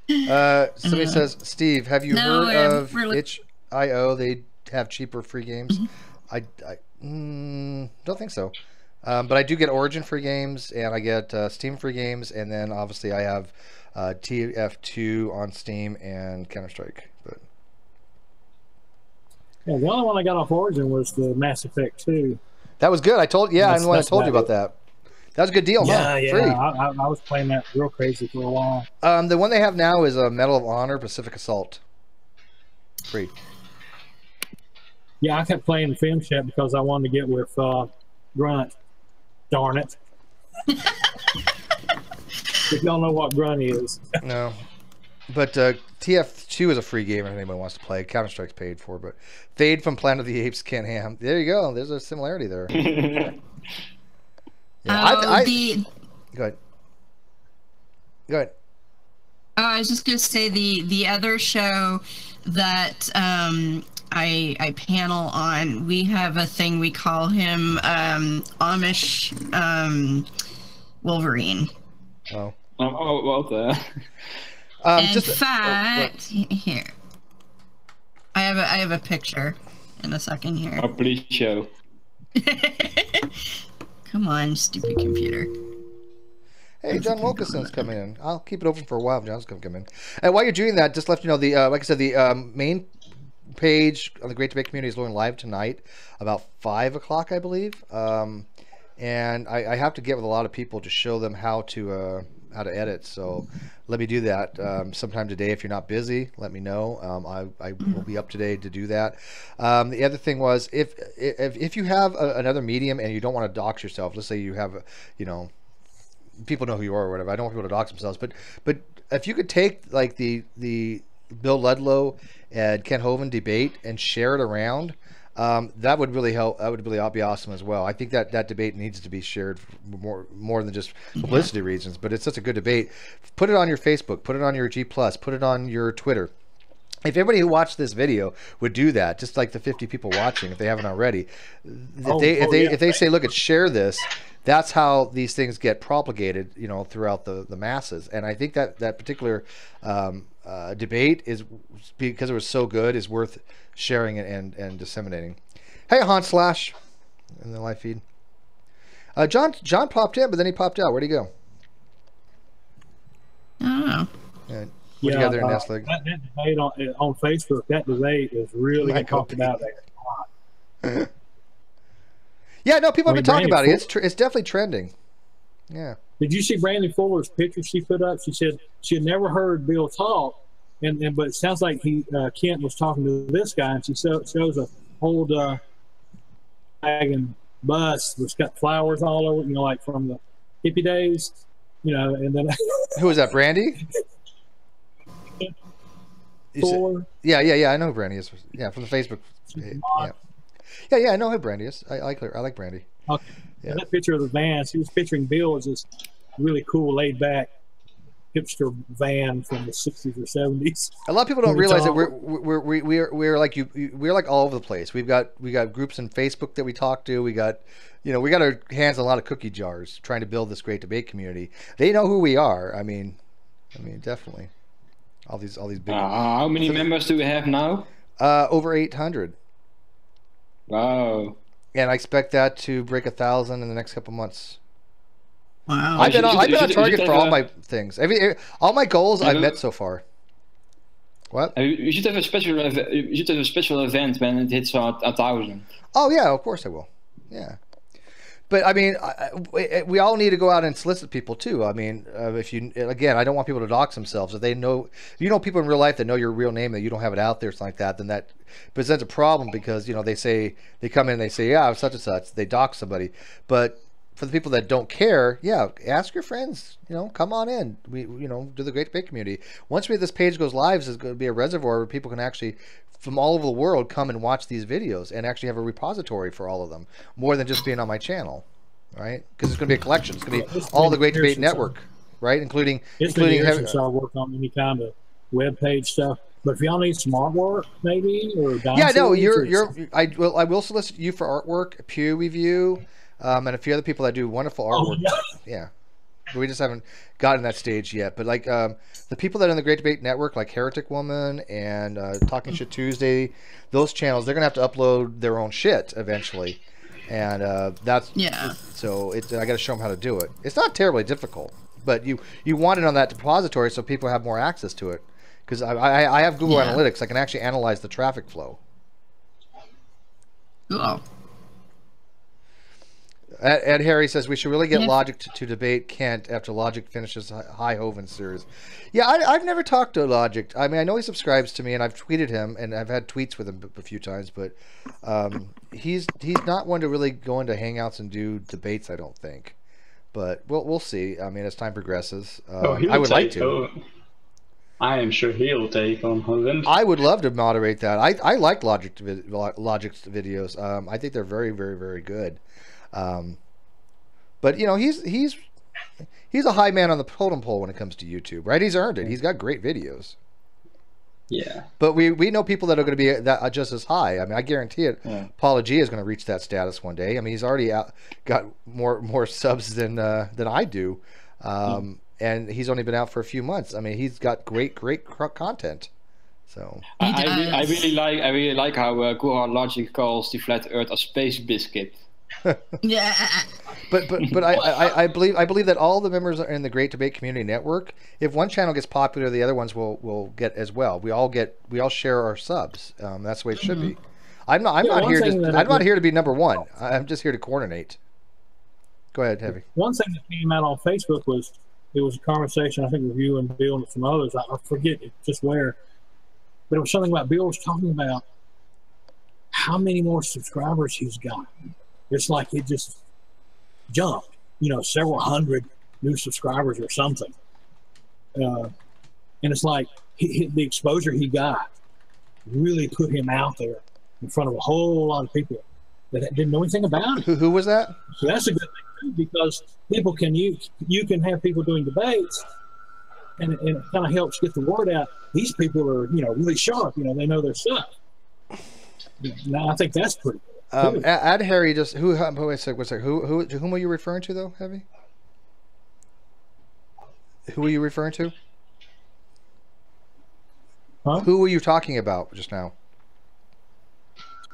Somebody says, Steve, have you heard of itch.io? They have cheaper free games. I don't think so. But I do get Origin free games, and I get Steam free games, and then obviously I have TF2 on Steam and Counter-Strike. But yeah, the only one I got off Origin was the Mass Effect 2. That was good. I told you about that. That was a good deal. Yeah, huh? yeah. Free. I was playing that real crazy for a while. The one they have now is a Medal of Honor Pacific Assault. Free. Yeah, I kept playing Film Chat because I wanted to get with Grunt. Darn it. If y'all know what Grunt is. No. But TF2 is a free game if anybody wants to play. Counter-Strike's paid for, but Fade from Planet of the Apes, Ken Ham. There you go. There's a similarity there. Yeah, Go ahead. Go ahead. I was just gonna say the other show that I panel on. We have a thing we call him Amish Wolverine. Oh. What the? In fact, here I have a picture in a second here. Oh, please show. Come on, stupid computer. Hey, John Wilkinson's coming in. I'll keep it open for a while. John's going to come in. And while you're doing that, just let you know, like I said, the main page on the Great Debate Community is going live tonight about 5 o'clock, I believe. And I have to get with a lot of people to show them how to edit. So let me do that sometime today. If you're not busy, let me know. I will be up today to do that. The other thing was if you have another medium and you don't want to dox yourself, let's say you have, people know who you are or whatever. I don't want people to dox themselves, but if you could take like the Bill Ludlow and Ken Hovind debate and share it around, that would really help. That would really be awesome as well. I think that debate needs to be shared for more than just publicity reasons. But it's such a good debate. Put it on your Facebook. Put it on your G+. Put it on your Twitter. If everybody who watched this video would do that, just like the 50 people watching, if they haven't already, if they say, look, share this, that's how these things get propagated, throughout the masses. And I think that particular debate is, because it was so good, is worth sharing and disseminating. Hey, Han Slash in the live feed. John popped in, but then he popped out. Where'd he go? I don't know. Yeah. What do you got there, Nestleg? That debate on Facebook, that debate is really getting talked about there. Yeah, no, people have been talking about it. It's definitely trending. Yeah. Did you see Brandon Fuller's picture she put up? She said she had never heard Bill talk, but it sounds like Kent was talking to this guy, and she shows a old wagon bus that's got flowers all over, like from the hippie days, and then who was that, Brandy? Fuller? Yeah, I know who Brandy is. Yeah, from the Facebook. Yeah, I know who Brandy is. I like her. I like Brandy. Okay. Yeah. That picture of the van, she was picturing Bill as this really cool, laid-back hipster van from the 60s or 70s. A lot of people don't realize that we're like we're like all over the place. We got groups in Facebook that we talk to. We got our hands on a lot of cookie jars trying to build this great debate community. They know who we are. I mean, definitely. All these big. How many members do we have now? Over 800. Wow. And I expect that to break 1,000 in the next couple months. Wow. I've been on target for all my things. All my goals I've met so far. What? You should have a special. You should have a special event when it hits 1,000. Oh yeah, of course I will. Yeah. But I mean, we all need to go out and solicit people too. I mean, I don't want people to dox themselves. If people in real life that know your real name, that you don't have it out there, something like that, then that presents a problem because they come in and they say, yeah, I'm such and such. They dox somebody. But for the people that don't care, yeah, ask your friends. Come on in. We do the Great Debate community. Once this page goes live, there's going to be a reservoir where people can actually, from all over the world, come and watch these videos and actually have a repository for all of them, more than just being on my channel, right? Because it's going to be a collection. It's going to be all the Great Debate Network, right? Including since I work on any kind of web page stuff. But if y'all need some artwork, maybe or I will solicit you for artwork, peer review, and a few other people that do wonderful artwork. Yeah. We just haven't gotten that stage yet. But like the people that are in the Great Debate Network, like Heretic Woman and Talking Shit Tuesday, those channels, they're going to have to upload their own shit eventually. And that's... Yeah. So I got to show them how to do it. It's not terribly difficult. But you want it on that depository so people have more access to it. Because I have Google Analytics. I can actually analyze the traffic flow. Oh. Ed Harry says we should really get Logic to debate Kent after Logic finishes High Hoven series. Yeah, I've never talked to Logic. I mean, I know he subscribes to me, and I've tweeted him, and I've had tweets with him a few times, but he's not one to really go into Hangouts and do debates, I don't think. But we'll see. I mean, as time progresses, I would like to. I am sure he'll take on Hoven. I would love to moderate that. I like Logic's videos. I think they're very, very, very good. But he's a high man on the totem pole when it comes to YouTube, right? He's earned it. He's got great videos. Yeah. But we know people that are going to be just as high. I mean, I guarantee it. Yeah. Paula G is going to reach that status one day. I mean, he's already got more subs than I do, and he's only been out for a few months. I mean, he's got great content. So I really like how Gurard Logic calls the flat Earth a space biscuit. Yeah. But I believe that all the members are in the Great Debate Community Network. If one channel gets popular, the other ones will get as well. We all share our subs. That's the way it should be. I'm not here to be number one. I'm just here to coordinate. Go ahead, Heavy. One thing that came out on Facebook was a conversation, I think, with you and Bill and some others. I forget just where, but it was something about Bill was talking about how many more subscribers he's got. It's like it just jumped, several hundred new subscribers or something. And it's like the exposure he got really put him out there in front of a whole lot of people that didn't know anything about it. Who was that? So that's a good thing, too, because people you can have people doing debates, and it kind of helps get the word out. These people are, really sharp. They know their stuff. Now, I think that's pretty good. Add Harry just who whom are you referring to though, Heavy? Who are you referring to? Huh? Who were you talking about just now?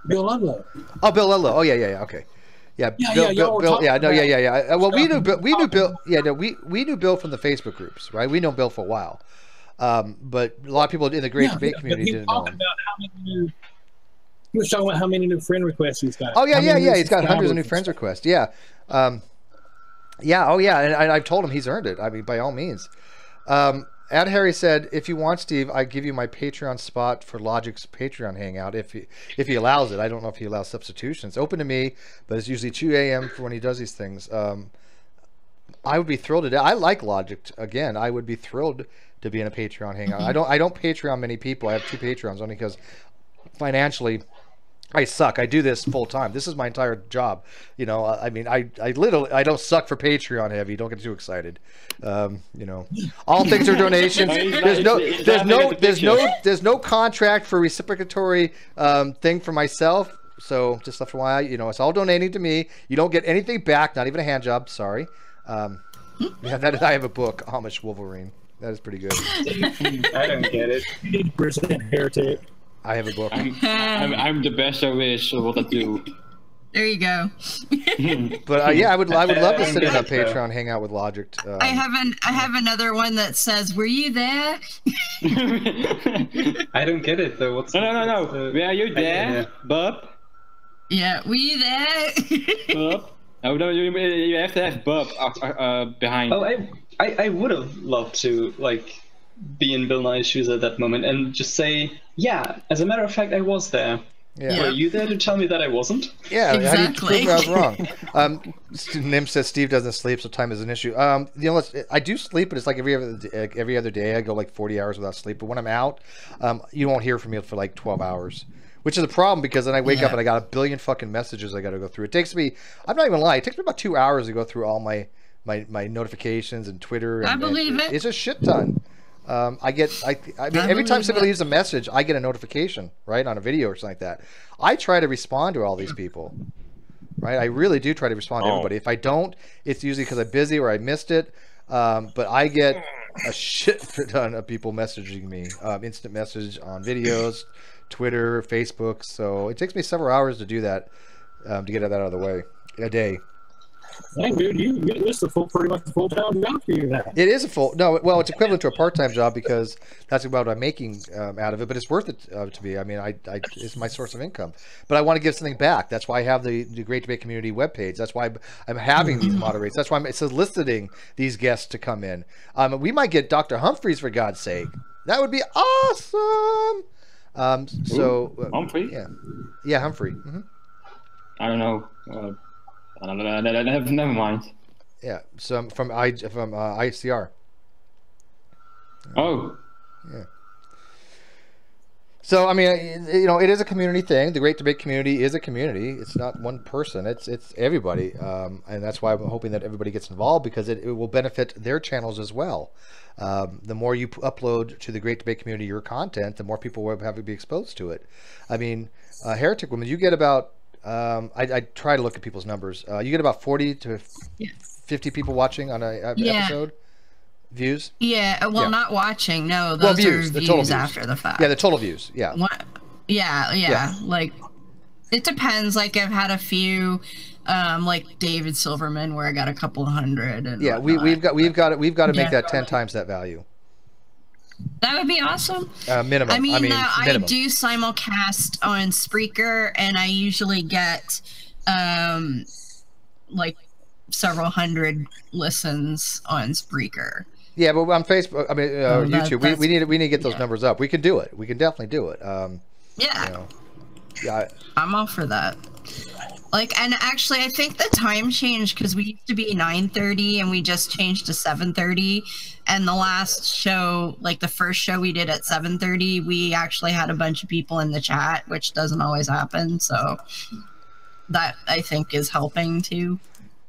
Bill Ludlow. Oh, Bill Ludlow. Oh yeah, okay. Yeah, Yeah, y'all were Bill. talking Yeah, no, about yeah. Well, we knew stuff Bill. Yeah, no, we knew Bill from the Facebook groups, right? We know Bill for a while, but a lot of people in the Great Debate community didn't know him. He was talking about how many new friend requests he's got. Oh yeah, how many new He's got hundreds of new subscribers friends and stuff. requests. Yeah, yeah. Oh yeah, and I've told him he's earned it. I mean, by all means. Ad Harry said, "If you want, Steve, I give you my Patreon spot for Logic's Patreon hangout if he allows it. I don't know if he allows substitutions. Open to me, but it's usually 2 a.m. for when he does these things. I would be thrilled to death. I like Logic. Again, I would be thrilled to be in a Patreon hangout. I don't Patreon many people. I have 2 Patreons only because financially I suck. I do this full time. This is my entire job. You know, I mean, I literally, I don't suck for Patreon heavy. Don't get too excited. You know, all things are donations. There's no contract for reciprocatory thing for myself. So just FYI, you know, it's all donating to me. You don't get anything back, not even a hand job. Sorry. Yeah, I have a book, Amish Wolverine. That is pretty good. I don't get it. 80% heretic. I have a book. I'm the best there is, so what I do. There you go. But yeah, I would love to sit in a Patreon hangout with Logic. I have another one that says, "Were you there?" I don't get it though. What's no. Were you there, Bob? Yeah, were you there? Bob? Oh no, you have to have Bob behind. Oh, I would have loved to like be in Bill Nye's shoes at that moment and just say, yeah, as a matter of fact, I was there. Yeah. Were you there to tell me that I wasn't? Yeah, exactly. I was wrong. Nim says Steve doesn't sleep, so time is an issue. You know, I do sleep, but it's like every other day. I go like 40 hours without sleep. But when I'm out, you won't hear from me for like 12 hours, which is a problem because then I wake up and I got a billion fucking messages I got to go through. It takes me, I'm not even lying, it takes me about 2 hours to go through all my notifications and Twitter. And, I believe it. It's a shit ton. I mean, every time somebody leaves a message, I get a notification, right, on a video or something like that. I try to respond to all these people, right? I really do try to respond to everybody. If I don't, it's usually because I'm busy or I missed it. But I get a shit ton of people messaging me, instant message on videos, Twitter, Facebook. So it takes me several hours to do that, to get that out of the way a day. Dang, dude, this is pretty much a full-time job for you now. It is well, it's equivalent to a part-time job because that's what I'm making out of it, but it's worth it to me. I mean, it's my source of income, but I want to give something back. That's why I have the Great Debate Community webpage. That's why I'm having these moderates. That's why I'm soliciting these guests to come in. We might get Dr. Humphreys, for God's sake. That would be awesome. Humphrey? Yeah, Humphrey. Mm-hmm. I don't know. Never mind. Yeah, so from ICR. Oh. Yeah. So I mean, you know, it is a community thing. The Great Debate community is a community. It's not one person. It's everybody, and that's why I'm hoping that everybody gets involved because it will benefit their channels as well. The more you upload to the Great Debate community your content, the more people will have to be exposed to it. I mean, Heretic Woman, you get about I try to look at people's numbers. You get about 40 to 50 people watching on an episode. Views? Yeah, well, not watching. No, those views, are the total views views after the fact. Yeah, the total views. Yeah. Yeah. Like, it depends. Like, I've had a few, like David Silverman, where I got a couple hundred. And yeah, we've got to make that 10 times that value. That would be awesome. Minimum. I mean, minimum. I do simulcast on Spreaker, and I usually get like several hundred listens on Spreaker. Yeah, but on Facebook, I mean, YouTube, we need to get those numbers up. We can do it. We can definitely do it. Yeah. You know, yeah. I'm all for that. Like, and actually, I think the time changed because we used to be 9:30 and we just changed to 7:30. And the last show, like the first show we did at 7:30, we actually had a bunch of people in the chat, which doesn't always happen. So that I think is helping too.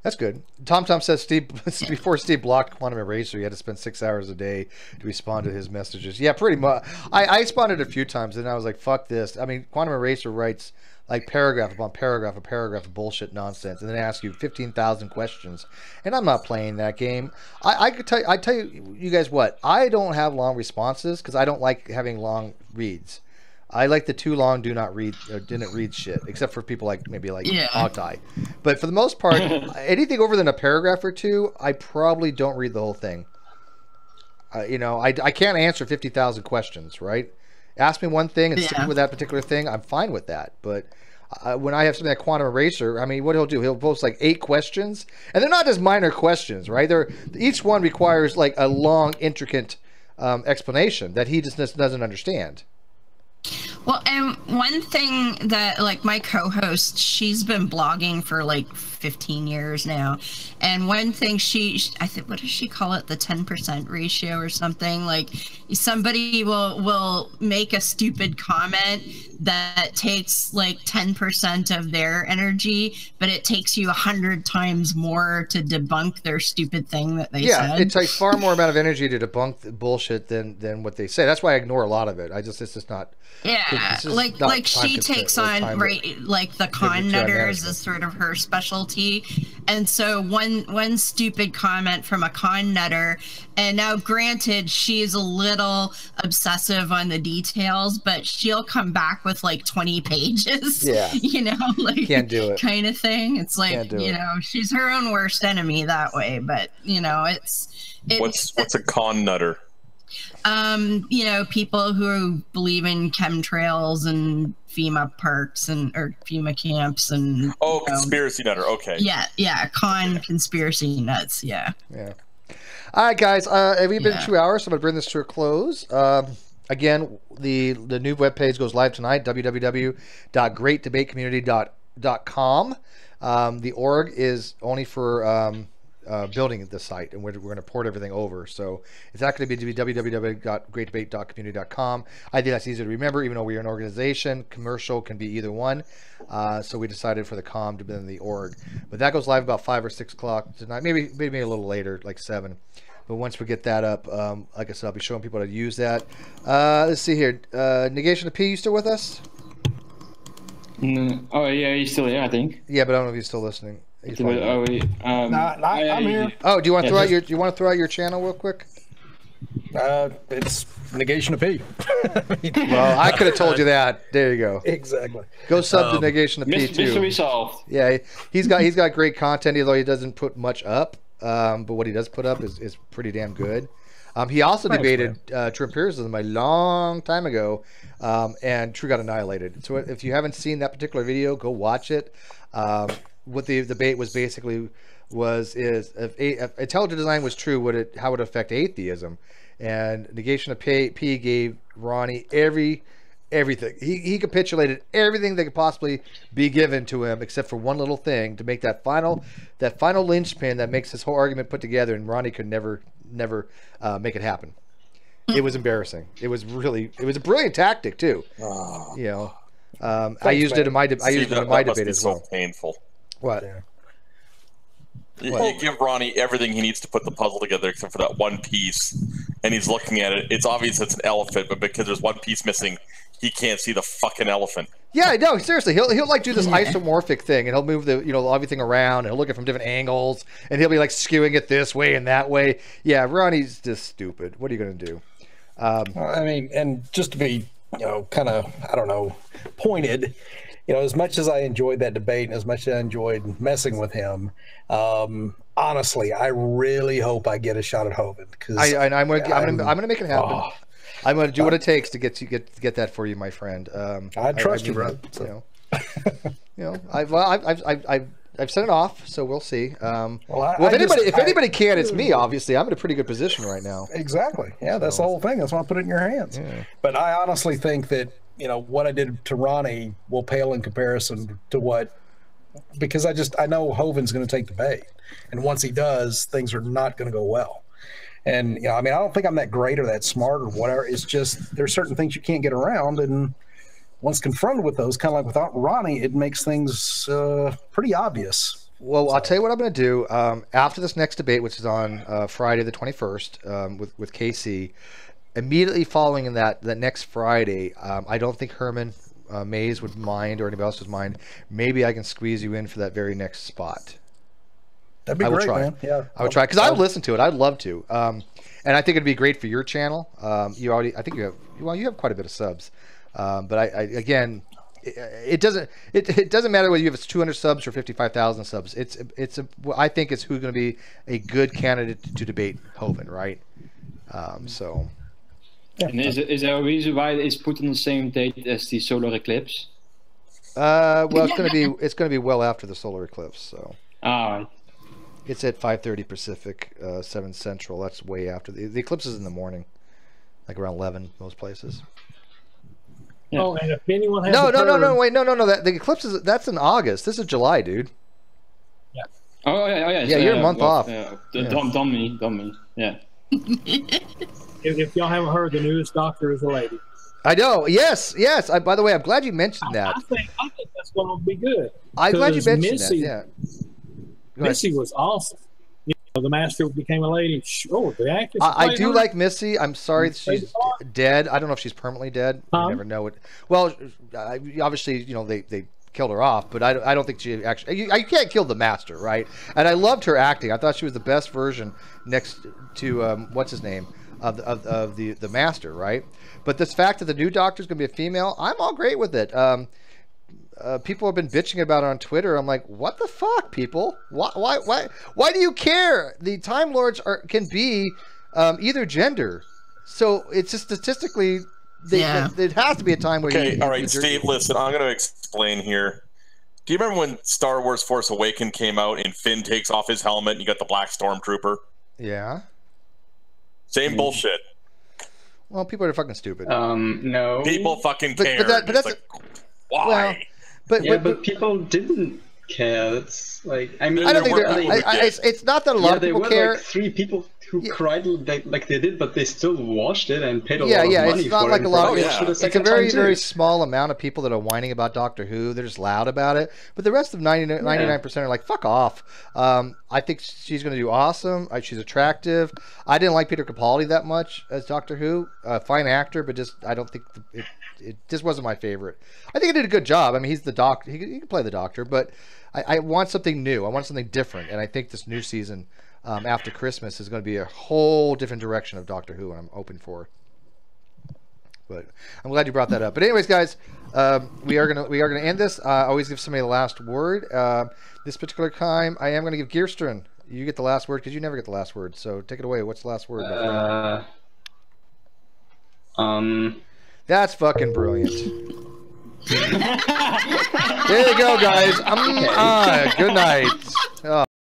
That's good. Tom says before Steve blocked Quantum Eraser, he had to spend 6 hours a day to respond to his messages. Yeah, pretty much. I responded a few times and I was like, fuck this. I mean, Quantum Eraser writes like paragraph upon paragraph of bullshit nonsense, and then ask you 15,000 questions. And I'm not playing that game. I tell you guys what, I don't have long responses because I don't like having long reads. I like the too long do not read or didn't read shit, except for people like maybe like Ogtai. But for the most part, anything over than a paragraph or two, I probably don't read the whole thing. You know, I can't answer 50,000 questions, right? Ask me one thing and stick with that particular thing. I'm fine with that. But when I have something like Quantum Eraser, I mean, what he'll do, he'll post like 8 questions, and they're not just minor questions, right? Each one requires like a long, intricate explanation that he just doesn't understand. Well, and one thing that, like, my co-host, she's been blogging for like 15 years now, and one thing I think, what does she call it, the 10% ratio or something? Like, somebody will make a stupid comment that takes like 10% of their energy, but it takes you 100 times more to debunk their stupid thing that they said. Yeah, it takes far more amount of energy to debunk the bullshit than what they say. That's why I ignore a lot of it. It's just not. Yeah, like she takes on like the con nutters is sort of her specialty, and so one stupid comment from a con nutter, and now granted she's a little obsessive on the details, but she'll come back with like 20 pages. Yeah, you know, like can't do it kind of thing. It's like, you know, she's her own worst enemy that way, but you know, what's a con nutter? You know, people who believe in chemtrails and FEMA parks or FEMA camps and conspiracy nutter. Okay. Yeah, conspiracy nuts. Yeah. All right, guys. We've been 2 hours, so I'm gonna bring this to a close. Again, the new webpage goes live tonight. www.greatdebatecommunity.com. The org is only for building the site, and we're going to port everything over. So it's not going to be www.greatdebate.community.com. I think that's easier to remember, even though we're an organization. Commercial can be either one. So we decided for the com to be in the org. But that goes live about 5 or 6 o'clock tonight, maybe a little later, like 7. But once we get that up, like I said, I'll be showing people how to use that. Let's see here. Negation of P, you still with us? Oh, yeah, he's still here, I think. Yeah, but I don't know if he's still listening. I'm here. Oh, do you want to throw out your channel real quick? It's Negation of P. Well, I could have told you that. There you go. Exactly. Go sub to Negation of P too. Mystery solved. Yeah, he's got great content, although he doesn't put much up. But what he does put up is pretty damn good. He also debated True Empiricism a long time ago, and True got annihilated. So if you haven't seen that particular video, go watch it. What the debate was basically is if intelligent design was true, how would it affect atheism? And Negation of P gave Ronnie everything. He capitulated everything that could possibly be given to him, except for one little thing to make that final linchpin that makes this whole argument put together. And Ronnie could never make it happen. It was embarrassing. It was a brilliant tactic too. You know, I used it in my debate as well. So painful. What? You give Ronnie everything he needs to put the puzzle together except for that one piece, and he's looking at it. It's obvious it's an elephant, but because there's one piece missing, he can't see the fucking elephant. Yeah, no, seriously, he'll like do this isomorphic thing, and he'll move everything around, and he'll look at it from different angles, and he'll be like skewing it this way and that way. Yeah, Ronnie's just stupid. What are you gonna do? I mean, and just to be, kind of, I don't know, pointed. As much as I enjoyed that debate and as much as I enjoyed messing with him, honestly, I really hope I get a shot at Hovind. I'm gonna make it happen. Oh, I'm gonna do what it takes to get that for you, my friend. I trust you, bro. I've sent it off, so we'll see. If anybody can, it's me. Obviously, I'm in a pretty good position right now. Exactly. Yeah, that's the whole thing. That's why I put it in your hands. Yeah. But I honestly think that what I did to Ronnie will pale in comparison to because I know Hovind's going to take the bait, and once he does, things are not going to go well. And I don't think I'm that great or that smart or whatever. It's just there's certain things you can't get around, and once confronted with those, kind of like without Ronnie, it makes things pretty obvious. Well, I'll tell you what I'm going to do after this next debate, which is on Friday the 21st with KC. Immediately following that next Friday, I don't think Herman Mays would mind or anybody else would mind. Maybe I can squeeze you in for that very next spot. That'd be great, man. Yeah, I would try because I would listen to it. I'd love to, and I think it'd be great for your channel. You have quite a bit of subs. But I again, it doesn't matter whether you have 200 subs or 55,000 subs. I think it's who's going to be a good candidate to debate Hovind, right? So. And is there a reason why it's put on the same date as the solar eclipse? Well, it's gonna be well after the solar eclipse. So. Alright. It's at 5:30 Pacific, 7 Central. That's way after the eclipse is in the morning, like around 11 most places. Yeah. Oh, and if anyone has no, the eclipse that's in August. This is July, dude. Yeah. Oh yeah. Yeah, you're a month off. Dumb me. Yeah. If y'all haven't heard, the newest doctor is a lady. I know. Yes. By the way, I'm glad you mentioned that. I think that's going to be good. I'm glad you mentioned that. Yeah. Missy was awesome. You know, the master became a lady. Oh, the actress. I do like Missy. I'm sorry that she's dead. I don't know if she's permanently dead. You never know it. Well, obviously, they killed her off, but I don't think she actually. You can't kill the master, right? And I loved her acting. I thought she was the best version next to what's his name of the master, right? But this fact that the new doctor is going to be a female, I'm all great with it. People have been bitching about it on Twitter. I'm like, what the fuck, people? Why do you care? The Time Lords can be either gender, so it's just statistically. It has to be a time where. Okay, all right, Steve. Listen, I'm going to explain here. Do you remember when Star Wars: Force Awakens came out and Finn takes off his helmet and you got the Black Stormtrooper? Yeah. Same bullshit. Well, people are fucking stupid. No. People fucking care. But that's like, why? Well, but people didn't care. It's like I mean, I don't think it's not that a lot of people care. There were like 3 people who cried like they did, but they still watched it and paid a lot of money it's not for like it. a lot. It's a very small amount of people that are whining about Doctor Who. They're just loud about it. But the rest of 99% are like, fuck off. I think she's going to do awesome. She's attractive. I didn't like Peter Capaldi that much as Doctor Who. Fine actor, but I don't think it just wasn't my favorite. I think he did a good job. I mean, he's the doctor. He can play the Doctor, but I want something new. I want something different, and I think this new season. After Christmas is going to be a whole different direction of Doctor Who, and I'm open for. But I'm glad you brought that up. But anyways, guys, we are gonna end this. Always give somebody the last word. This particular time, I am going to give Gearstern. You get the last word because you never get the last word. So take it away. What's the last word? That's fucking brilliant. There you go, guys. Good night.